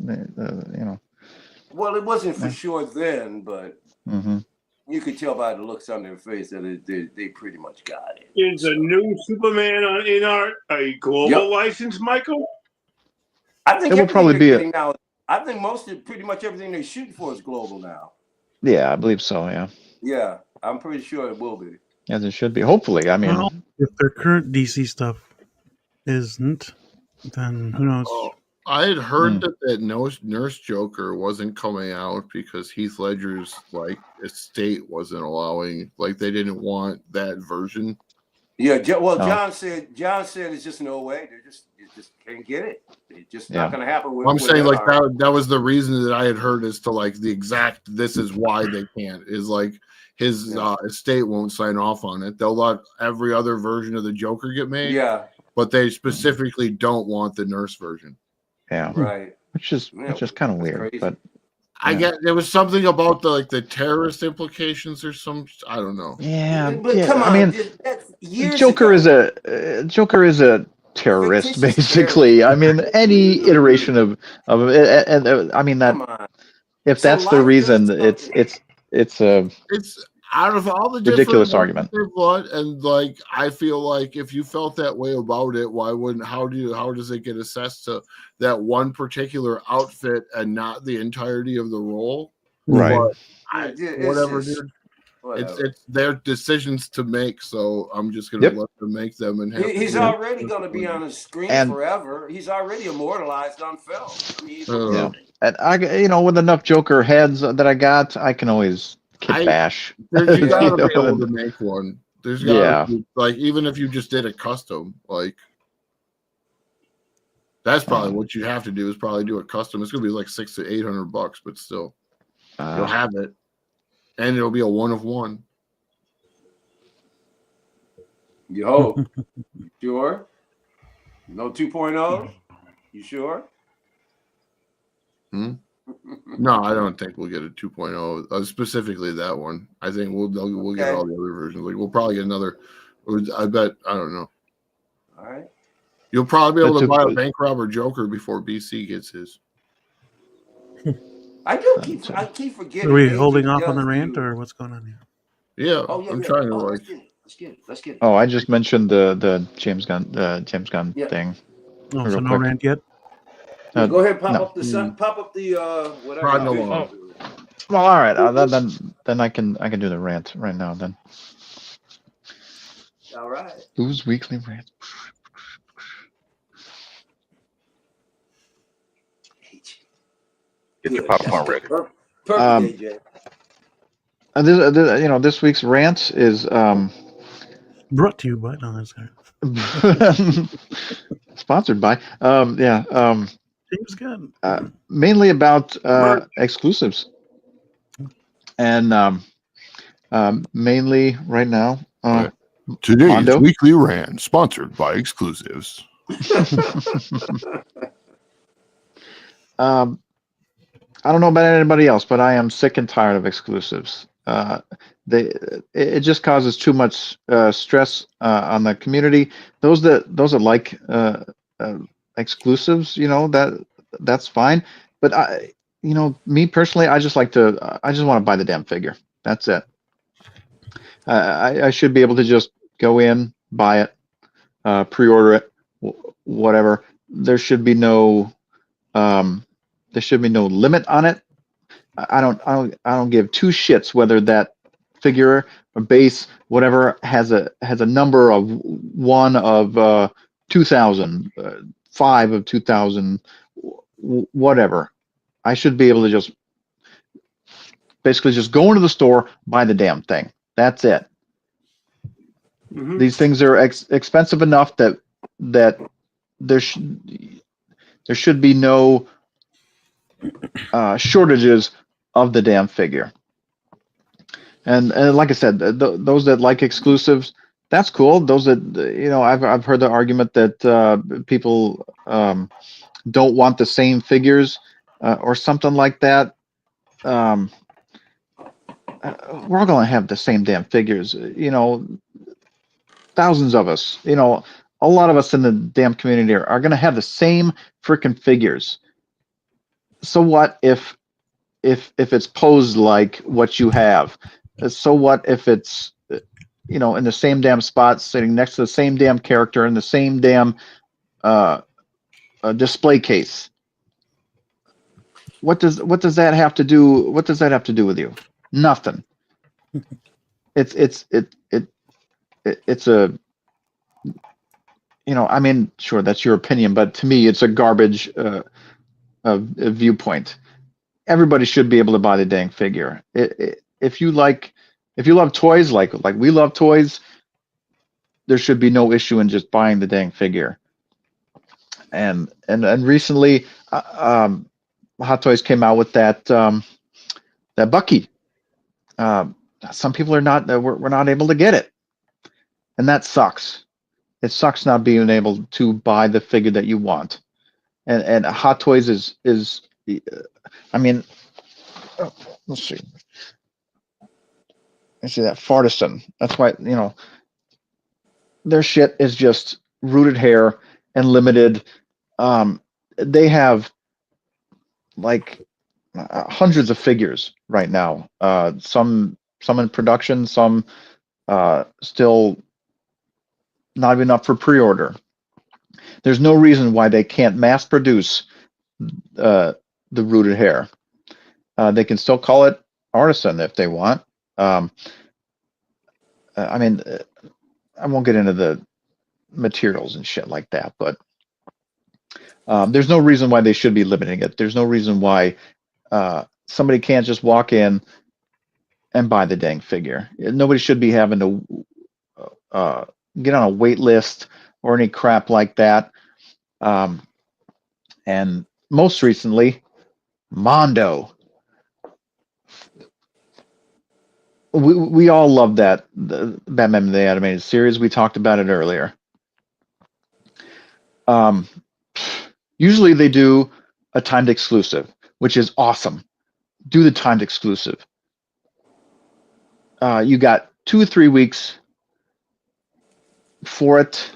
S3: Well, it wasn't for sure then, but you could tell by the looks on their face that they pretty much got it.
S2: Is a new Superman in art a global license, Michael?
S3: I think
S5: it will probably be
S3: now. I think pretty much everything they're shooting for is global now.
S5: Yeah, I believe so. Yeah.
S3: Yeah, I'm pretty sure it will be.
S5: As it should be. Hopefully, I mean,
S1: if their current DC stuff isn't, then who knows?
S4: I had heard that Nurse Joker wasn't coming out because Heath Ledger's estate wasn't allowing. They didn't want that version.
S3: Yeah, John said it's just no way. They just can't get it. It's just not going to happen.
S4: I'm saying that was the reason that I had heard as to the exact. This is why they can't. Is his estate won't sign off on it. They'll let every other version of the Joker get made.
S3: Yeah,
S4: but they specifically don't want the Nurse version.
S5: Yeah,
S3: right.
S5: Which is kind of weird, crazy. But.
S4: I get there was something about the terrorist implications or some. I don't know.
S5: Yeah,
S3: but come on.
S5: I mean, Joker is a terrorist, basically. I mean, any iteration of I mean that. If that's the reason, it's
S4: out of all the
S5: ridiculous argument.
S4: And I feel like if you felt that way about it, why wouldn't? How does it get assessed to that one particular outfit and not the entirety of the role?
S5: Right.
S4: Whatever, dude. It's their decisions to make, so I'm just gonna let them make them. And
S3: he's already gonna be on the screen forever. He's already immortalized on film.
S5: And with enough Joker heads that I got, I can always kit bash.
S4: You gotta be able to make one. There's gotta be, even if you just did a custom, that's probably what you have to do is probably do a custom. It's gonna be $600 to $800, but still, you'll have it, and it'll be a 1 of 1.
S3: You hope. Sure? No 2.0? You sure?
S4: No, I don't think we'll get a 2.0. Specifically that one. I think we'll get all the other versions. We'll probably get another. I bet. I don't know.
S3: All right.
S4: You'll probably be able to buy a bank robber Joker before BC gets his.
S3: I keep forgetting.
S1: Are we holding off on the rant, or what's going on here?
S4: Yeah, I'm trying to
S3: Let's get it.
S5: Oh, I just mentioned the James Gunn thing.
S1: Oh, so
S5: real
S1: no
S5: quick.
S1: rant yet?
S3: Go ahead, pop
S5: no.
S3: up the whatever.
S4: Riding
S3: vision.
S4: along.
S5: Well, all right. Then I can do the rant right now. Then
S3: All right.
S5: Lou's weekly rant.
S7: Get your
S3: Good.
S7: popcorn
S3: That's
S7: ready.
S3: perfect, AJ.
S5: This week's rant is
S1: Brought to you by no, that's guy.
S5: sponsored by
S1: James Gunn.
S5: mainly about exclusives, and mainly right now
S4: Today's
S5: Mondo.
S4: weekly rant sponsored by exclusives.
S5: I don't know about anybody else, but I am sick and tired of exclusives. It just causes too much stress on the community. Those that like exclusives, that's fine. But me personally, I just want to buy the damn figure. That's it. I should be able to just go in, buy it, pre-order it, whatever. There should be no limit on it. I don't give two shits whether that figure or base, whatever, has a number of 1 of 2000, 5 of 2000, whatever. I should be able to just basically just go into the store, buy the damn thing. That's it.
S2: Mhm.
S5: These things are expensive enough that there should be no shortages of the damn figure. And like I said, those that like exclusives, that's cool. Those that I've heard the argument that people don't want the same figures or something like that. We're all going to have the same damn figures. Thousands of us. A lot of us in the damn community are going to have the same freaking figures. So what if it's posed like what you have? So what if it's in the same damn spot, sitting next to the same damn character in the same damn display case? What does that have to do? What does that have to do with you? Nothing. It's a I mean, sure, that's your opinion, but to me, it's a garbage a viewpoint. Everybody should be able to buy the dang figure. If you love toys like we love toys, there should be no issue in just buying the dang figure. And recently, Hot Toys came out with that Bucky. Some people are not we're not able to get it, and that sucks. It sucks not being able to buy the figure that you want. And Hot Toys is I mean, let's see. I see that FArtisan. That's why their shit is just rooted hair and limited. They have like hundreds of figures right now. Some in production, some still not enough for pre-order. There's no reason why they can't mass produce the rooted hair. They can still call it artisan if they want. I mean, I won't get into the materials and shit like that, but there's no reason why they should be limiting it. There's no reason why somebody can't just walk in and buy the dang figure. Nobody should be having to get on a wait list or any crap like that. And most recently, Mondo. We all love that, the Batman the Animated Series. We talked about it earlier. Usually they do a timed exclusive, which is awesome. Do the timed exclusive. You got 2 or 3 weeks for it,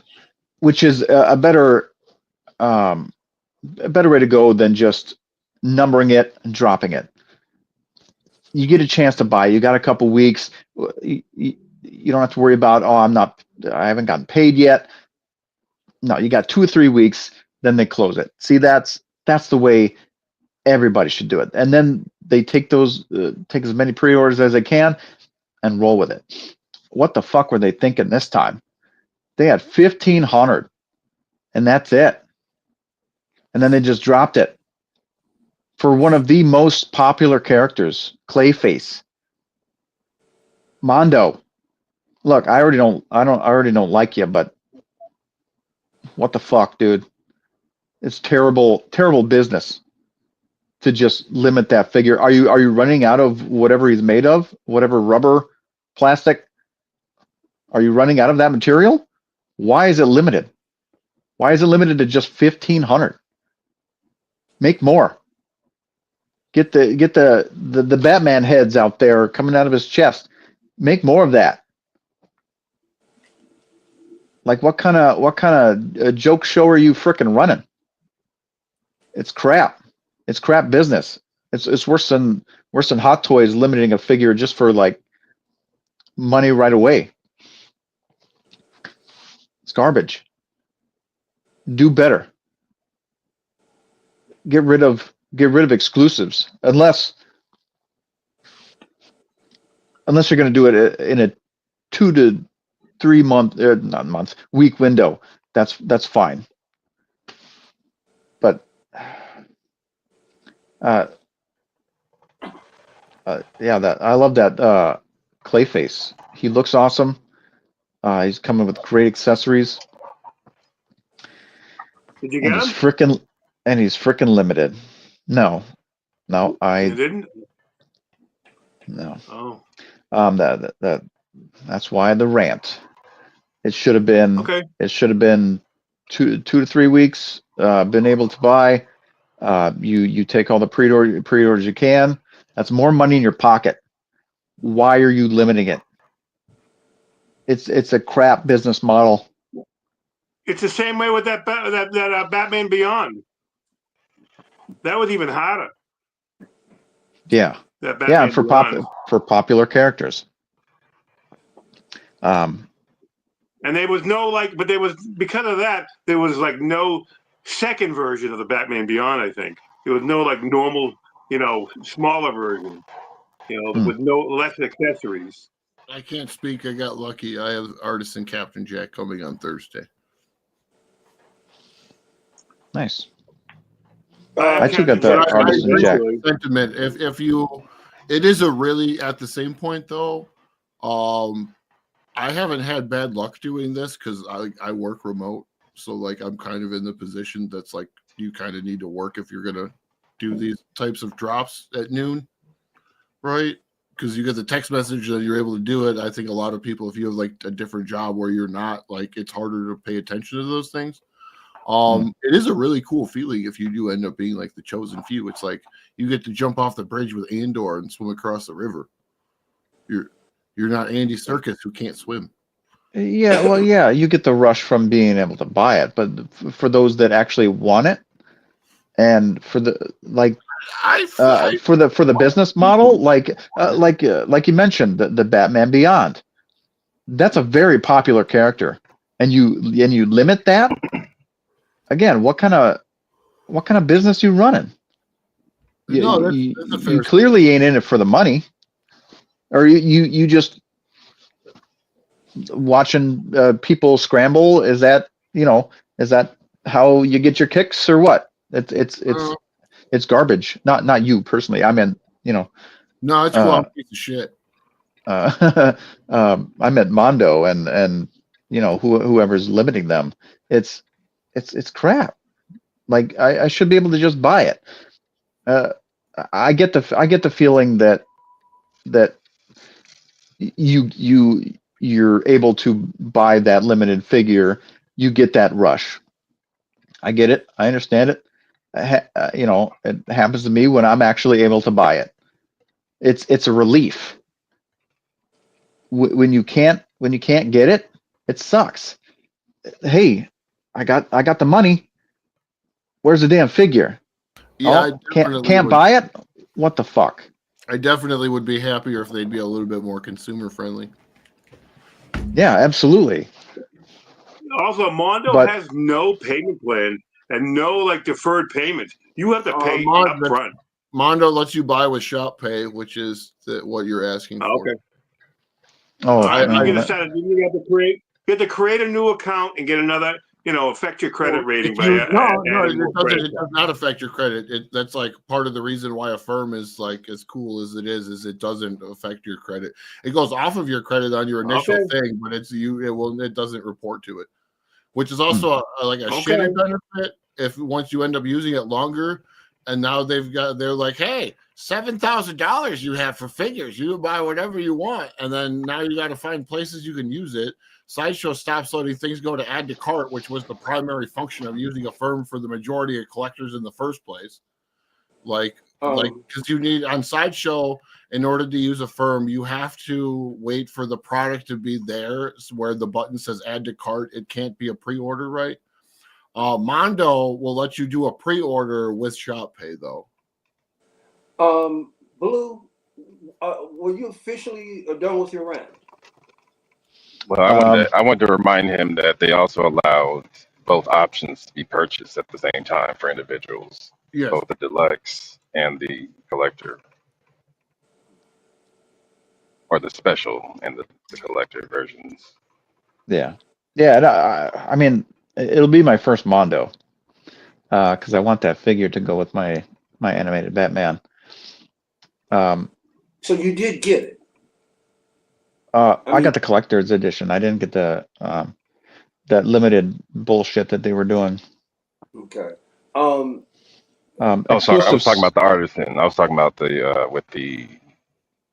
S5: which is a better way to go than just numbering it and dropping it. You get a chance to buy. You got a couple weeks. You don't have to worry about, I haven't gotten paid yet. No, you got 2 or 3 weeks. then they close it. See, that's the way everybody should do it. And then they take those, take as many pre-orders as they can and roll with it. What the fuck were they thinking this time? They had 1,500 and that's it. And then they just dropped it for one of the most popular characters, Clayface. Mondo. Look, I already don't like you, but what the fuck, dude? It's terrible business to just limit that figure. Are you running out of whatever he's made of? Whatever rubber, plastic? Are you running out of that material? Why is it limited? Why is it limited to just 1,500? Make more. Get the Batman heads out there coming out of his chest. Make more of that. Like what kind of joke show are you frickin' running? It's crap. It's crap business. It's worse than Hot Toys limiting a figure just for like money right away. It's garbage. Do better. Get rid of exclusives unless you're going to do it in a 2 to 3 week window. That's fine. But yeah, I love that Clayface. He looks awesome. He's coming with great accessories.
S2: Did you get him?
S5: He's freaking limited. No,
S2: You didn't.
S5: No.
S2: Oh.
S5: That's why the rant. It should have been.
S2: Okay.
S5: It should have been 2 to 3 weeks. Been able to buy. You take all the pre-orders you can. That's more money in your pocket. Why are you limiting it? It's a crap business model.
S2: It's the same way with that Batman Beyond. That was even harder.
S5: Yeah.
S2: That Batman
S5: for popular characters.
S2: And there was no but there was, because of that, there was like no second version of the Batman Beyond. I think there was no like normal, smaller version, with no less accessories.
S4: I can't speak. I got lucky. I have Artisan Captain Jack coming on Thursday.
S5: Nice. I too got the Artisan Jack.
S4: Sentiment. If you, it is a really, at the same point though. I haven't had bad luck doing this because I work remote, so like I'm kind of in the position that's like you kind of need to work if you're gonna do these types of drops at noon, right? Because you get the text message and you're able to do it. I think a lot of people, if you have like a different job where you're not, like it's harder to pay attention to those things. It is a really cool feeling if you do end up being like the chosen few. It's like you get to jump off the bridge with Andor and swim across the river. You're not Andy Serkis who can't swim.
S5: Yeah, well, yeah, you get the rush from being able to buy it, but for those that actually want it, and for the for the business model, like you mentioned, the Batman Beyond, that's a very popular character, and you limit that. Again, what kind of business you running? You clearly ain't in it for the money, or you just watching people scramble. Is that how you get your kicks or what? It's garbage. Not you personally. I meant
S4: No, it's cool. Piece of shit.
S5: I meant Mondo and whoever's limiting them. It's crap. Like I should be able to just buy it. I get the feeling that you're able to buy that limited figure. You get that rush. I get it. I understand it. It happens to me when I'm actually able to buy it. It's a relief. When you can't get it, it sucks. Hey, I got the money. Where's the damn figure?
S4: Yeah,
S5: can't buy it. What the fuck?
S4: I definitely would be happier if they'd be a little bit more consumer friendly.
S5: Yeah, absolutely.
S2: Also, Mondo has no payment plan. and no like deferred payment. You have to pay up front.
S4: Mondo lets you buy with Shop Pay, which is what you're asking for.
S2: Okay.
S5: Oh,
S2: you have to create a new account and get another. Affect your credit rating by
S4: no, it does not affect your credit. That's like part of the reason why Affirm is like as cool as it is it doesn't affect your credit. It goes off of your credit on your initial thing, but it doesn't report to it, which is also like a shitty benefit once you end up using it longer. And now they're like, hey, $7,000 you have for figures. You can buy whatever you want. And then now you got to find places you can use it. Sideshow stops letting things go to add to cart, which was the primary function of using Affirm for the majority of collectors in the first place. Because you need on Sideshow, in order to use Affirm, you have to wait for the product to be there where the button says add to cart. It can't be a pre-order, right? Mondo will let you do a pre-order with Shop Pay, though.
S3: Blue, were you officially done with your rant?
S7: Well, I wanted to remind him that they also allowed both options to be purchased at the same time for individuals, both the deluxe and the collector, or the special and the collector versions.
S5: Yeah. I mean, it'll be my first Mondo because I want that figure to go with my animated Batman.
S3: So you did get it.
S5: I got the collector's edition. I didn't get the that limited bullshit that they were doing.
S3: Okay.
S7: Sorry, I was talking about the artisan. I was talking about the with the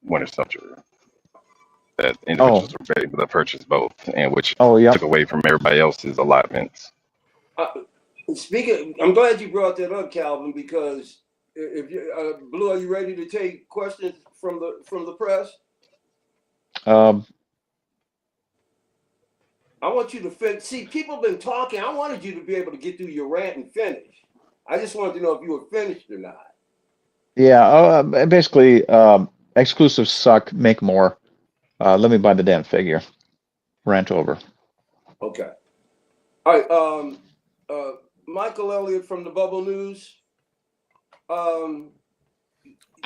S7: Winter Soldier that individuals were able to purchase both, and which took away from everybody else's allotments.
S3: I'm glad you brought that up, Calvin, because if you Blue, are you ready to take questions from the press? I want you to finish. See, people have been talking. I wanted you to be able to get through your rant and finish. I just wanted to know if you were finished or not.
S5: Yeah, basically, exclusives suck. Make more. Let me buy the damn figure. Rant over.
S3: Okay. All right. Michael Elliott from the Bubble News.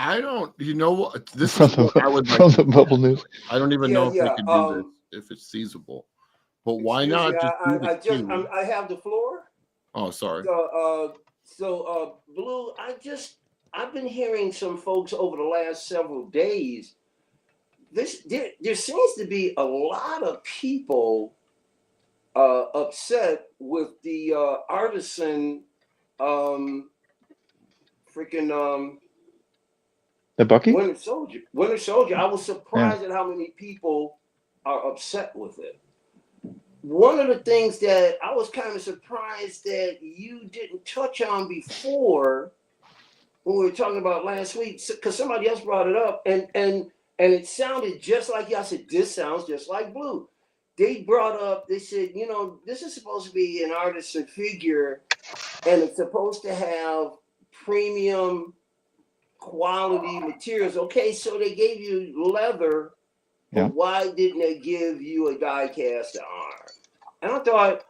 S4: I don't. You know what? This
S5: from
S4: is what I would
S5: from the Bubble News.
S4: I don't even know if they can do this if it's feasible. But why not
S3: I have the floor.
S4: Oh, sorry.
S3: So Blue, I've been hearing some folks over the last several days. There seems to be a lot of people upset with the artisan
S5: the Bucky?
S3: Winter Soldier. I was surprised at how many people are upset with it. One of the things that I was kind of surprised that you didn't touch on before when we were talking about last week, because somebody else brought it up, and it sounded just like you. I said, this sounds just like Blue. They brought up, they said, this is supposed to be an artisan figure, and it's supposed to have premium quality materials. Okay, so they gave you leather, but why didn't they give you a die cast arm? And I thought,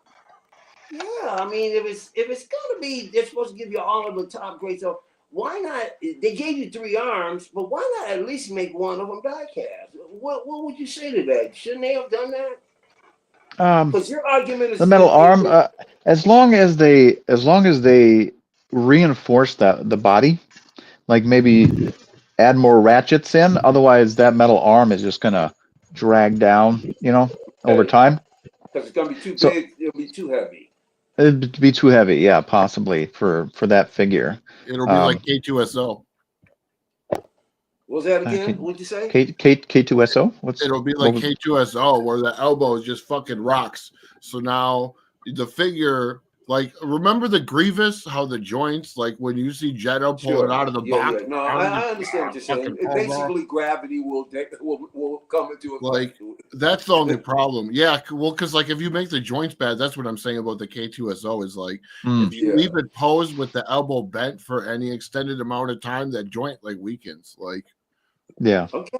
S3: I mean, if it's gonna be, they're supposed to give you all of the top grade. So why not? They gave you 3 arms, but why not at least make one of them die cast? What would you say to that? Shouldn't they have done that? Because your argument is
S5: the metal arm. As long as they reinforce the body, like maybe add more ratchets in. Otherwise, that metal arm is just gonna drag down, over time.
S3: Because it's gonna be too big. It'll be too heavy.
S5: It'd be too heavy, yeah, possibly for that figure.
S4: It'll be like K2SO.
S3: What was that again? What'd you say?
S5: K2SO?
S4: It'll be like K2SO, where the elbow is just fucking rocks. So now the figure, like, remember the Grievous? How the joints, like when you see Jeddah pull it out of the box.
S3: Yeah. No, I understand what you're saying. Basically, gravity will come into effect.
S4: Like, that's the only problem. Yeah, well, because like if you make the joints bad, that's what I'm saying about the K2SO is like if you leave it posed with the elbow bent for any extended amount of time, that joint like weakens. Like,
S5: yeah.
S3: Okay.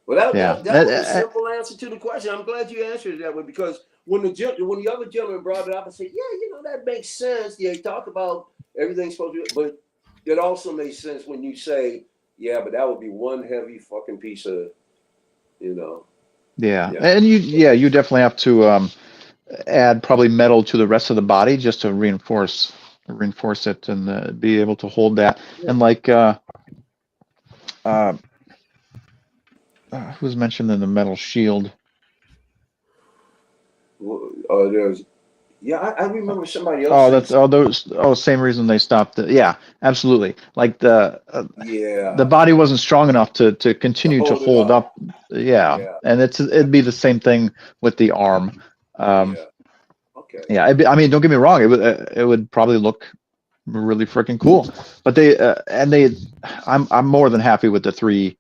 S3: Well, that was a simple answer to the question. I'm glad you answered it that way, because when the other gentleman brought it up, I said, yeah, that makes sense. Yeah, you talk about everything's supposed to be, but it also makes sense when you say, yeah, but that would be one heavy fucking piece of,
S5: Yeah, and you definitely have to add probably metal to the rest of the body just to reinforce it and be able to hold that. And like who's mentioned in the metal shield?
S3: There's, I remember somebody else.
S5: Same reason they stopped. Yeah, absolutely. Like the body wasn't strong enough to continue to hold up. Yeah, and it'd be the same thing with the arm.
S3: Okay.
S5: Yeah, I mean, don't get me wrong. It would probably look really freaking cool. But I'm more than happy with the three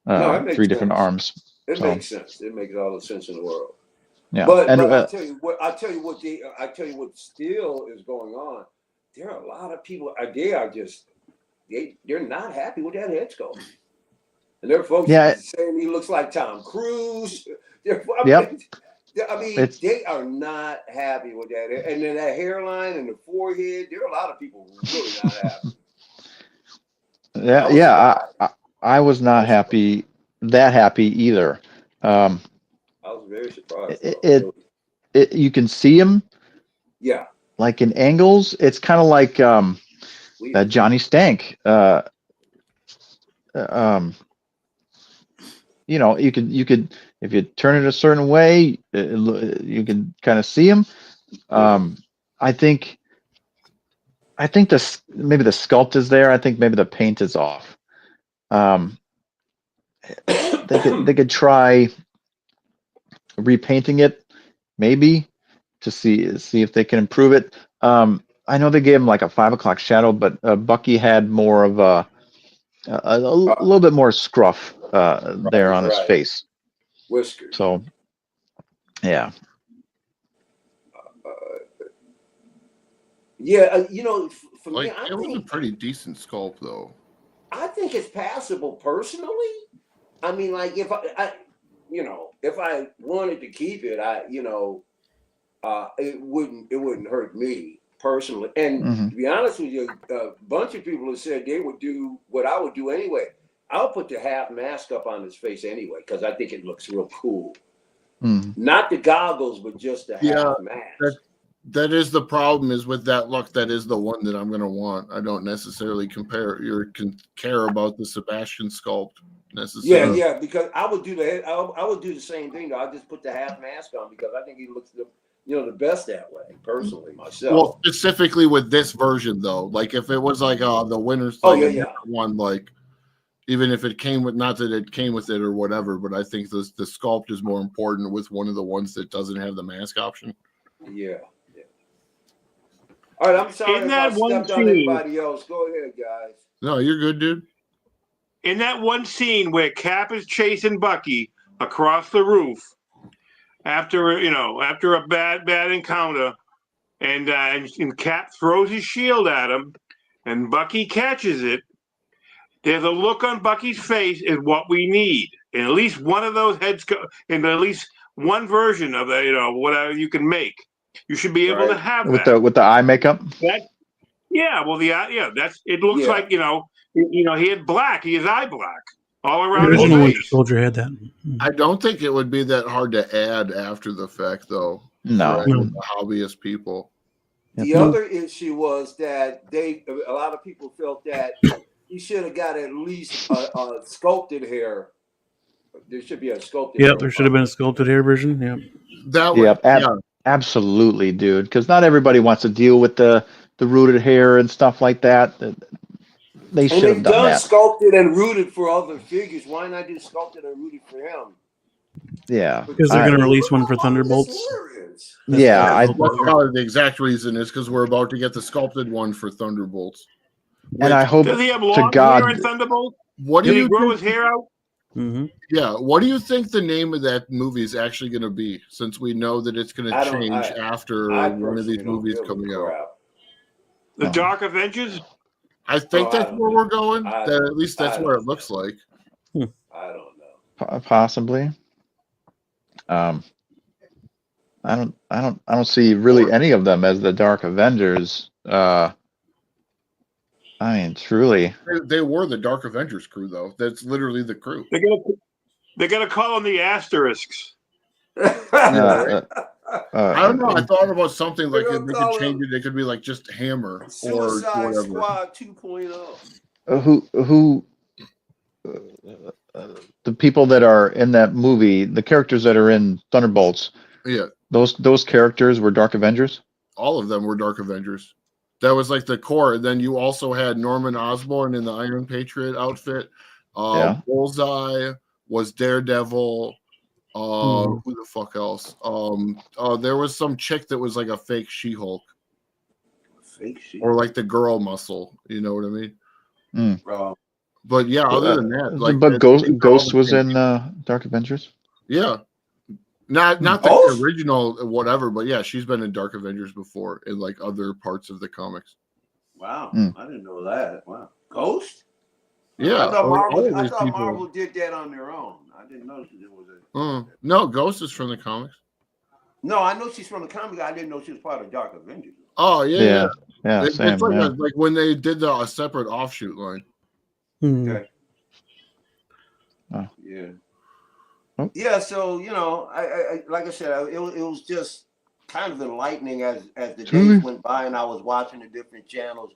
S5: different arms.
S3: It makes sense. It makes all the sense in the world.
S5: Yeah,
S3: but I'll tell you what still is going on. There are a lot of people. They're not happy with that head sculpt. And there are folks saying he looks like Tom Cruise. I mean, they are not happy with that. And then that hairline and the forehead, there are a lot of people really not happy.
S5: I was not that happy either.
S3: I was very surprised.
S5: You can see him.
S3: Yeah.
S5: Like in angles, it's kind of like that Johnny Stank. You could if you turn it a certain way, you can kind of see him. I think maybe the sculpt is there. I think maybe the paint is off. They could try repainting it, maybe, to see if they can improve it. I know they gave him like a 5 o'clock shadow, but Bucky had more of a little bit more scruff there on his face.
S3: Whiskers.
S5: So, yeah.
S3: For me,
S4: it was a pretty decent sculpt, though.
S3: I think it's passable personally. I mean, like if I wanted to keep it, it wouldn't hurt me personally. And to be honest with you, a bunch of people have said they would do what I would do anyway. I'll put the half mask up on his face anyway because I think it looks real cool. Not the goggles, but just the half mask.
S4: That is the problem. Is with that look, that is the one that I'm going to want. I don't necessarily care about the Sebastian sculpt necessarily.
S3: Yeah, because I would do that. I would do the same thing. I'll just put the half mask on because I think he looks the best that way. Personally, myself.
S4: Well, specifically with this version though, like if it was like the winner's one, like even if it came with, not that it came with it or whatever, but I think the sculpt is more important with one of the ones that doesn't have the mask option.
S3: Yeah. All right, I'm sorry if I stepped on anybody else. Go ahead, guys.
S4: No, you're good, dude.
S2: In that one scene where Cap is chasing Bucky across the roof after a bad encounter, and Cap throws his shield at him, and Bucky catches it. There's a look on Bucky's face is what we need. In at least one of those in at least one version of that, whatever you can make. You should be able to have that
S5: with the eye makeup.
S2: It looks like he had black. He has eye black all around his
S1: original
S2: face.
S1: Soldier had that.
S4: I don't think it would be that hard to add after the fact, though.
S5: No,
S4: the hobbyist people.
S3: The other issue was that a lot of people felt that he should have got at least a sculpted hair. There should be a sculpted.
S1: Yeah, there should have been a sculpted hair version. Yeah.
S5: Absolutely, dude. Because not everybody wants to deal with the rooted hair and stuff like that. They should have done that.
S3: Sculpted and rooted for other figures. Why not do sculpted and rooted for him?
S5: Yeah,
S1: because they're going to release one for Thunderbolts.
S5: Yeah,
S4: probably the exact reason is because we're about to get the sculpted one for Thunderbolts.
S5: And I hope
S2: does he have long hair in Thunderbolts? Did he grow his hair out?
S1: Mm-hmm.
S4: Yeah, what do you think the name of that movie is actually going to be? Since we know that it's going to change after one of these movies coming out.
S2: The Dark Avengers.
S4: I think that's where we're going. At least that's where it looks like.
S3: I don't know.
S5: Possibly. I don't see really any of them as the Dark Avengers. I mean, truly.
S4: They were the Dark Avengers crew, though. That's literally the crew.
S2: They're gonna call them the Asterisks.
S4: I don't know. I thought about something like they could change it. It could be like just Hammer
S3: Suicide
S4: or whatever.
S3: Squad 2.0.
S5: The people that are in that movie, the characters that are in Thunderbolts,
S4: yeah,
S5: those characters were Dark Avengers.
S4: All of them were Dark Avengers. That was like the core. And then you also had Norman Osborn in the Iron Patriot outfit. Bullseye was Daredevil. Who the fuck else? There was some chick that was like a fake She-Hulk.
S3: Fake She-Hulk.
S4: Or like the girl muscle. You know what I mean? But yeah,
S5: But,
S4: other than that, like,
S5: but Ghost was in Dark Avengers.
S4: Yeah, not the original whatever, but yeah, she's been in Dark Avengers before in like other parts of the comics.
S3: Wow, I didn't know that. Wow, Ghost.
S4: Yeah,
S3: I thought Marvel did that on their own. I didn't know it was a.
S4: No, Ghost is from the comics.
S3: No, I know she's from the comics. I didn't know she was part of Dark Avengers.
S4: Oh yeah.
S5: It's like,
S4: like when they did a separate offshoot line.
S3: Okay.
S5: Oh.
S3: Yeah.
S5: Oh.
S3: Yeah. So I like I said, it was just kind of enlightening as the days went by, and I was watching the different channels,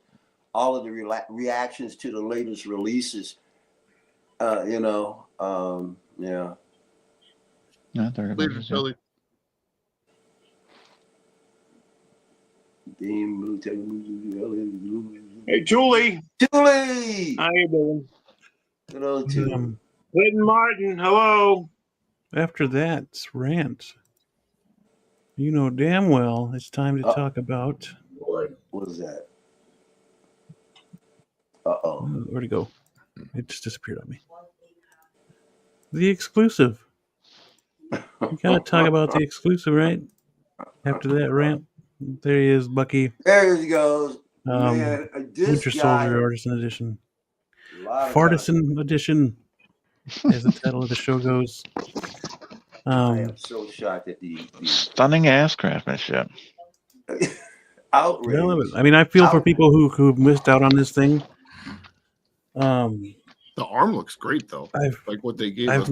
S3: all of the reactions to the latest releases. Yeah.
S5: Dark Avengers.
S2: Hey, Julie.
S3: How
S2: you doing?
S3: Hello, Julie.
S2: Clinton Martin, hello.
S1: After that rant, you know damn well it's time to talk about.
S3: What was that?
S1: Where'd it go? It just disappeared on me. The exclusive. You gotta talk about the exclusive, right? After that rant, there he is, Bucky.
S3: There he goes. Man,
S1: Winter Soldier Artisan Edition. FArtisan Edition, as the title of the show goes.
S3: I am so shocked at the
S5: stunning ass craftsmanship.
S3: Outrage.
S1: I mean, I feel for people who missed out on this thing.
S4: The arm looks great though. Like what they gave us.
S1: I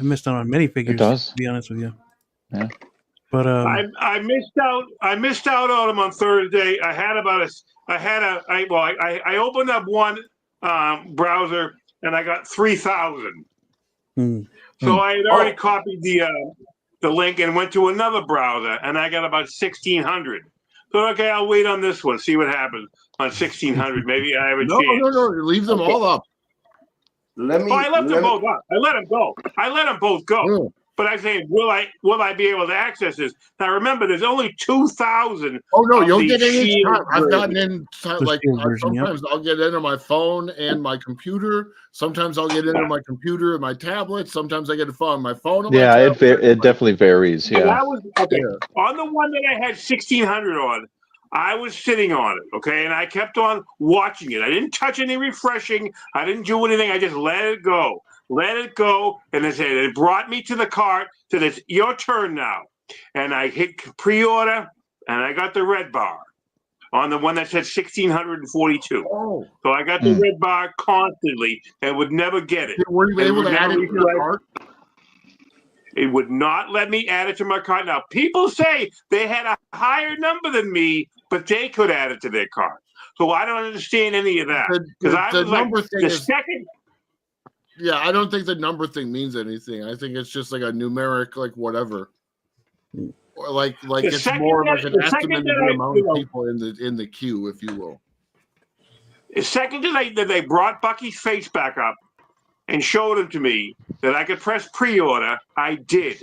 S1: missed out on many figures.
S5: It does.
S1: To be honest with you.
S5: Yeah.
S1: But
S2: I missed out on them on Thursday. I opened up one browser and I got 3,000. So I had already copied the link and went to another browser and I got about 1,600. So okay, I'll wait on this one, see what happens on 1,600. Maybe I have a chance.
S4: No, leave them all up.
S2: I left them both up. I let them go. But I'm saying, will I be able to access this? Now remember, there's only 2,000.
S4: Oh no, you'll get in each time. I've gotten in
S1: like
S4: sometimes I'll get into my phone and my computer. Sometimes I'll get into my computer and my tablet. Sometimes I get a phone on my phone.
S5: Yeah, it definitely varies. Yeah.
S2: On the one that I had 1,600 on, I was sitting on it, okay, and I kept on watching it. I didn't touch any refreshing. I didn't do anything. I just let it go. And it brought me to the cart. Said it's your turn now, and I hit pre-order, and I got the red bar on the one that said 1,642.
S4: Oh,
S2: so I got the red bar constantly and would never get it.
S4: Were you able to add it to your cart?
S2: It would not let me add it to my cart. Now people say they had a higher number than me, but they could add it to their cart. So I don't understand any of that because I was like the second.
S4: Yeah, I don't think the number thing means anything. I think it's just like a numeric, like whatever, or like it's more like an estimate of the amount of people in the queue, if you will.
S2: The second that they brought Bucky's face back up and showed him to me that I could press pre-order, I did.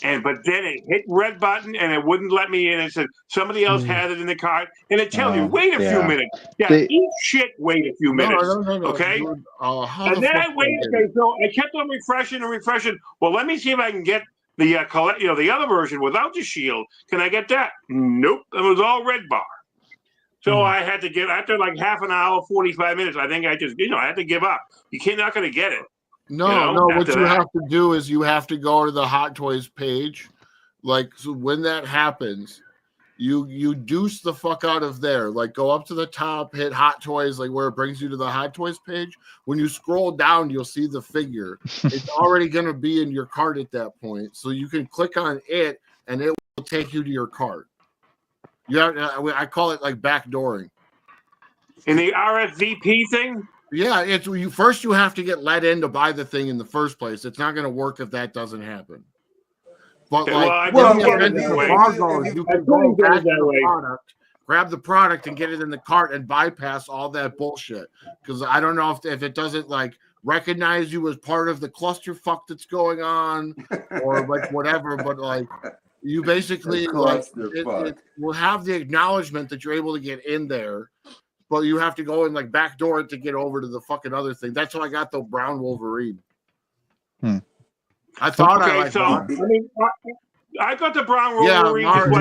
S2: But then it hit red button and it wouldn't let me in. It said somebody else had it in the cart, and it tells you wait a few minutes. Yeah, eat shit. Wait a few minutes.
S4: No,
S2: okay. And then I waited. So I kept on refreshing. Well, let me see if I can get the the other version without the shield. Can I get that? Nope. It was all red bar. So I had to after like half an hour, 45 minutes. I think I just I had to give up. You're not going to get it.
S4: No. What you have to do is you have to go to the Hot Toys page, Like, so when that happens, you deuce the fuck out of there. Like, go up to the top, hit Hot Toys, like where it brings you to the Hot Toys page. When you scroll down, you'll see the figure. It's already going to be in your cart at that point. So you can click on it, and it will take you to your cart. I call it like backdooring.
S2: In the RSVP thing?
S4: Yeah, it's first you have to get let in to buy the thing in the first place. It's not going to work if that doesn't happen. But like,
S2: well,
S4: you can go back to the product, grab the product, and get it in the cart and bypass all that bullshit. Because I don't know if it doesn't like recognize you as part of the clusterfuck that's going on, or like whatever. But like, you basically like it will have the acknowledgement that you're able to get in there. But you have to go and like backdoor it to get over to the fucking other thing. That's how I got the brown Wolverine. I thought I got
S2: the brown Wolverine. I got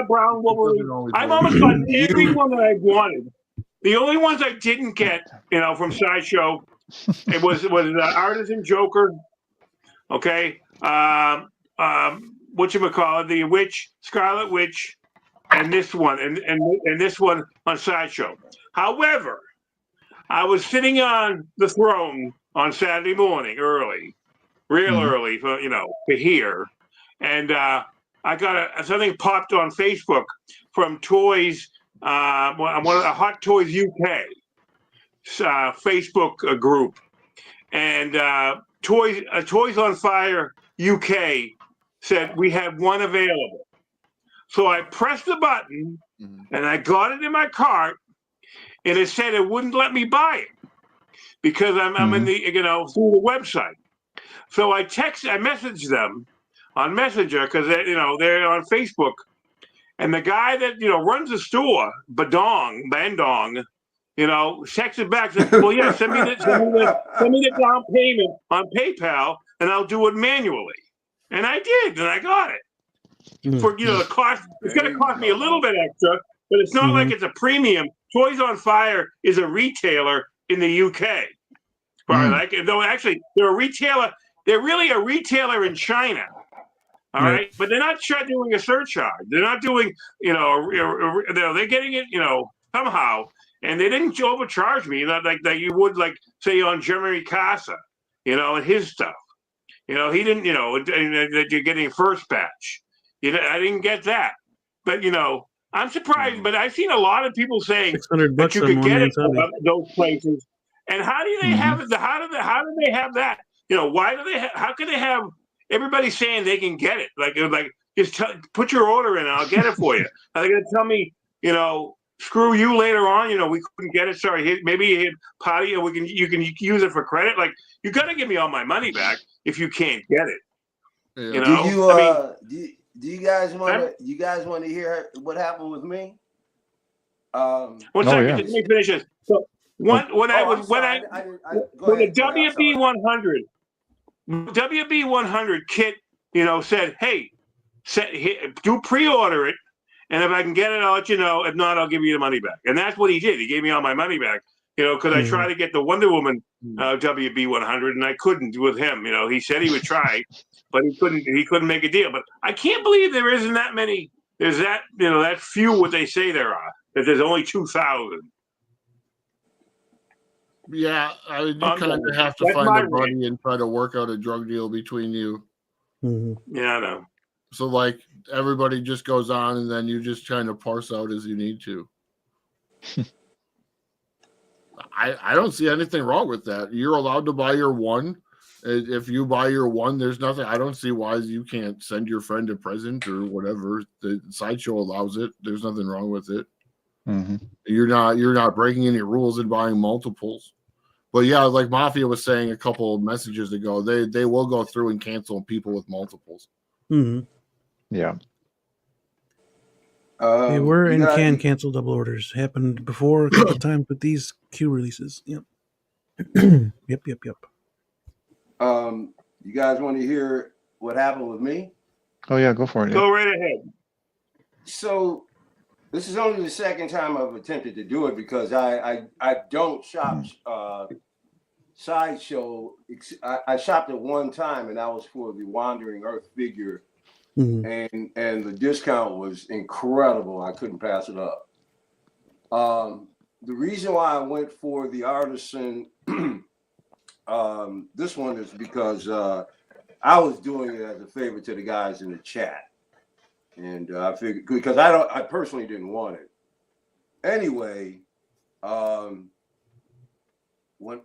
S2: brown Wolverine. I've almost gotten every one that I wanted. The only ones I didn't get, from Sideshow, it was the Artisan Joker. Okay, whatchamacallit, the Witch, Scarlet Witch. And this one, and this one on Sideshow. However, I was sitting on the throne on Saturday morning, early, early, for here, and I got something popped on Facebook from Toys, one of the Hot Toys UK Facebook group, and Toys on Fire UK said we have one available. So I pressed the button, and I got it in my cart, and it said it wouldn't let me buy it because I'm in the through the website. So I messaged them on Messenger because they're on Facebook, and the guy that runs the store, Bandong, texted back said, "Well, yeah, send me the down payment on PayPal, and I'll do it manually." And I did, and I got it. For the cost, it's going to cost me a little bit extra, but it's not like it's a premium. Toys on Fire is a retailer in the UK. Though actually they're a retailer, they're really a retailer in China. All right, but they're not doing a surcharge. They're not doing, they're getting it, somehow, and they didn't overcharge me like you would, like say on Jeremy Casa, and his stuff. He didn't, that you're getting first batch. I didn't get that, but I'm surprised. But I've seen a lot of people saying that you could get it from those places. And how do they have it? How do they have that? Why do they? How can they have everybody saying they can get it? Like just put your order in, and I'll get it for you. Are they going to tell me, screw you later on? We couldn't get it. Sorry, maybe party, or you can use it for credit. Like you got to give me all my money back if you can't get it.
S3: Do you guys want to hear what happened with me?
S2: One second, let me finish this. So the WB 100 kit, said, hey, do pre-order it, and if I can get it, I'll let you know. If not, I'll give you the money back. And that's what he did. He gave me all my money back. Because I tried to get the Wonder Woman WB 100, and I couldn't with him. He said he would try, but he couldn't make a deal. But I can't believe there isn't that many. There's that that few what they say there are. That there's only 2,000.
S4: Yeah, I mean, you kind of have to find a buddy and try to work out a drug deal between you.
S2: Yeah, I know.
S4: So like everybody just goes on, and then you just trying to parse out as you need to. I don't see anything wrong with that. You're allowed to buy your one. If you buy your one, there's nothing. I don't see why you can't send your friend a present or whatever. The Sideshow allows it. There's nothing wrong with it. You're not breaking any rules and buying multiples. But yeah, like Mafia was saying a couple of messages ago, they will go through and cancel people with multiples.
S5: Yeah.
S1: They were and can cancel double orders. Happened before a couple times with these Q releases. Yep. Yep.
S3: You guys want to hear what happened with me?
S5: Oh yeah, go for it.
S2: Go right ahead.
S3: So this is only the second time I've attempted to do it because I don't shop Sideshow. I shopped it one time, and that was for the Wandering Earth figure, and the discount was incredible. I couldn't pass it up. The reason why I went for the Artisan, this one is because I was doing it as a favor to the guys in the chat, and I figured because I personally didn't want it. Anyway, when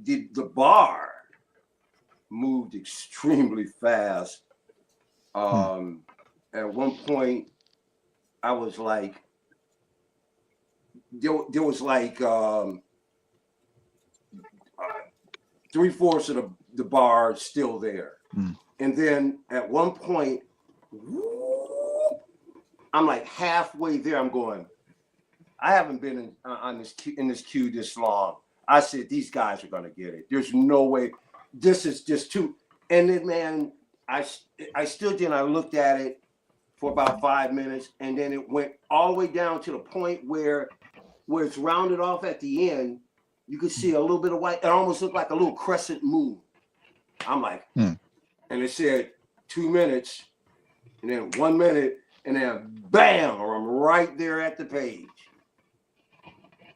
S3: the bar moved extremely fast. At one point, I was like, there was like 3/4 of the bar still there, and then at one point, I'm like halfway there. I'm going, I haven't been in this queue this long. I said, these guys are gonna get it. There's no way. This is just too. And then, man, I still didn't. I looked at it for about 5 minutes, and then it went all the way down to the point where it's rounded off at the end. You could see a little bit of white. It almost looked like a little crescent moon. I'm like, and it said 2 minutes, and then 1 minute, and then bam, I'm right there at the page.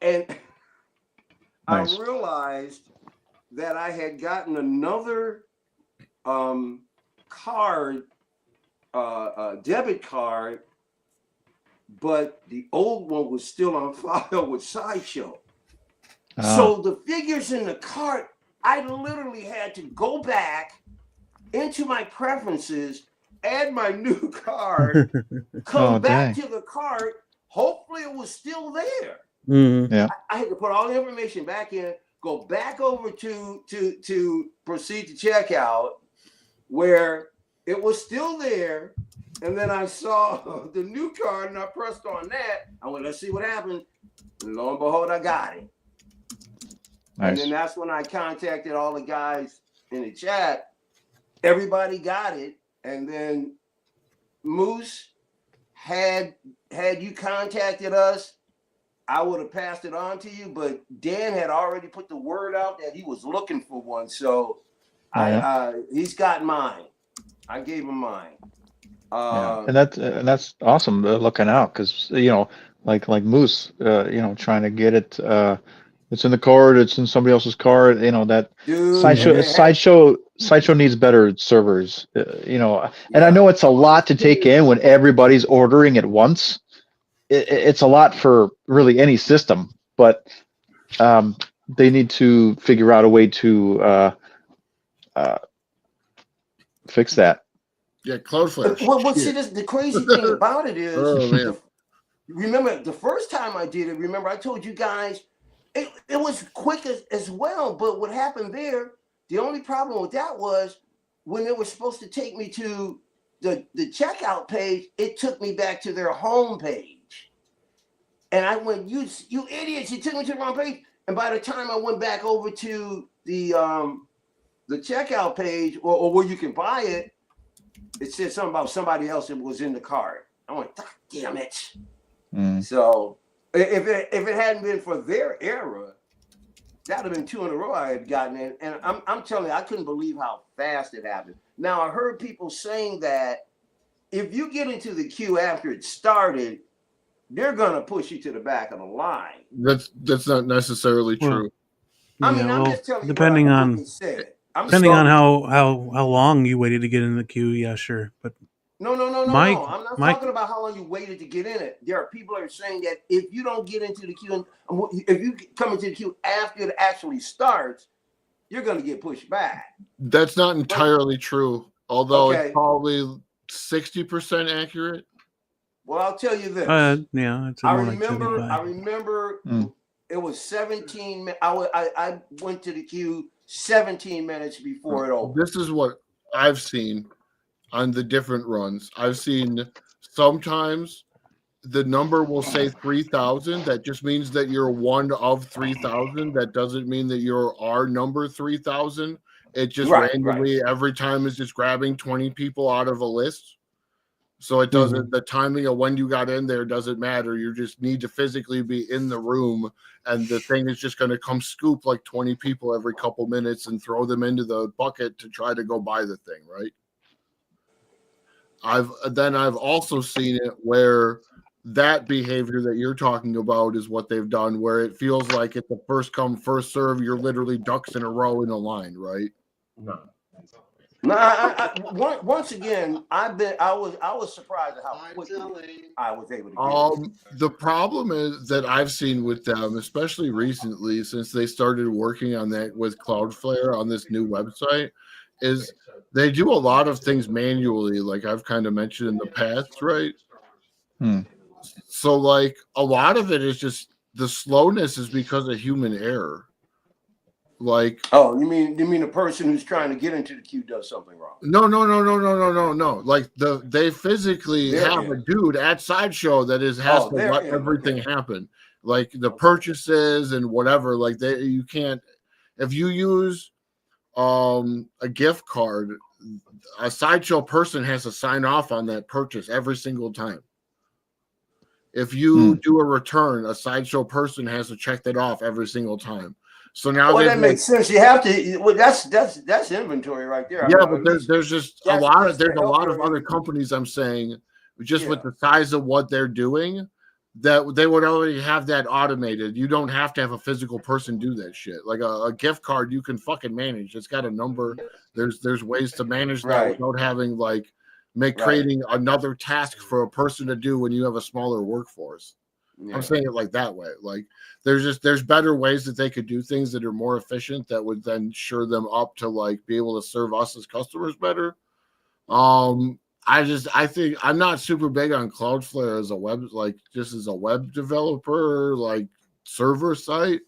S3: And nice. I realized that I had gotten another card, debit card, but the old one was still on file with Sideshow. So the figures in the cart, I literally had to go back into my preferences, add my new card, come back to the cart. Hopefully it was still there.
S5: Yeah.
S3: I had to put all the information back in, go back over to proceed to checkout, where it was still there. And then I saw the new card and I pressed on that. I went, let's see what happens. And lo and behold, I got it. Nice. And then that's when I contacted all the guys in the chat. Everybody got it. And then Moose, had you contacted us, I would have passed it on to you. But Dan had already put the word out that he was looking for one. So he's got mine. I gave him mine.
S5: And that's awesome, looking out, because like Moose, trying to get it. It's in the card. It's in somebody else's card. That Dude, Sideshow needs better servers. And I know it's a lot to take in when everybody's ordering at once. It's a lot for really any system, but they need to figure out a way to fix that.
S4: Yeah, Cloudflash.
S3: Well, see, the crazy thing about it is, remember the first time I did it, remember I told you guys, it was quick as well, but what happened there, the only problem with that was when they were supposed to take me to the checkout page, it took me back to their home page. And I went, you idiots, you took me to the wrong page. And by the time I went back over to the checkout page or where you can buy it, it said something about somebody else that was in the cart. I went, God damn it. So if it hadn't been for their era, that would have been 2 in a row I had gotten in. And I'm telling you, I couldn't believe how fast it happened. Now, I heard people saying that if you get into the queue after it started, they're going to push you to the back of the line.
S4: That's not necessarily true.
S3: I mean, I'm just telling you
S1: depending
S3: what
S1: on
S3: said.
S1: Depending on how long you waited to get in the queue, yeah, sure. But
S3: no. I'm not talking about how long you waited to get in it. There are people that are saying that if you don't get into the queue, if you come into the queue after it actually starts, you're going to get pushed back.
S4: That's not entirely true, although it's probably 60% accurate.
S3: Well, I'll tell you this.
S1: Yeah,
S3: I remember. It was 17. I went to the queue 17 minutes before it opened.
S4: This is what I've seen on the different runs. I've seen sometimes the number will say 3,000. That just means that you're one of 3,000. That doesn't mean that you're our number 3,000. It just randomly every time is just grabbing 20 people out of a list. So it doesn't, the timing of when you got in there doesn't matter. You just need to physically be in the room, and the thing is just going to come scoop like 20 people every couple minutes and throw them into the bucket to try to go buy the thing, right? I've also seen it where that behavior that you're talking about is what they've done, where it feels like it's a first come, first serve. You're literally ducks in a row in a line, right?
S3: No, once again, I was surprised at how quickly I was able to get it.
S4: The problem is that I've seen with them, especially recently, since they started working on that with Cloudflare on this new website, is they do a lot of things manually, like I've kind of mentioned in the past, right? So, like, a lot of it is just the slowness is because of human error. Like,
S3: oh, you mean the person who's trying to get into the queue does something wrong?
S4: No. Like they physically have a dude at Sideshow that has to let everything happen, like the purchases and whatever. Like you can't, if you use a gift card, a Sideshow person has to sign off on that purchase every single time. If you do a return, a Sideshow person has to check that off every single time. So now
S3: that makes sense. You have to. Well, that's inventory right there.
S4: Yeah, but there's just a lot of other companies. I'm saying just with the size of what they're doing, that they would already have that automated. You don't have to have a physical person do that shit. Like a gift card, you can fucking manage. It's got a number. There's ways to manage that without having creating another task for a person to do when you have a smaller workforce. Yeah. I'm saying it like that way. Like there's better ways that they could do things that are more efficient that would then sure them up to be able to serve us as customers better. I think I'm not super big on Cloudflare as a web, just as a web developer, server site.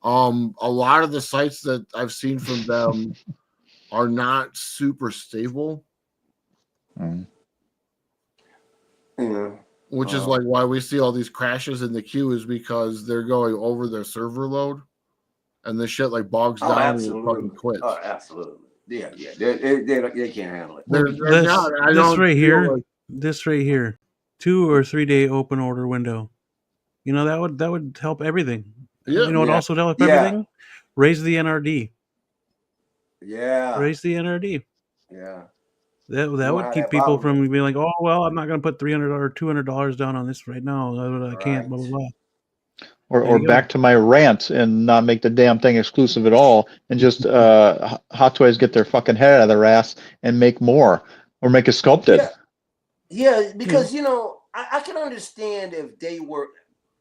S4: A lot of the sites that I've seen from them are not super stable.
S3: Yeah.
S4: Which is why we see all these crashes in the queue is because they're going over their server load, and the shit bogs down and it fucking quits.
S3: Oh, absolutely. Yeah. They can't handle it.
S1: This right here, 2 or 3 day open order window. You know that would help everything.
S4: Yeah.
S1: You know what also help everything? Raise the NRD.
S3: Yeah.
S1: Raise the NRD.
S3: Yeah.
S1: That would keep people from being like, oh well, I'm not going to put $300 or $200 down on this right now. I can't. Blah blah blah.
S5: Or back to my rant and not make the damn thing exclusive at all, and just Hot Toys get their fucking head out of their ass and make more, or make it sculpted.
S3: Yeah, because I can understand if they were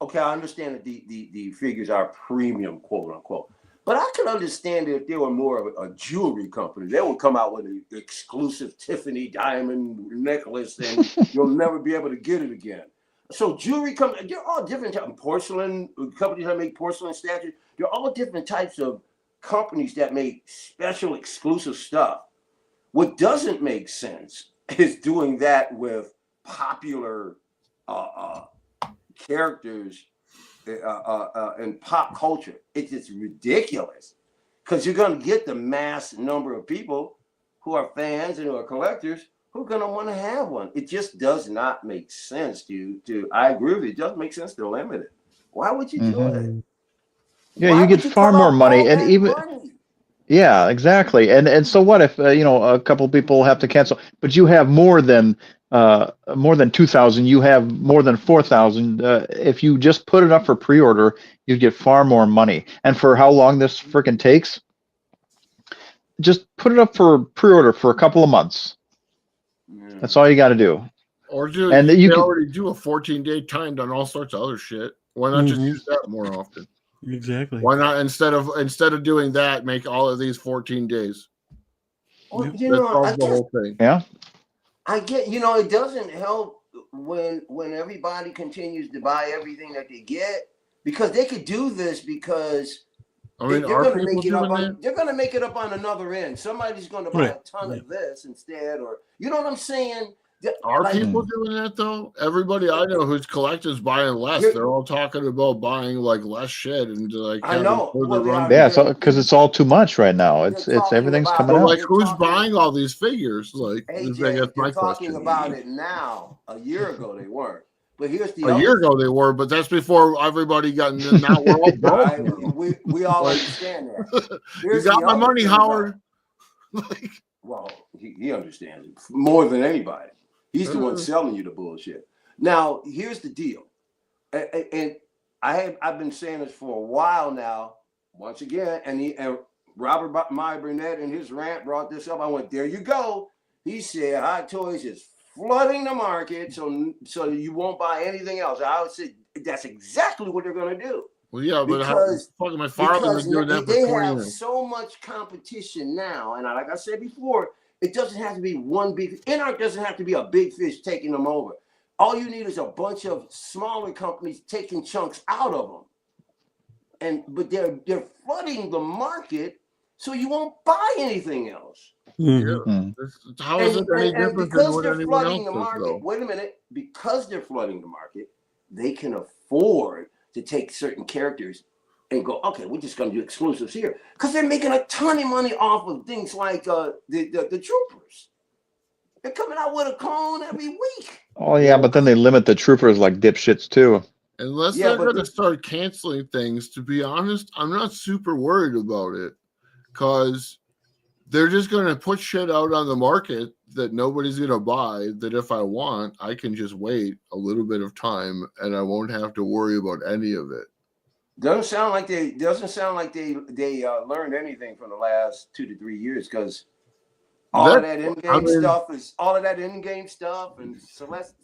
S3: okay. I understand that the figures are premium, quote unquote. But I can understand if they were more of a jewelry company. They would come out with an exclusive Tiffany diamond necklace, and you'll never be able to get it again. So jewelry companies, they're all different types. Porcelain companies that make porcelain statues, they're all different types of companies that make special exclusive stuff. What doesn't make sense is doing that with popular characters in pop culture. It's just ridiculous because you're going to get the mass number of people who are fans and who are collectors who are going to want to have one. It just does not make sense to I agree with you. It doesn't make sense to limit it. Why would you do it?
S5: Yeah, you get far more money, and even yeah, exactly. And so what if a couple people have to cancel, but you have more than 2,000, you have more than 4,000. If you just put it up for pre-order, you get far more money. And for how long this freaking takes, just put it up for pre-order for a couple of months. Yeah. That's all you got to do.
S4: Or you already do a 14-day timed on all sorts of other shit. Why not just use that more often?
S1: Exactly.
S4: Why not instead of doing that, make all of these 14 days?
S3: Well,
S4: that solves the whole thing.
S5: Yeah.
S3: I get, it doesn't help when everybody continues to buy everything that they get, because they could do this because they're going to make it up on. They're going to make it up on another end. Somebody's going to buy a ton of this instead, or you know what I'm saying?
S4: Are
S3: like,
S4: people doing that though? Everybody I know who's collectors buying less. They're all talking about buying like less shit and like
S3: I
S4: having
S3: know.
S4: further
S3: Well,
S4: run.
S5: Yeah, so because it's all too much right now. It's everything's coming
S4: But
S5: out.
S4: like, who's buying all these figures? Like, I guess
S3: AJ,
S4: my
S3: they're talking
S4: question.
S3: about it now. A year ago they weren't. But here's the
S4: A
S3: other
S4: year ago
S3: thing.
S4: they were, but that's before everybody got. Now we're all broke.
S3: We all
S4: Like,
S3: understand that.
S4: you
S3: Here's
S4: got
S3: the
S4: my
S3: other
S4: money,
S3: thing,
S4: Howard.
S3: well, he understands it more than anybody. He's the one selling you the bullshit. Now, here's the deal, and I've been saying this for a while now. Once again, and Robert Meyer Burnett in his rant brought this up. I went, there you go. He said Hot Toys is flooding the market, so you won't buy anything else. I would say that's exactly what they're going to do.
S4: Well, yeah, but
S3: because
S4: my father was doing that for
S3: they
S4: 20
S3: have
S4: years.
S3: so much competition now, and like I said before, it doesn't have to be one big. Inart doesn't have to be a big fish taking them over. All you need is a bunch of smaller companies taking chunks out of them, but they're flooding the market, so you won't buy anything else.
S4: Mm-hmm. How is it any different than what anyone else
S3: the
S4: does,
S3: market,
S4: though?
S3: wait a minute, because they're flooding the market, they can afford to take certain characters and go, okay, we're just going to do exclusives here, because they're making a ton of money off of things like the Troopers. They're coming out with a clone every week.
S5: Oh yeah, but then they limit the troopers like dipshits too.
S4: Unless they're going to start canceling things, to be honest, I'm not super worried about it, because they're just going to put shit out on the market that nobody's going to buy, that if I want, I can just wait a little bit of time and I won't have to worry about any of it.
S3: Doesn't sound like they learned anything from the last 2 to 3 years, because all of that in-game stuff and Celeste.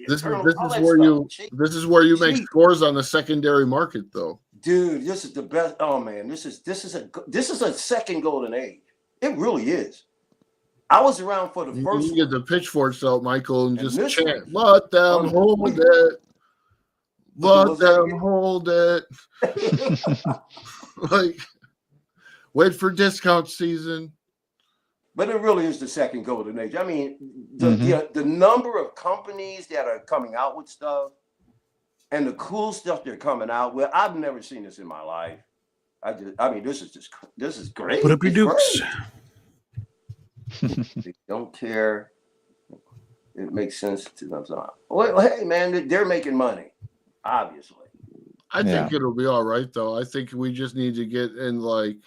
S4: This is where you make scores on the secondary market, though.
S3: Dude, this is the best. Oh man, this is a second golden age. It really is. I was around for the first.
S4: You get the pitchforks out, Michael, and just chant, "Let them hold it. Let them hold it." Like, wait for discount season.
S3: But it really is the second golden age. I mean, the number of companies that are coming out with stuff and the cool stuff they're coming out with, I've never seen this in my life. This is great.
S1: Put up your dukes.
S3: They don't care. It makes sense to them. Well, hey man, they're making money, obviously.
S4: I think it'll be all right, though. I think we just need to get in, like,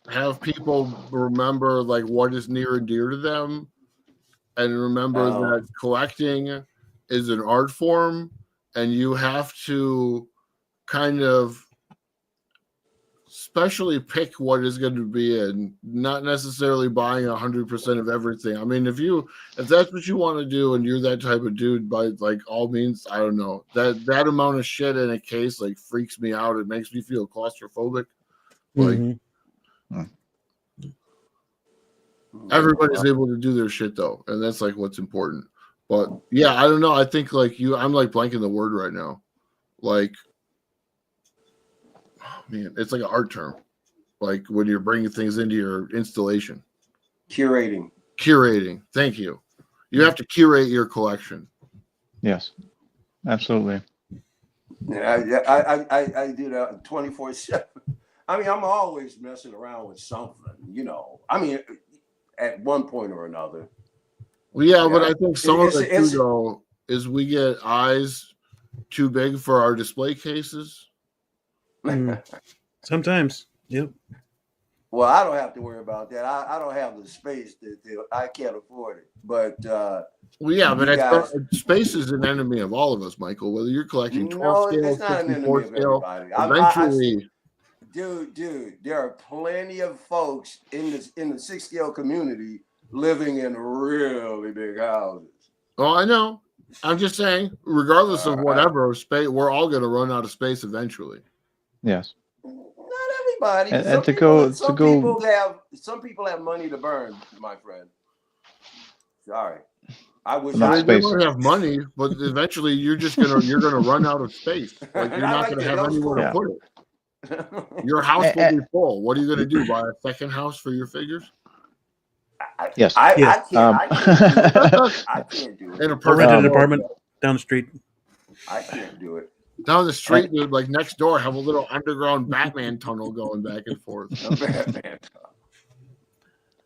S4: have people remember like what is near and dear to them, and remember that collecting is an art form, and you have to kind of specially pick what is going to be in, not necessarily buying 100% of everything. I mean, if that's what you want to do and you're that type of dude, by like all means, I don't know, that amount of shit in a case like freaks me out. It makes me feel claustrophobic. Like, everybody's able to do their shit though, and that's like what's important. But yeah, I don't know. I think like I'm like blanking the word right now. Like, oh, man, it's like an art term. Like when you're bringing things into your installation.
S3: Curating.
S4: Thank you. You have to curate your collection.
S5: Yes, absolutely.
S3: Yeah, I do that 24/7. I mean, I'm always messing around with something, you know. I mean, at one point or another.
S4: Well, yeah, but I think some of it too, though, is we get eyes too big for our display cases.
S1: Sometimes, yep.
S3: Well, I don't have to worry about that. I don't have the space I can't afford it. But
S4: well, yeah, but space is an enemy of all of us, Michael. Whether you're collecting 12 scale, 64 scale, eventually.
S3: Dude, there are plenty of folks in the 6 scale community living in really big houses.
S4: Oh, I know. I'm just saying, regardless of whatever space, we're all going to run out of space eventually.
S5: Yes.
S3: Not everybody. Some people have money to burn, my friend. Sorry. I wish
S4: I don't have money, but eventually you're gonna run out of space. Like, you're not going to have anywhere to put it. Your house will be full. What are you going to do? Buy a second house for your figures?
S5: Yes.
S3: I
S1: Yes.
S3: can't do it. I can't do it.
S4: In a
S1: I
S4: perfect
S1: rented an
S4: world,
S1: apartment down the street.
S3: I can't do it.
S4: down the street, dude, like next door, have a little underground Batman tunnel going back and forth.
S3: A Batman.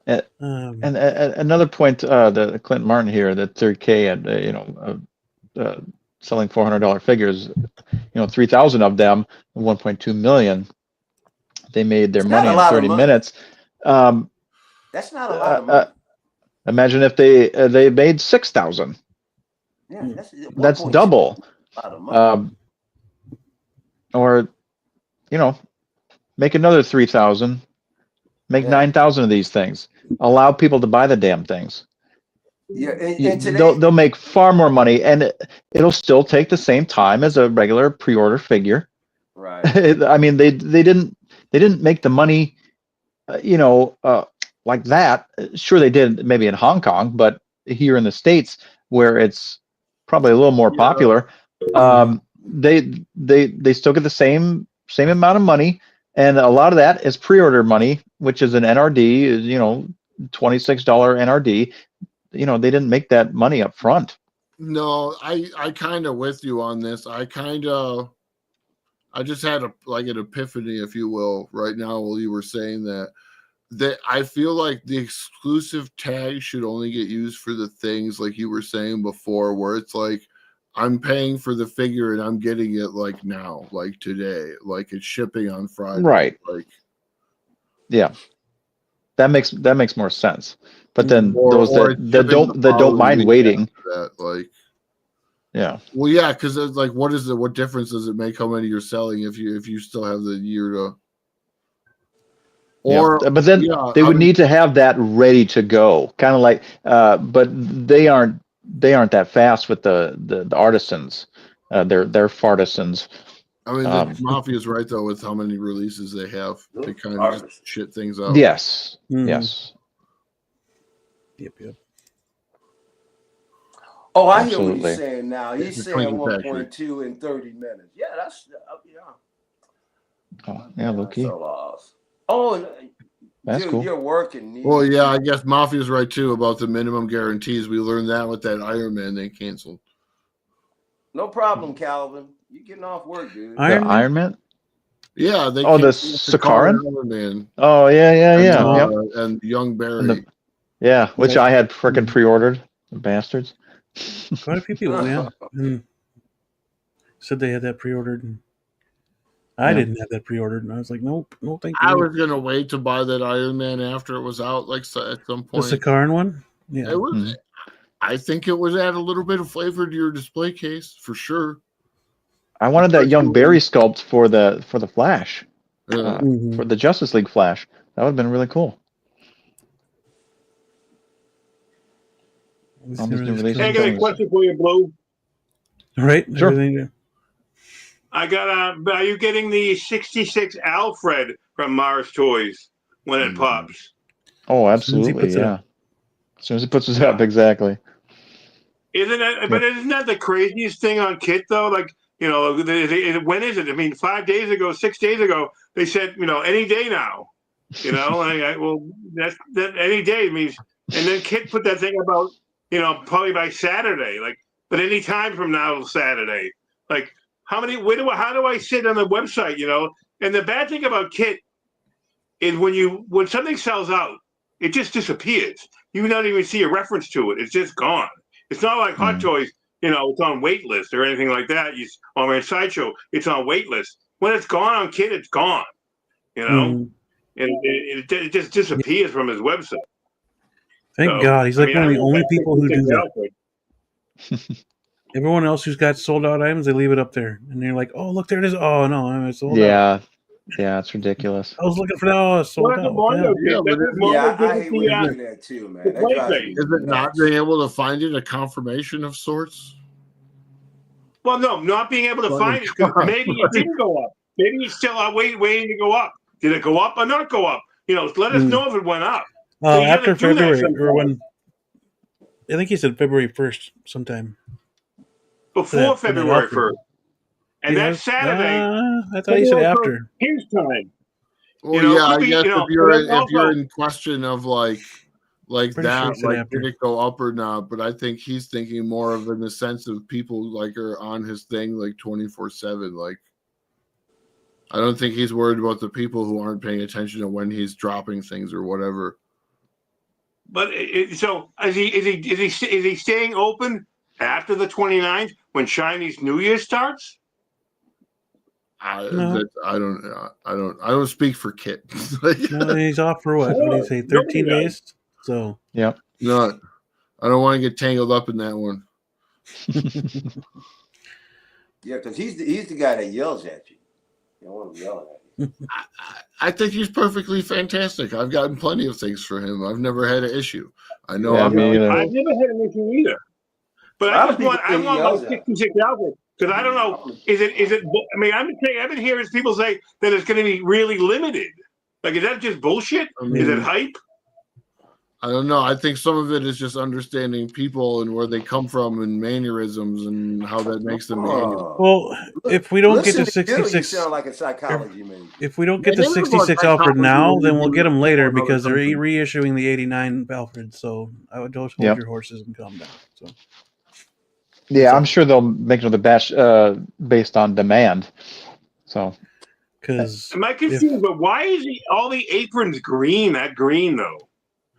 S5: And another point, the Clint Martin here, the 3K at selling $400 figures, 3,000 of them, 1.2 million. They made their money in 30 minutes.
S3: That's not a lot of money.
S5: Imagine if they made 6,000.
S3: Yeah,
S5: that's double.
S3: A lot of money.
S5: Or, make another 3,000. Make 9,000 of these things. Allow people to buy the damn things.
S3: Yeah, and today,
S5: they'll make far more money, and it'll still take the same time as a regular pre-order figure.
S3: Right.
S5: I mean, they didn't make the money, like that. Sure, they did maybe in Hong Kong, but here in the States, where it's probably a little more popular, they still get the same amount of money, and a lot of that is pre-order money, which is an NRD, $26 NRD. They didn't make that money up front.
S4: No, I kind of with you on this. I just had an epiphany, if you will, right now while you were saying that I feel like the exclusive tag should only get used for the things like you were saying before, where it's like I'm paying for the figure and I'm getting it like now, like today, like it's shipping on Friday.
S5: Right.
S4: Like,
S5: yeah, that makes more sense. But then
S4: or
S5: that don't mind waiting.
S4: That, like,
S5: yeah.
S4: Well, yeah, because like, what difference does it make how many you're selling if you still have the year to? Or,
S5: yeah. But then they would need to have that ready to go, kind of like. But they aren't that fast with the artisans. They're FArtisans.
S4: I mean, Mafia's right though with how many releases they have. They kind of just shit things out.
S5: Yes. Yes.
S1: Yep.
S3: Oh, I hear what he's saying now. He's saying 1.2 in 30 minutes. Yeah, that's
S5: Oh, yeah, Loki.
S3: Oh,
S5: that's cool.
S3: You're working.
S4: Well, yeah, I guess Mafia's right too about the minimum guarantees. We learned that with that Iron Man they canceled.
S3: No problem, Calvin. You getting off work, dude.
S5: Iron Man?
S4: Yeah, they
S5: the Sakaran
S4: Iron Man.
S5: Oh yeah.
S4: And Young Barry.
S5: Which I had freaking pre-ordered. The bastards.
S1: Quite a few people, said they had that pre-ordered, and I didn't have that pre-ordered, and I was like, nope, no, thank you.
S4: I was gonna wait to buy that Iron Man after it was out, like at some point.
S1: The Sakaran one, yeah.
S4: It was. I think it would add a little bit of flavor to your display case for sure.
S5: I wanted that Young Barry sculpt for the Flash,
S4: Mm-hmm.
S5: for the Justice League Flash. That would have been really cool.
S2: Hey, I got a question for you, Blue.
S1: All right,
S5: sure.
S2: I got are you getting the 66 Alfred from Mars Toys when it pops?
S5: Oh, absolutely, yeah. As soon as he puts it up, exactly.
S2: Isn't that the craziest thing on Kit though? Like, when is it? I mean, 5 days ago, 6 days ago, they said, any day now. Well, that any day means, and then Kit put that thing about, probably by Saturday, but any time from now till Saturday. Like, how do I sit on the website, And the bad thing about Kit is when something sells out, it just disappears. You not even see a reference to it. It's just gone. It's not like Hot Toys, it's on wait list or anything like that. Or in Sideshow, it's on wait list. When it's gone on Kit, it's gone. And it just disappears from his website.
S1: Thank God. He's one of the only people who do that. Everyone else who's got sold out items, they leave it up there. And they're like, oh, look, there it is. Oh, no, it's sold out.
S5: Yeah, it's ridiculous.
S1: I was looking for that. Oh, it's sold out.
S3: I hate when you do that too, man.
S4: Is it not being able to find it a confirmation of sorts?
S2: Well, no, not being able to find it because maybe it didn't go up. Maybe it's still waiting to go up. Did it go up or not go up? Let us know if it went up.
S1: After February, or when I think he said February 1st sometime.
S2: Before February 1st. And that's Saturday.
S1: I thought you said after.
S2: His time.
S4: Well, I guess if you're in question of like like
S1: Pretty sure
S4: that,
S1: he said
S4: like
S1: after.
S4: did it go up or not? But I think he's thinking more of in the sense of people like are on his thing like 24/7. Like, I don't think he's worried about the people who aren't paying attention to when he's dropping things or whatever.
S2: But so is he staying open after the 29th when Chinese New Year starts?
S1: No.
S4: I don't speak for Kit.
S1: No, he's off for what? What do you say? 13 days. So
S5: Yep.
S4: No, I don't want to get tangled up in that one.
S3: Yeah, because he's the guy that yells at you. You don't want him yelling at you.
S4: I think he's perfectly fantastic. I've gotten plenty of things for him. I've never had an issue. I know.
S5: Yeah,
S4: I'm
S5: me either.
S2: I've never had an issue either. But I want my 66 Alpha because I don't know. Is it? I mean, I've been hearing people say that it's going to be really limited. Like, is that just bullshit? Is it hype?
S4: I don't know. I think some of it is just understanding people and where they come from and mannerisms and how that makes them behave.
S1: Well, if we don't get to
S3: Listen to you
S1: 66,
S3: sound like a psychology major.
S1: if we don't get to 66 Alfred now, then we'll get them later because they're reissuing the 89 Alfred. So I would just hold your horses and calm down. So.
S5: Yeah, I'm sure they'll make another batch based on demand. So,
S2: because am I confused? But why is all the aprons green? That green though,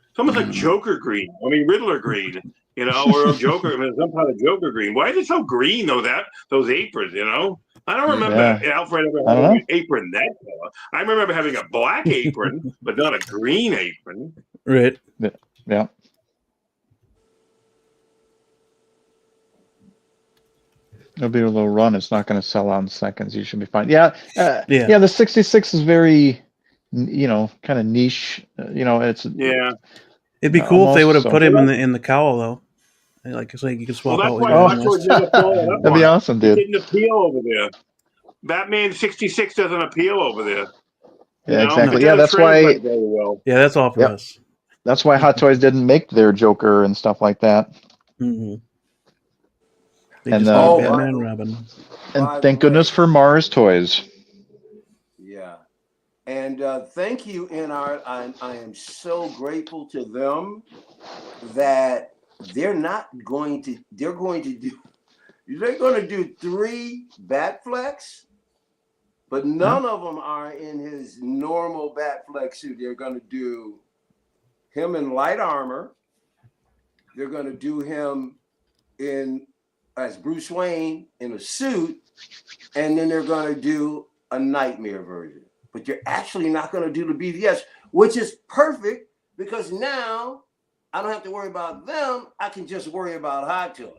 S2: it's almost like Joker green. I mean Riddler green, you know, or Joker. I mean, some kind of Joker green. Why is it so green though? Those aprons, you know. I don't remember Alfred ever having an apron that color. I remember having a black apron, but not a green apron.
S1: Right.
S5: Yeah. It'll be a little run. It's not going to sell out in seconds. You should be fine. Yeah. The 66 is very, kind of niche. It's
S1: It'd be cool if they would have put him in the cowl though. Like so you can swap out.
S5: That'd be awesome, dude.
S2: It didn't appeal over there. Batman 66 doesn't appeal over there.
S5: Yeah, exactly. Yeah, that's why.
S2: Well.
S1: Yeah, that's all for us.
S5: That's why Hot Toys didn't make their Joker and stuff like that.
S1: Mm-hmm.
S5: And
S1: Batman and Robin.
S5: And thank goodness for Mars Toys.
S3: Yeah. And thank you, NR. I am so grateful to them that they're going to do 3 Batflex, but none of them are in his normal Batflex suit. They're going to do him in light armor. They're going to do him as Bruce Wayne in a suit, and then they're going to do a Nightmare version. But you're actually not going to do the BVS, which is perfect because now I don't have to worry about them. I can just worry about Hot Toys.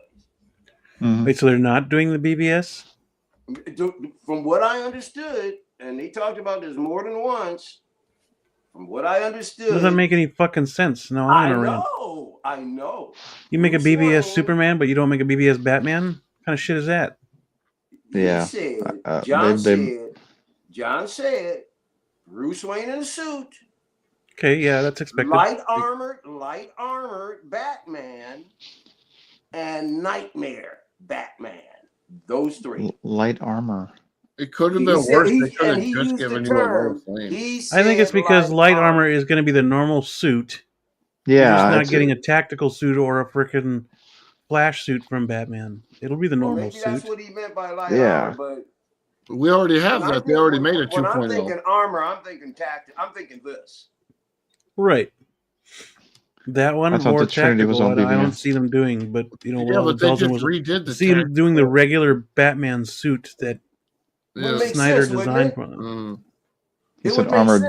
S5: Mm-hmm.
S1: Wait, so they're not doing the BBS?
S3: From what I understood, and they talked about this more than once, from what I understood...
S1: Doesn't make any fucking sense. No, I'm going to rant.
S3: I know.
S1: You make a BBS Superman, but you don't make a BBS Batman? What kind of shit is that?
S5: Yeah.
S3: John said, Bruce Wayne in a suit.
S1: Okay, yeah, that's expected.
S3: Light armored Batman and Nightmare Batman. Those 3.
S5: Light armor.
S4: It could have been worse. They could have just given you a lower flame.
S1: I think it's because light armor is going to be the normal suit.
S5: Yeah.
S1: You're just not getting a tactical suit or a freaking flash suit from Batman. It'll be the normal suit.
S3: That's what he meant by light armor, but
S4: we already have that. They already made a 2.0.
S3: When I'm thinking armor, I'm thinking tactic. I'm thinking this.
S1: Right. That one more tactical. I don't see them doing, but
S4: but they just redid the
S1: see them doing the regular Batman suit that Snyder designed for them.
S5: He said armored,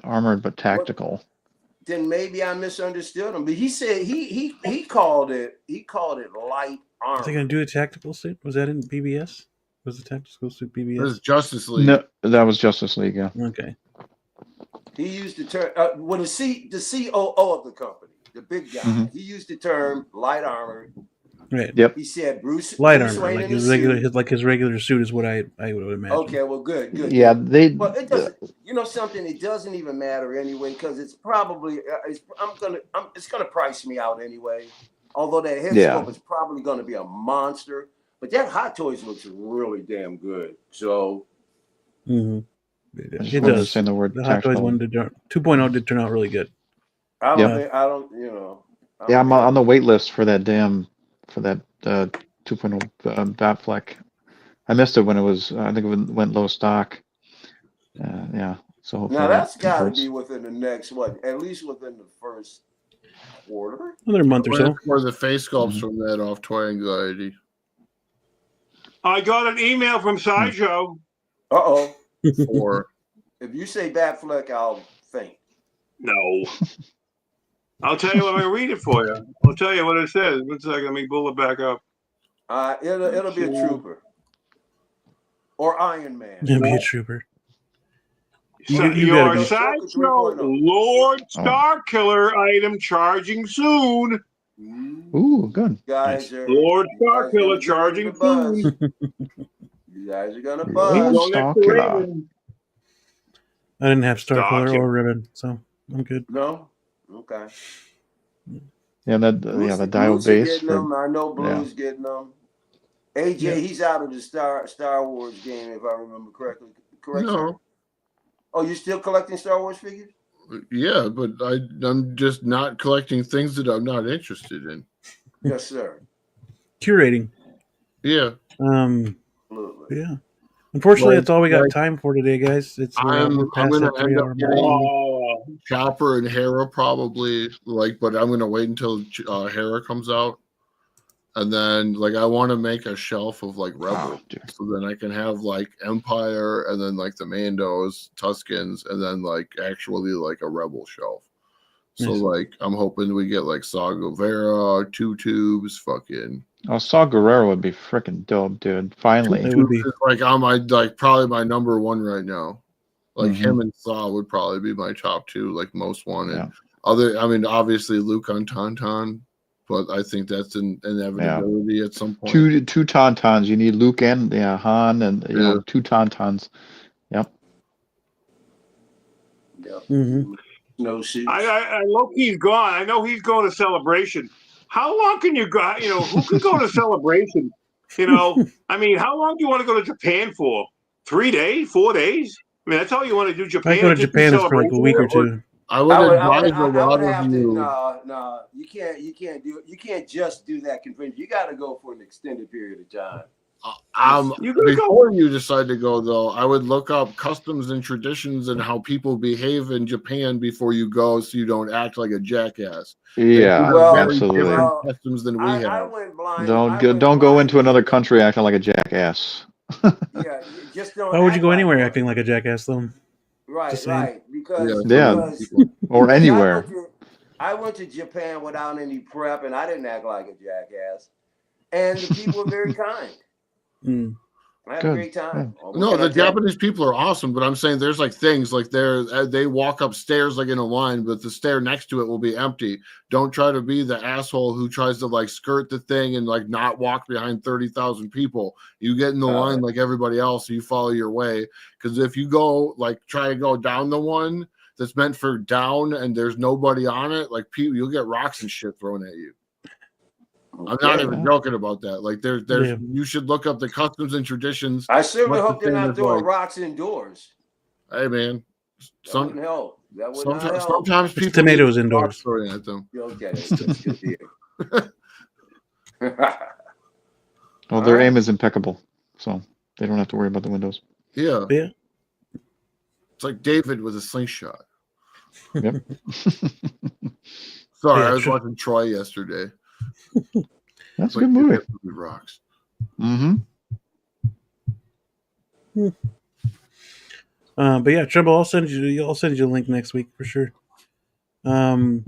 S5: armored but tactical.
S3: Then maybe I misunderstood him, but he said he called it light armor.
S1: Are they going to do a tactical suit? Was that in BBS? Was the tactical suit BBS?
S4: It was Justice League.
S5: No, that was Justice League. Yeah.
S1: Okay.
S3: He used the term the COO of the company, the big guy. Mm-hmm. He used the term light armor.
S1: Right.
S5: Yep.
S3: He said
S1: light armor, like his regular suit is what I would imagine.
S3: Okay, well, good.
S5: Yeah,
S3: Well, it doesn't. You know something? It doesn't even matter anyway because it's probably it's gonna price me out anyway. Although that head scope is probably gonna be a monster, but that Hot Toys looks really damn good. So.
S1: Mm-hmm. It does.
S5: Saying the word
S1: the Hot Toys 2.0 did turn out really good.
S3: I don't think I don't. You know.
S5: Yeah, I'm on the wait list for that 2.0 Batfleck. I missed it when it was. I think it went low stock. Yeah. So hopefully
S3: Now that's
S5: that
S3: got to
S5: converts.
S3: be within the next at least within the first quarter.
S1: Another month or so.
S4: Where the face sculpts from that off Toy Anxiety.
S2: I got an email from Sideshow.
S3: Uh-oh.
S4: Or
S3: if you say Batfleck, I'll faint.
S2: No. I'll tell you what, I'm going to read it for you. I'll tell you what it says. One second, let me pull it back up.
S3: It'll be a trooper. Or Iron Man.
S1: It'll be a trooper.
S2: Your Sideshow Lord Starkiller item charging soon.
S5: Ooh, good.
S3: Guys
S2: Lord Starkiller charging soon.
S3: You guys are gonna buzz.
S1: Starkiller. I didn't have Starkiller or Ribbon, so I'm good.
S3: No? Okay.
S5: Yeah, the dial base.
S3: I know Blue's getting them. AJ, he's out of the Star Wars game, if I remember correctly. Correct?
S4: No.
S3: Sir? Oh, you're still collecting Star Wars figures?
S4: Yeah, but I'm just not collecting things that I'm not interested in.
S3: Yes, sir.
S1: Curating.
S4: Yeah.
S1: Yeah. Unfortunately, that's all we got time for today, guys. We're past that 3 hour mark.
S4: Chopper and Hera probably, but I'm gonna wait until Hera comes out, and then I want to make a shelf of Rebel, so then I can have Empire, and then the Mandos, Tuskens, and then actually a Rebel shelf. So
S1: Nice.
S4: I'm hoping we get Saw Gerrera, 2 tubes, fucking.
S5: Oh, Saw Gerrera would be freaking dope, dude. Finally,
S1: it would be
S4: on my probably my number one right now. Him and Saw would probably be my top two, most wanted.
S5: Yeah.
S4: Obviously Luke on Tauntaun, but I think that's an inevitability at some point.
S5: Two Tauntauns. You need Luke and Han, and two Tauntauns. Yep.
S1: Mm-hmm.
S3: No suits.
S2: I Loki's gone. I know he's going to Celebration. How long can you go? Who can go to Celebration? How long do you want to go to Japan for? 3 days, 4 days? That's all you want to do. Japan.
S1: I go to Japan is for a week or two.
S4: I would advise a lot of you.
S3: No, you can't do it. You can't just do that convention. You got to go for an extended period of time.
S4: Before you decide to go, though, I would look up customs and traditions and how people behave in Japan before you go, so you don't act like a jackass.
S5: Yeah, absolutely.
S4: Different customs than we have.
S3: I went blind.
S5: Don't go into another country acting like a jackass.
S3: Yeah, just don't.
S1: Why would you go anywhere acting like a jackass, though?
S3: Right. Because
S5: or anywhere.
S3: I went to Japan without any prep, and I didn't act like a jackass. And the people were very kind. I had a great time.
S4: No, the Japanese people are awesome, but I'm saying there's things they walk upstairs in a line, but the stair next to it will be empty. Don't try to be the asshole who tries to skirt the thing and not walk behind 30,000 people. You get in the line like everybody else, you follow your way. Because if you go try to go down the one that's meant for down and there's nobody on it, you'll get rocks and shit thrown at you. I'm not even joking about that. There's you should look up the customs and traditions.
S3: I certainly hope they're not throwing rocks indoors.
S4: Hey man,
S3: that wouldn't help.
S4: Sometimes people
S1: tomatoes indoors.
S4: At them.
S3: Okay, that's good here.
S5: Well, their aim is impeccable, so they don't have to worry about the windows.
S4: Yeah. It's like David with a slingshot.
S5: Yep.
S4: Sorry, I was watching Troy yesterday.
S5: That's a good movie.
S4: Rocks.
S5: Mm-hmm.
S1: But yeah, Trump, I'll send you a link next week for sure.
S3: Trump?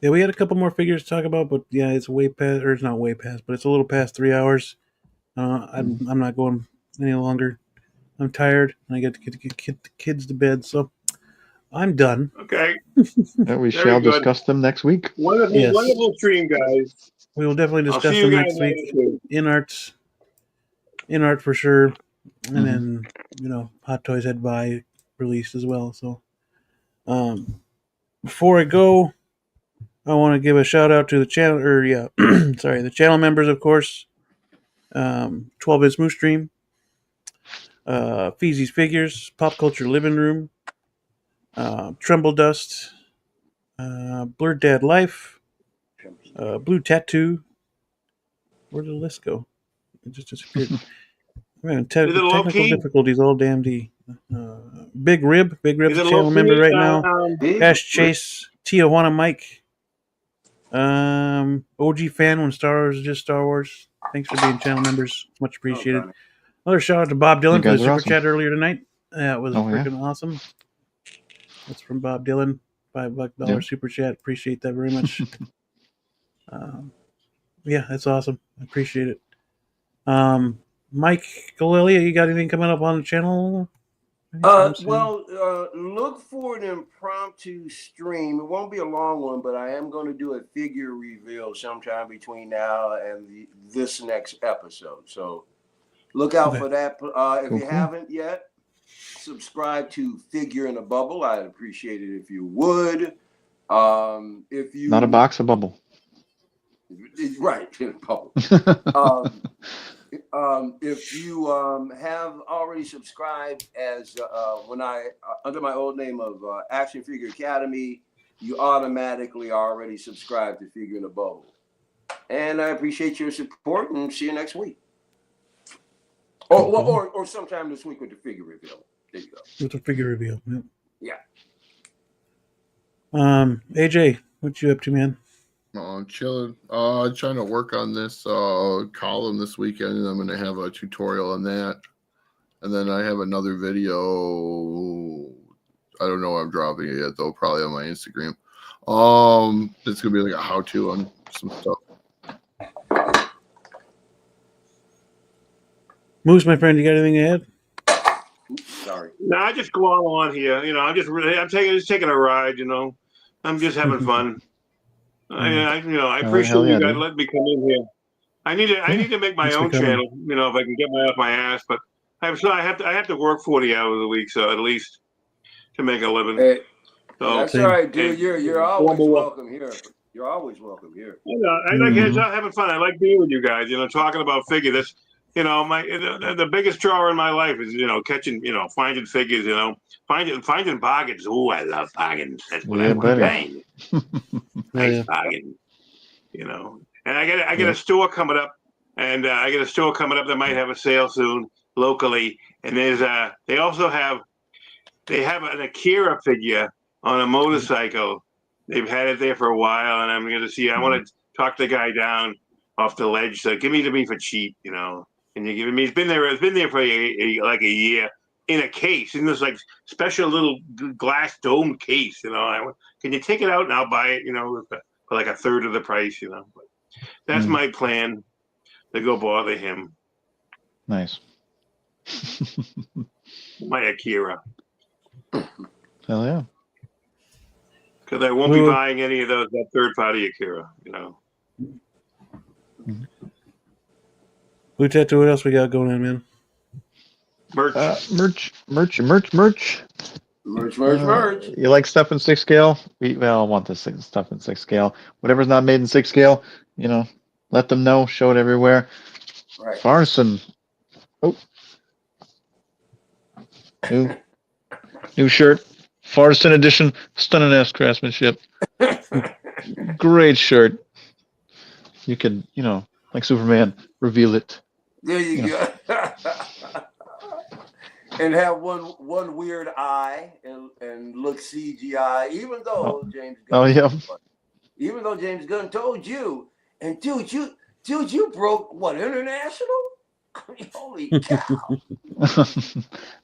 S1: Yeah, we had a couple more figures to talk about, but yeah, it's way past, or it's not way past, but it's a little past 3 hours. I'm not going any longer. I'm tired, and I got to get the kids to bed, so I'm done.
S2: Okay.
S5: We shall discuss them next week.
S2: Wonderful stream, guys.
S1: We will definitely discuss them next week. In art for sure, and then Hot Toys Head By released as well. So, before I go, I want to give a shout out to the channel, the channel members, of course. 12-bit Smooth Stream, Feezys Figures, Pop Culture Living Room, Tremble Dust, Blurred Dad Life, Blue Tattoo. Where did the list go? It just disappeared. Man,
S2: Is it low
S1: technical
S2: key?
S1: difficulties all damn D. Big Rib's
S2: Is
S1: a
S2: it low
S1: channel member
S2: key?
S1: right now.
S3: Big
S1: Ash Chase, Tijuana Mike, OG fan when Star Wars is just Star Wars. Thanks for being channel members. It's much appreciated. Another shout out to Bob Dylan for the
S5: guys are
S1: super
S5: awesome.
S1: chat earlier tonight. That was
S5: Oh, yeah?
S1: freaking awesome. That's from Bob Dylan. $5
S5: Yeah.
S1: super chat. Appreciate that very much. Yeah, that's awesome. I appreciate it. Mike Galilia, you got anything coming up on the channel?
S3: Look for an impromptu stream. It won't be a long one, but I am going to do a figure reveal sometime between now and this next episode. So look out for that. If you haven't yet, subscribe to Figure in a Bubble. I'd appreciate it if you would. If you
S5: Not a box, a bubble.
S3: Right, in a bubble. If you have already subscribed as when I under my old name of Action Figure Academy, you automatically already subscribe to Figure in a Bubble. And I appreciate your support and see you next week. Or sometime this week with the figure reveal. There you go.
S1: With the figure reveal.
S3: Yeah.
S1: AJ, what you up to, man?
S4: I'm chilling. Trying to work on this column this weekend, and I'm going to have a tutorial on that. And then I have another video. I don't know where I'm dropping it yet, though. Probably on my Instagram. It's going to be like a how-to on some stuff.
S1: Moose, my friend, you got anything to add?
S3: Sorry.
S2: No, I just go on here. You know, I'm taking a ride. You know, I'm just having fun. I appreciate you guys letting me come in here. I need to make my own channel. You know, if I can get off my ass, but I have to work 40 hours a week, so at least to make a living.
S3: Hey,
S2: so
S3: that's all right, dude. You're always welcome here. You're always welcome here.
S2: You know, I like having fun. I like being with you guys. You know, talking about figure. This, you know, the biggest draw in my life is catching, finding figures. You know, finding bargains. Oh, I love bargains. That's what I want to find. Nice bargain. You know, and I get a store coming up, and that might have a sale soon locally. And there's they have an Akira figure on a motorcycle. They've had it there for a while, and I'm going to see. I want to talk the guy down off the ledge. So give me to me for cheap, you know. And you give me. It's been there for like a year in a case, in this like special little glass dome case. You know, can you take it out and I'll buy it? You know, for like a third of the price. You know, but that's my plan to go bother him.
S5: Nice.
S2: My Akira.
S5: Hell yeah.
S2: Because I won't be buying any of that third party Akira, you know.
S1: Blue Tattoo, what else we got going on, man?
S2: Merch.
S5: Merch. You like stuff in 6 scale? I want this stuff in 6 scale. Whatever's not made in 6 scale, let them know. Show it everywhere.
S3: Right.
S5: FArtisan. Oh. New shirt. FArtisan edition. Stunning ass craftsmanship. Great shirt. You can, like Superman, reveal it.
S3: There you go. And have one weird eye and look CGI, even though James Gunn told you, and dude, you broke what, international? Holy cow!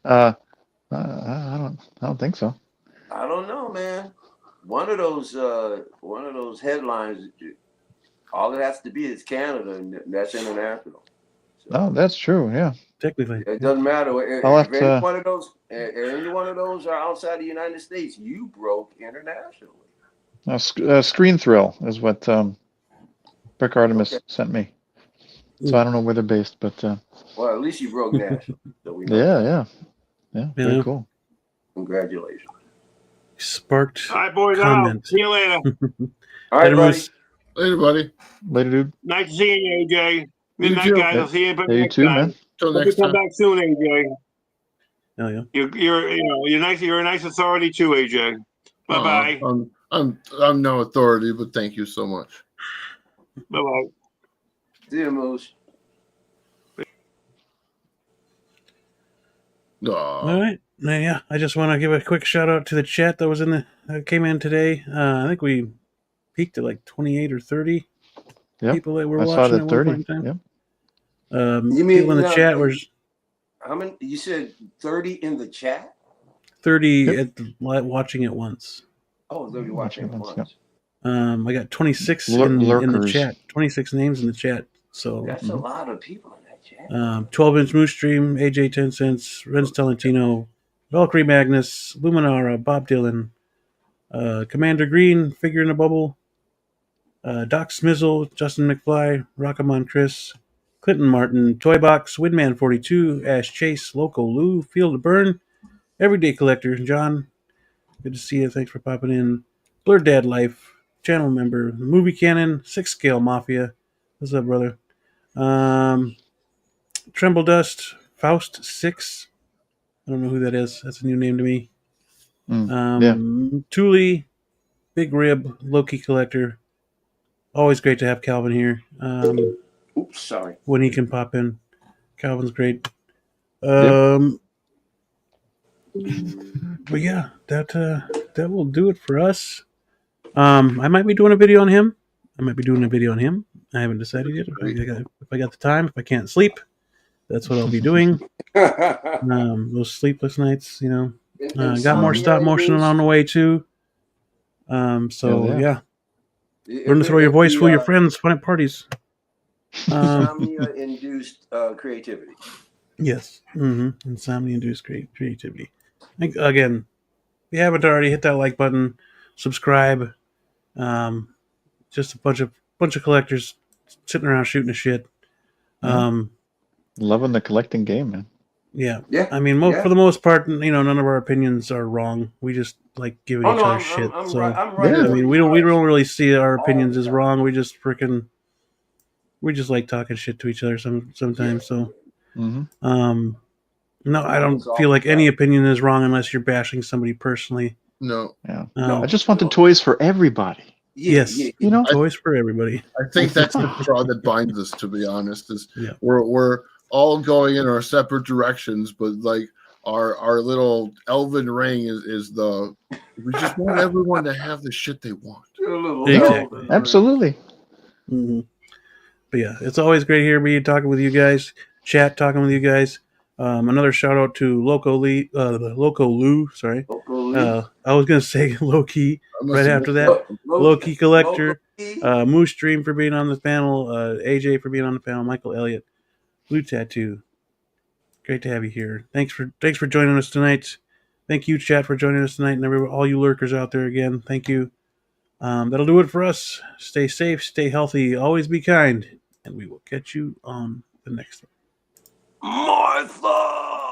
S5: I don't think so.
S3: I don't know, man. One of those headlines, all it has to be is Canada, and that's international. So,
S5: no, that's true. Yeah,
S1: technically,
S3: it doesn't matter. If any one of those are outside the United States, you broke internationally.
S5: Screen Thrill is what Brick Artemis sent me. So I don't know where they're based, but
S3: well, at least you broke national. So we know
S5: yeah, very cool.
S3: Congratulations.
S1: Sparked.
S2: All right, boys.
S1: Comment.
S2: See you later.
S3: All right, buddy.
S4: Later, buddy.
S5: Later, dude.
S2: Nice seeing you, AJ. Midnight, guys. I'll see you
S5: you
S2: next
S5: too,
S2: time.
S5: man.
S4: Till next
S2: come
S4: time.
S2: back soon, AJ.
S1: Oh yeah.
S2: You're nice. You're a nice authority too, AJ. Bye bye.
S4: I'm no authority, but thank you so much.
S2: Bye bye.
S3: See you, Moose.
S1: All right. Now, yeah, I just want to give a quick shout out to the chat that was that came in today. I think we peaked at like 28 or 30 people that were watching at one point in time.
S5: Yep.
S3: You mean
S1: people in the chat were
S3: how many? You said 30 in the chat.
S1: 30 watching it once.
S3: Oh, 30 watching it once. Yep.
S1: I got 26 in the chat. 26 names in the chat. So
S3: that's a lot of people in that chat.
S1: 12-inch Moose Stream, AJ 10 Cents, Renz Talentino, Valkyrie Magnus, Luminara, Bob Dylan, Commander Green, Figure in a Bubble, Doc Smizzle, Justin McFly, Rockamon Chris, Clinton Martin, Toybox, Windman 42, Ash Chase, Loco Lou, Field of Burn, Everyday Collector, John. Good to see you. Thanks for popping in. Blurred Dad Life, channel member, Movie Cannon, 6 Scale Mafia. What's up, brother? Tremble Dust, Faust 6. I don't know who that is. That's a new name to me. Thule, Big Rib, Loki Collector. Always great to have Calvin here.
S3: Oops, sorry.
S1: When he can pop in. Calvin's great. But yeah, that will do it for us. I might be doing a video on him. I haven't decided yet. If I got the time, if I can't sleep, that's what I'll be doing. Those sleepless nights, got more stop motion on the way too. Yeah. Learn to throw your voice, fool your friends, fun at parties.
S3: Insomnia-induced creativity.
S1: Yes. Insomnia-induced creativity. Again, if you haven't already, hit that like button, subscribe. Just a bunch of collectors sitting around shooting the shit.
S5: Loving the collecting game, man.
S1: Yeah. I mean, for the most part, none of our opinions are wrong. We just like giving each other shit.
S3: I'm
S1: so
S3: right.
S1: I mean, we don't really see our opinions as wrong. We just like talking shit to each other sometimes. So no, I don't feel like any opinion is wrong unless you're bashing somebody personally.
S4: No.
S5: Yeah. I just want the toys for everybody.
S1: Yes. Toys for everybody.
S4: I think that's the straw that binds us, to be honest, is we're all going in our separate directions, but like our little elven ring is we just want everyone to have the shit they want.
S1: Exactly.
S5: Absolutely.
S1: But yeah, it's always great here me talking with you guys, talking with you guys. Another shout out to Loco Lou. Sorry, I was gonna say Loki right after that. Loki Collector, Moose Stream for being on the panel, AJ for being on the panel, Michael Elliott, Blue Tattoo. Great to have you here. Thanks for joining us tonight. Thank you, chat, for joining us tonight, and all you lurkers out there again. Thank you. That'll do it for us. Stay safe, stay healthy, always be kind, and we will catch you on the next one.
S3: Martha!